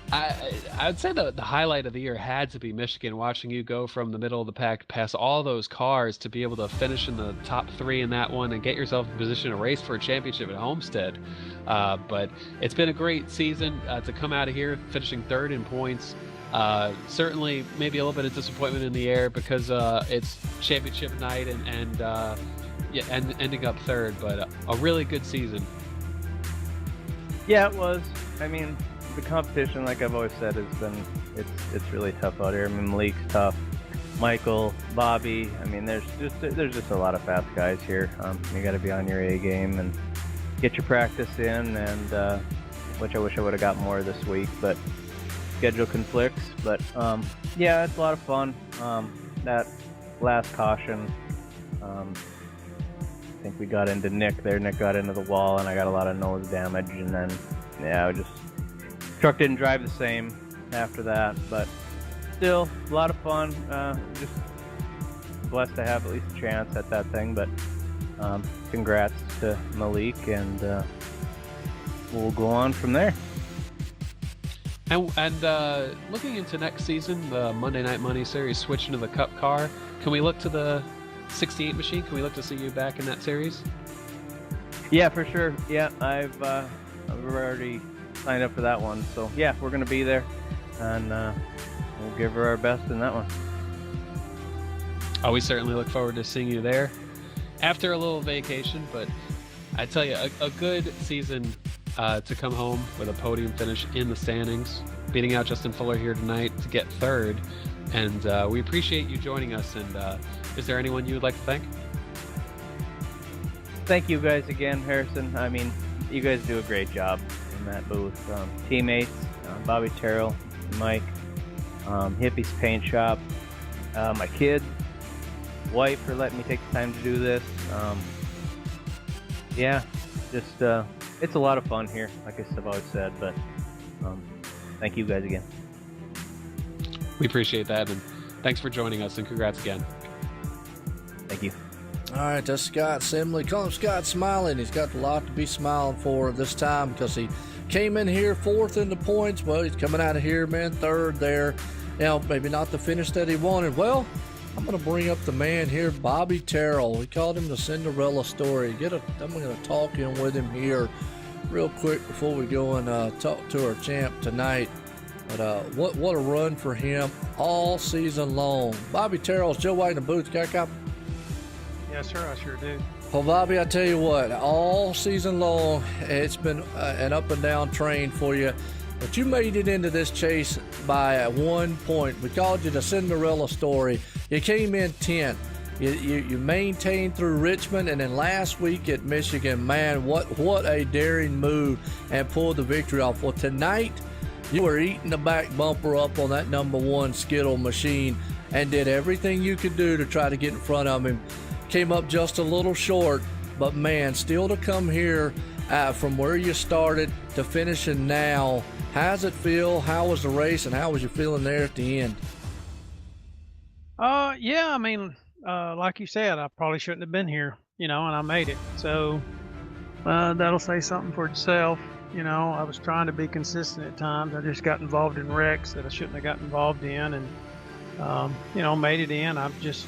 I would say the highlight of the year had to be Michigan, watching you go from the middle of the pack past all those cars to be able to finish in the top 3 in that one and get yourself in position to race for a championship at Homestead. But it's been a great season to come out of here, finishing third in points. Certainly maybe a little bit of disappointment in the air because it's championship night and ending up third, but a really good season. Yeah, it was. I mean, the competition, like I've always said, has been it's really tough out here. I mean, Malik's tough, Michael, Bobby. I mean, there's just a lot of fast guys here. You got to be on your A game and get your practice in, and which I wish I would have got more this week, but schedule conflicts. But yeah, it's a lot of fun. That last caution, I think we got into Nick there. Nick got into the wall, and I got a lot of nose damage, and then yeah, truck didn't drive the same after that, but still a lot of fun. Just blessed to have at least a chance at that thing, but congrats to Malik, and we'll go on from there. And looking into next season, the Monday Night Money series switching to the Cup car, can we look to the 68 machine? Can we look to see you back in that series? Yeah, for sure. Yeah, I've already signed up for that one, so yeah, we're gonna be there, and we'll give her our best in that one. Oh, we certainly look forward to seeing you there after a little vacation, but I tell you, a good season to come home with a podium finish in the standings, beating out Justin Fuller here tonight to get third, and we appreciate you joining us. And is there anyone you would like to thank? Thank you guys again, Harrison. I mean, you guys do a great job in that booth. Teammates, Bobby Terrell, Mike, Hippie's Paint Shop, my kids, wife for letting me take the time to do this. Yeah, just it's a lot of fun here, like I've always said, but thank you guys again. We appreciate that, and thanks for joining us, and congrats again. Thank you. All right, that's Scott Simley. Call him Scott Smiling. He's got a lot to be smiling for this time because he came in here fourth in the points. Well, he's coming out of here, man, third there. Now, maybe not the finish that he wanted. Well, I'm going to bring up the man here, Bobby Terrell. We called him the Cinderella story. I'm going to talk in with him here real quick before we go and talk to our champ tonight. But what a run for him all season long. Bobby Terrell's Joe White in the booth. Got a copy? Yes, sir, I sure do. Well, Bobby, I tell you what, all season long, it's been an up and down train for you. But you made it into this chase by 1 point. We called you the Cinderella story. You came in 10th. You maintained through Richmond, and then last week at Michigan, man, what a daring move, and pulled the victory off. Well, tonight, you were eating the back bumper up on that number 1 Skittle machine and did everything you could do to try to get in front of him. Came up just a little short, but man, still to come here from where you started to finishing now. How's it feel? How was the race, and how was you feeling there at the end? Yeah, I mean, like you said, I probably shouldn't have been here, and I made it. So that'll say something for itself. I was trying to be consistent at times. I just got involved in wrecks that I shouldn't have got involved in, and made it in. I've just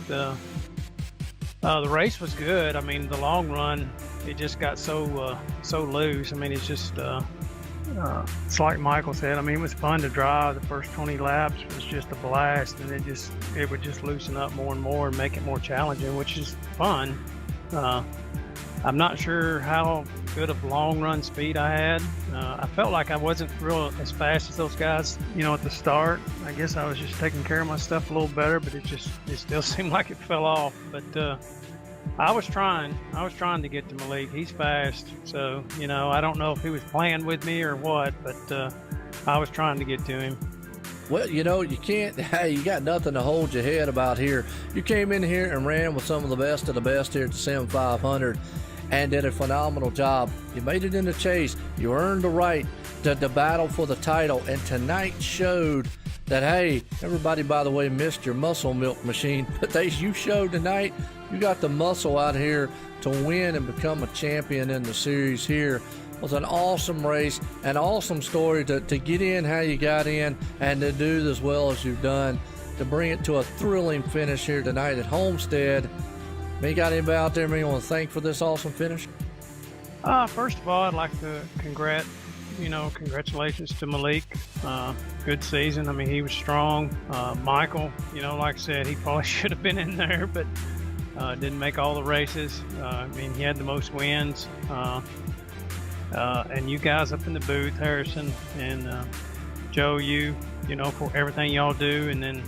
the race was good. I mean, the long run, it just got so loose. I mean, it's just it's like Michael said. I mean, it was fun to drive. The first 20 laps was just a blast, and it would just loosen up more and more and make it more challenging, which is fun. I'm not sure how good of long run speed I had. I felt like I wasn't real as fast as those guys, at the start. I guess I was just taking care of my stuff a little better, but it still seemed like it fell off. But I was trying to get to Malik. He's fast, so I don't know if he was playing with me or what, but I was trying to get to him. Well, you can't. Hey, you got nothing to hold your head about here. You came in here and ran with some of the best of the best here at the Sim500. and did a phenomenal job. You made it in the chase. You earned the right to battle for the title, and tonight showed that, hey, everybody, by the way, missed your muscle milk machine, but you showed tonight you got the muscle out here to win and become a champion in the series here. It was an awesome race, an awesome story to get in how you got in and to do as well as you've done, to bring it to a thrilling finish here tonight at Homestead. You got anybody out there you want to thank for this awesome finish? First of all, I'd like to congratulations to Malik. Good season. I mean, he was strong. Michael, like I said, he probably should have been in there, but didn't make all the races. I mean, he had the most wins. And you guys up in the booth, Harrison and Joe, for everything y'all do. And then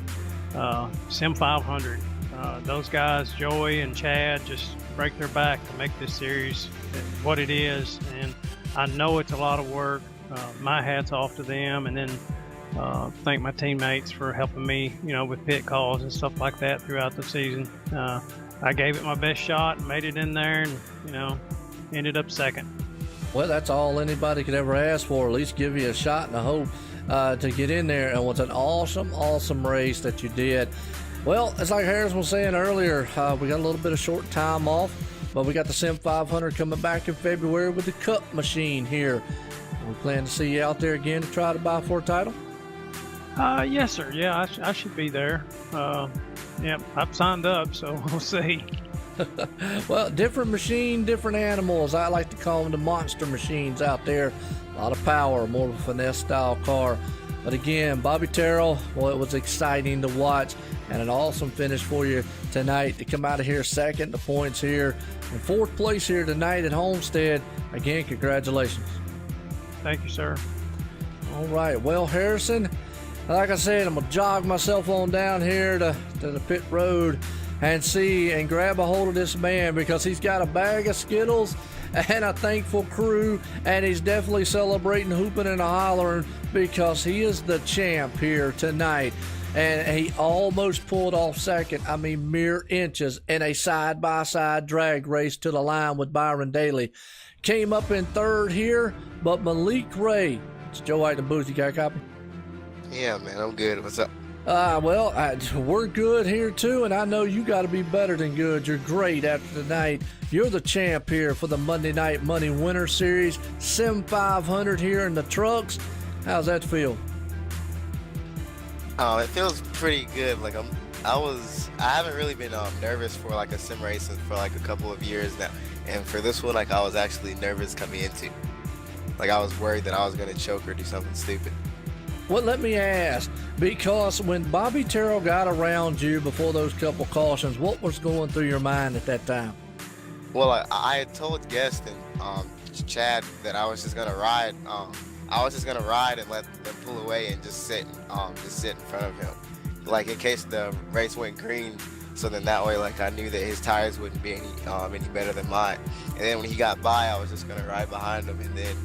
Sim500. Those guys, Joey and Chad, just break their back to make this series what it is. And I know it's a lot of work. My hat's off to them. And then thank my teammates for helping me, with pit calls and stuff like that throughout the season. I gave it my best shot and made it in there and, ended up second. Well, that's all anybody could ever ask for, at least give you a shot and a hope to get in there. And it was an awesome, awesome race that you did. Well, it's like Harrison was saying earlier, we got a little bit of short time off, but we got the Sim500 coming back in February with the Cup machine here. We plan to see you out there again to try to buy for a title? Yes, sir. Yeah, I should be there. I've signed up, so we'll see. Well, different machine, different animals. I like to call them the monster machines out there. A lot of power, more of a finesse style car. But again, Bobby Terrell, well, it was exciting to watch and an awesome finish for you tonight to come out of here second, the points here, in fourth place here tonight at Homestead. Again, congratulations. Thank you, sir. All right. Well, Harrison, like I said, I'm going to jog myself on down here to the pit road and grab a hold of this man, because he's got a bag of Skittles and a thankful crew, and he's definitely celebrating, hooping and hollering, because he is the champ here tonight. And he almost pulled off second, I mean mere inches, in a side-by-side drag race to the line with Byron Daly. Came up in third here, but Malik Ray, it's Joe White and Booth, you got a copy? Yeah, man, I'm good. What's up? We're good here too, and I know you got to be better than good. You're great after tonight. You're the champ here for the Monday Night Money Winter Series, Sim500 here in the trucks. How's that feel? It feels pretty good. Like I haven't really been nervous for like a sim racing for like a couple of years now, and for this one, like I was actually nervous coming into. Like I was worried that I was gonna choke or do something stupid. Well, let me ask, because when Bobby Terrell got around you before those couple cautions, what was going through your mind at that time? Well, I had told Guest and Chad that I was just gonna ride. I was just gonna ride and let them pull away and just sit in front of him, like in case the race went green. So then that way, like I knew that his tires wouldn't be any better than mine. And then when he got by, I was just gonna ride behind him. And then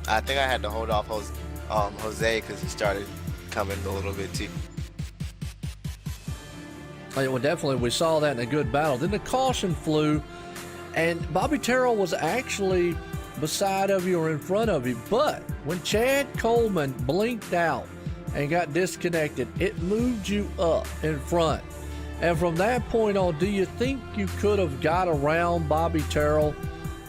I think I had to hold off Jose because he started coming a little bit too. Well, definitely, we saw that in a good battle. Then the caution flew, and Bobby Terrell was actually beside of you or in front of you. But when Chad Coleman blinked out and got disconnected, it moved you up in front. And from that point on, do you think you could have got around Bobby Terrell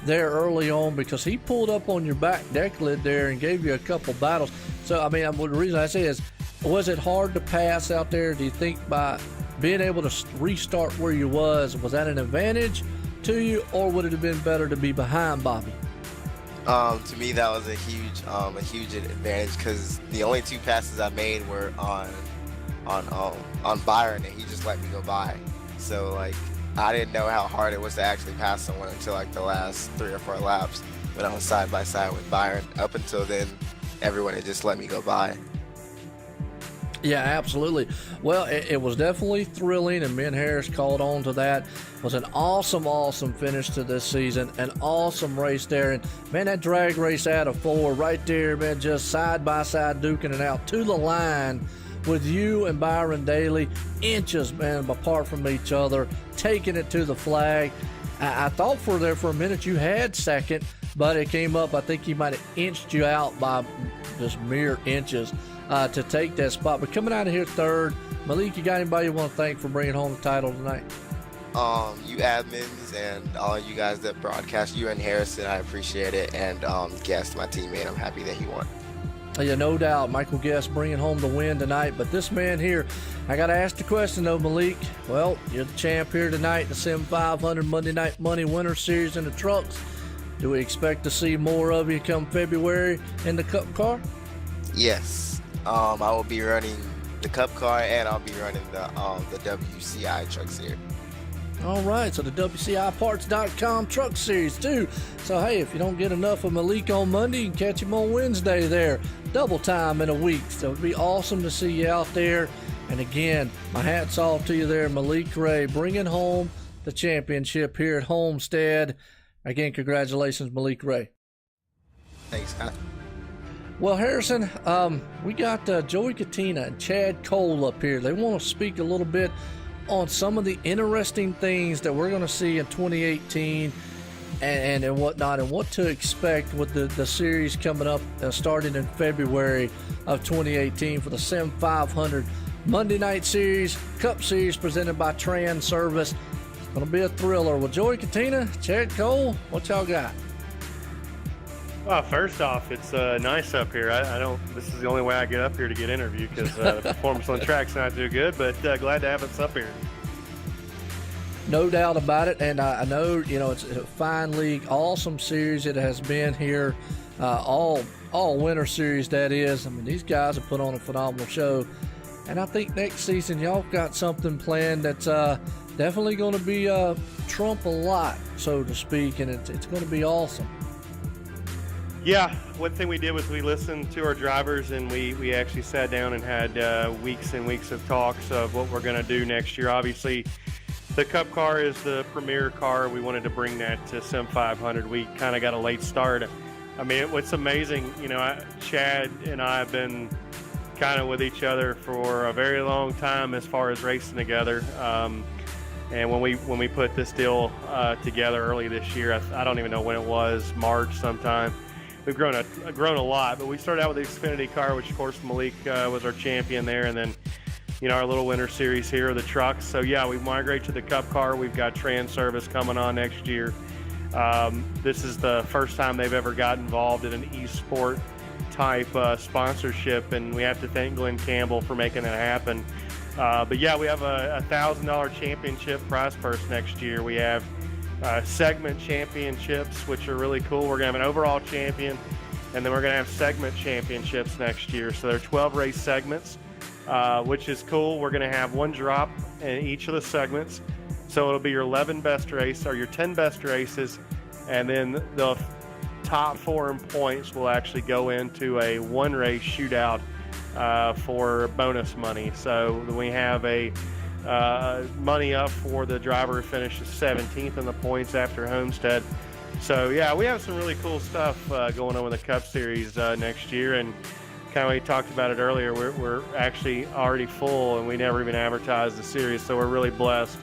there early on, because he pulled up on your back deck lid there and gave you a couple battles? So, I mean, the reason I say is, was it hard to pass out there? Do you think by being able to restart where you was that an advantage to you, or would it have been better to be behind Bobby? To me, that was a huge advantage, because the only two passes I made were on Byron, and he just let me go by. So like, I didn't know how hard it was to actually pass someone until like the last 3 or 4 laps when I was side by side with Byron. Up until then, everyone had just let me go by. Yeah, absolutely. Well, it was definitely thrilling, and Ben Harris called on to that. It was an awesome, awesome finish to this season, an awesome race there. And man, that drag race out of 4 right there, man, just side by side duking it out to the line with you and Byron Daly, inches, man, apart from each other, taking it to the flag. I thought for a minute you had second, but it came up. I think he might have inched you out by just mere inches to take that spot. But coming out of here third, Malik, you got anybody you want to thank for bringing home the title tonight? You admins and all you guys that broadcast, you and Harrison, I appreciate it. And Guest, my teammate, I'm happy that he won. Yeah, no doubt. Michael Guest bringing home the win tonight. But this man here, I got to ask the question, though, Malik. Well, you're the champ here tonight, the Sim500 Monday Night Money Winter Series in the trucks. Do we expect to see more of you come February in the Cup car? Yes. I will be running the Cup car, and I'll be running the WCI truck series. All right, so the WCIparts.com truck series too. So hey, if you don't get enough of Malik on Monday, you can catch him on Wednesday there. Double time in a week. So it'd be awesome to see you out there. And again, my hat's off to you there, Malik Ray, bringing home the championship here at Homestead. Again, congratulations, Malik Ray. Thanks, Scott. Well, Harrison, we got Joey Katina and Chad Cole up here. They want to speak a little bit on some of the interesting things that we're going to see in 2018 and whatnot, and what to expect with the series coming up starting in February of 2018 for the Sim500 Monday Night Series, Cup Series presented by Trans Service. It's going to be a thriller. With Joey Katina, Chad Cole, what y'all got? Well, first off, it's nice up here. I don't. This is the only way I get up here to get interviewed because the performance on the track's not too good. But glad to have us up here. No doubt about it, and I know it's a fine league, awesome series it has been here, all winter series that is. I mean, these guys have put on a phenomenal show, and I think next season y'all got something planned that's definitely going to be trump a lot, so to speak, and it's going to be awesome. Yeah, one thing we did was we listened to our drivers, and we actually sat down and had weeks and weeks of talks of what we're going to do next year. Obviously, the Cup car is the premier car. We wanted to bring that to Sim500. We kind of got a late start. I mean, what's amazing, Chad and I have been kind of with each other for a very long time as far as racing together. And when we put this deal together early this year, I don't even know when it was, March sometime. We've grown a lot, but we started out with the Xfinity car, which of course Malik was our champion there, and then our little winter series here are the trucks. So yeah, we migrate to the Cup car. We've got Trans Service coming on next year. This is the first time they've ever got involved in an e-sport type sponsorship, and we have to thank Glenn Campbell for making that happen. But yeah, we have a $1,000 championship prize purse next year. We have segment championships, which are really cool. We're going to have an overall champion, and then we're going to have segment championships next year. So there are 12 race segments, which is cool. We're going to have one drop in each of the segments. So it'll be your 11 best race or your 10 best races, and then the top 4 in points will actually go into a one race shootout for bonus money. So we have a money up for the driver who finishes 17th in the points after Homestead. So yeah, we have some really cool stuff going on with the Cup Series next year, and kind of we talked about it earlier, we're actually already full, and we never even advertised the series, so we're really blessed.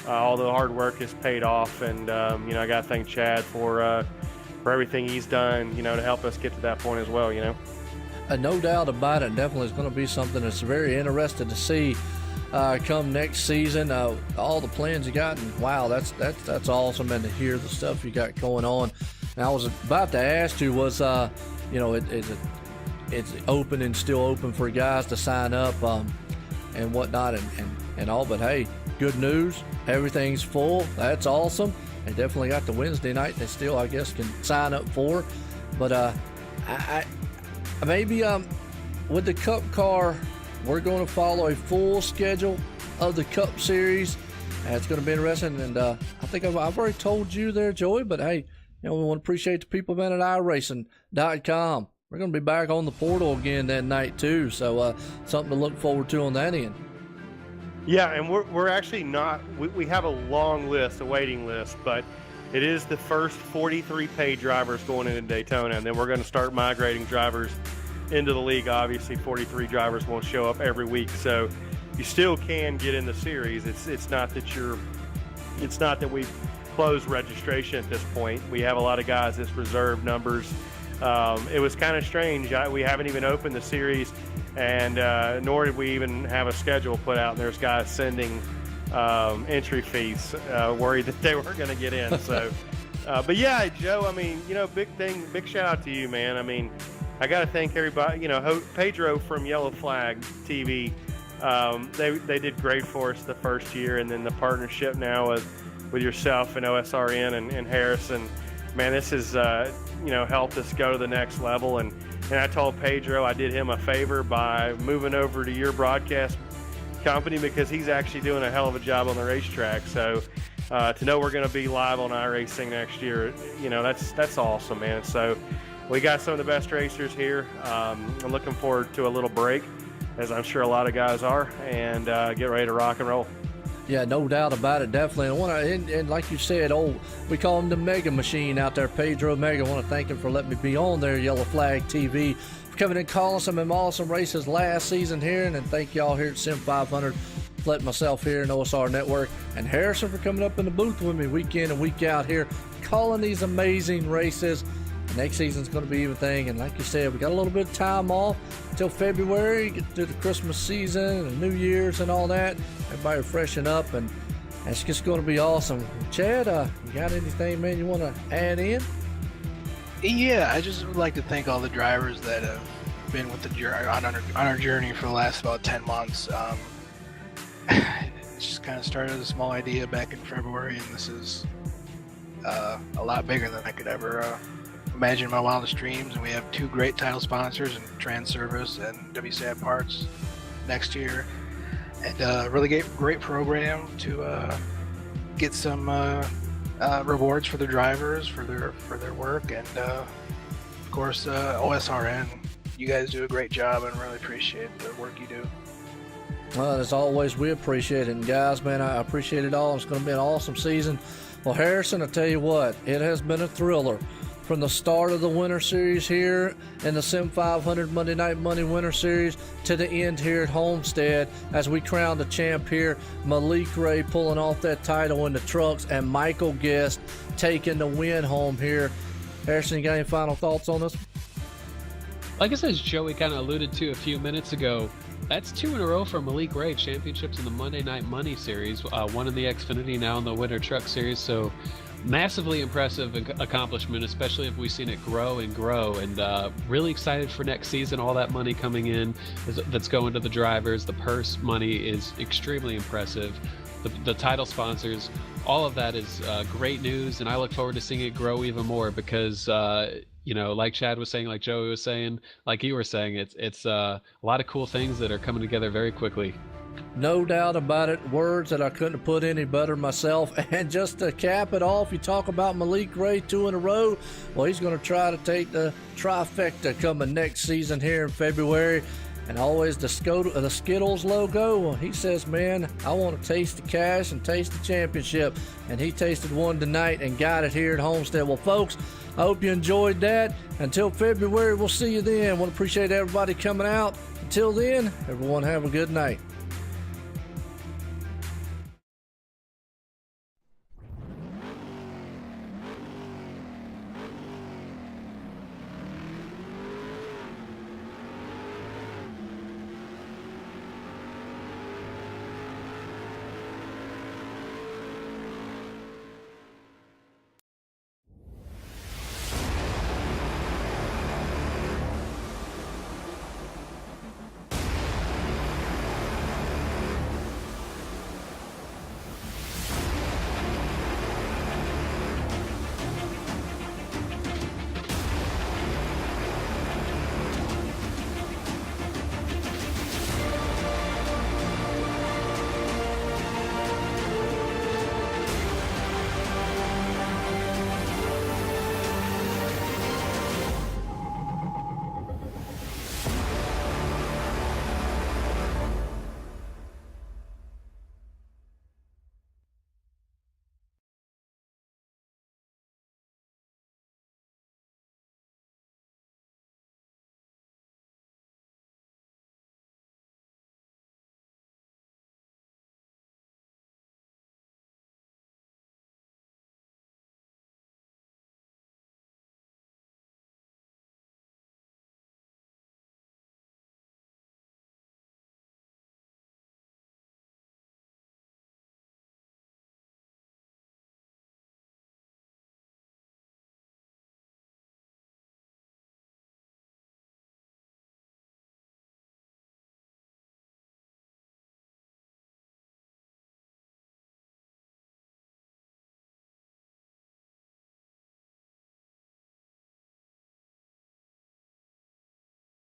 All the hard work has paid off, and I got to thank Chad for everything he's done, to help us get to that point as well. No doubt about it. Definitely is going to be something that's very interesting to see come next season. All the plans you got, and wow, that's awesome, and to hear the stuff you got going on. And I was about to ask you, was it's open and still open for guys to sign up and whatnot and all, but hey, good news, everything's full. That's awesome. They definitely got the Wednesday night they still, I guess, can sign up for. But I maybe with the Cup car, we're going to follow a full schedule of the Cup Series. It's going to be interesting, and I think I've already told you there, Joey, but hey, we want to appreciate the people at Iracing.com. We're going to be back on the portal again that night too, so something to look forward to on that end. Yeah, and we're actually not, we have a long list, a waiting list, but it is the first 43 paid drivers going into Daytona, and then we're going to start migrating drivers into the league, obviously 43 drivers won't show up every week, so you still can get in the series. It's not that we've closed registration at this point. We have a lot of guys as reserve numbers. It was kind of strange. We haven't even opened the series, and nor did we even have a schedule put out, and there's guys sending entry fees, worried that they weren't going to get in. So, but yeah, Joe, I mean, big shout out to you, man. I mean, I got to thank everybody, Pedro from Yellow Flag TV. They did great for us the first year, and then the partnership now with yourself and OSRN and Harrison. Man, this has helped us go to the next level. And I told Pedro I did him a favor by moving over to your broadcast company, because he's actually doing a hell of a job on the racetrack. So to know we're going to be live on Iracing next year, that's awesome, man. So we got some of the best racers here. I'm looking forward to a little break, as I'm sure a lot of guys are, and get ready to rock and roll. Yeah, no doubt about it, definitely. And like you said, we call him the Mega Machine out there, Pedro Mega. I want to thank him for letting me be on there, Yellow Flag TV, for coming and calling some awesome races last season here. And then thank y'all here at Sim500, letting myself here in OSRNetwork, and Harrison for coming up in the booth with me week in and week out here, calling these amazing races. Next season's going to be everything, and like you said, we got a little bit of time off until February, get through the Christmas season and New Year's and all that. Everybody freshen up, and it's just going to be awesome. Chad, you got anything, man, you want to add in? Yeah, I just would like to thank all the drivers that have been with on our journey for the last about 10 months. It just kind of started as a small idea back in February, and this is a lot bigger than I could ever imagine in my wildest dreams. And we have 2 great title sponsors in Trans Service and WSAD Parts next year, and really great program to get some rewards for the drivers for their work, and of course OSRN. You guys do a great job, and really appreciate the work you do. Well, as always, we appreciate it. And guys, man, I appreciate it all. It's going to be an awesome season. Well, Harrison, I tell you what, it has been a thriller. From the start of the Winter Series here in the Sim500 Monday Night Money Winter Series to the end here at Homestead, as we crown the champ here, Malik Ray pulling off that title in the trucks, and Michael Guest taking the win home here. Harrison, you got any final thoughts on this? Like I said, Joey kind of alluded to a few minutes ago, that's 2 in a row for Malik Ray, championships in the Monday Night Money Series, one in the Xfinity, now in the Winter Truck Series. So massively impressive accomplishment, especially if we've seen it grow and grow. And really excited for next season. All that money coming in that's going to the drivers. The purse money is extremely impressive. The title sponsors, all of that is great news, and I look forward to seeing it grow even more, because like Chad was saying, like Joey was saying, like you were saying, it's a lot of cool things that are coming together very quickly. No doubt about it. Words that I couldn't have put any better myself. And just to cap it off, you talk about Malik Ray 2 in a row. Well, he's going to try to take the trifecta coming next season here in February. And always the Skittles logo. Well, he says, man, I want to taste the cash and taste the championship. And he tasted one tonight and got it here at Homestead. Well, folks, I hope you enjoyed that. Until February, we'll see you then. I want to appreciate everybody coming out. Until then, everyone have a good night.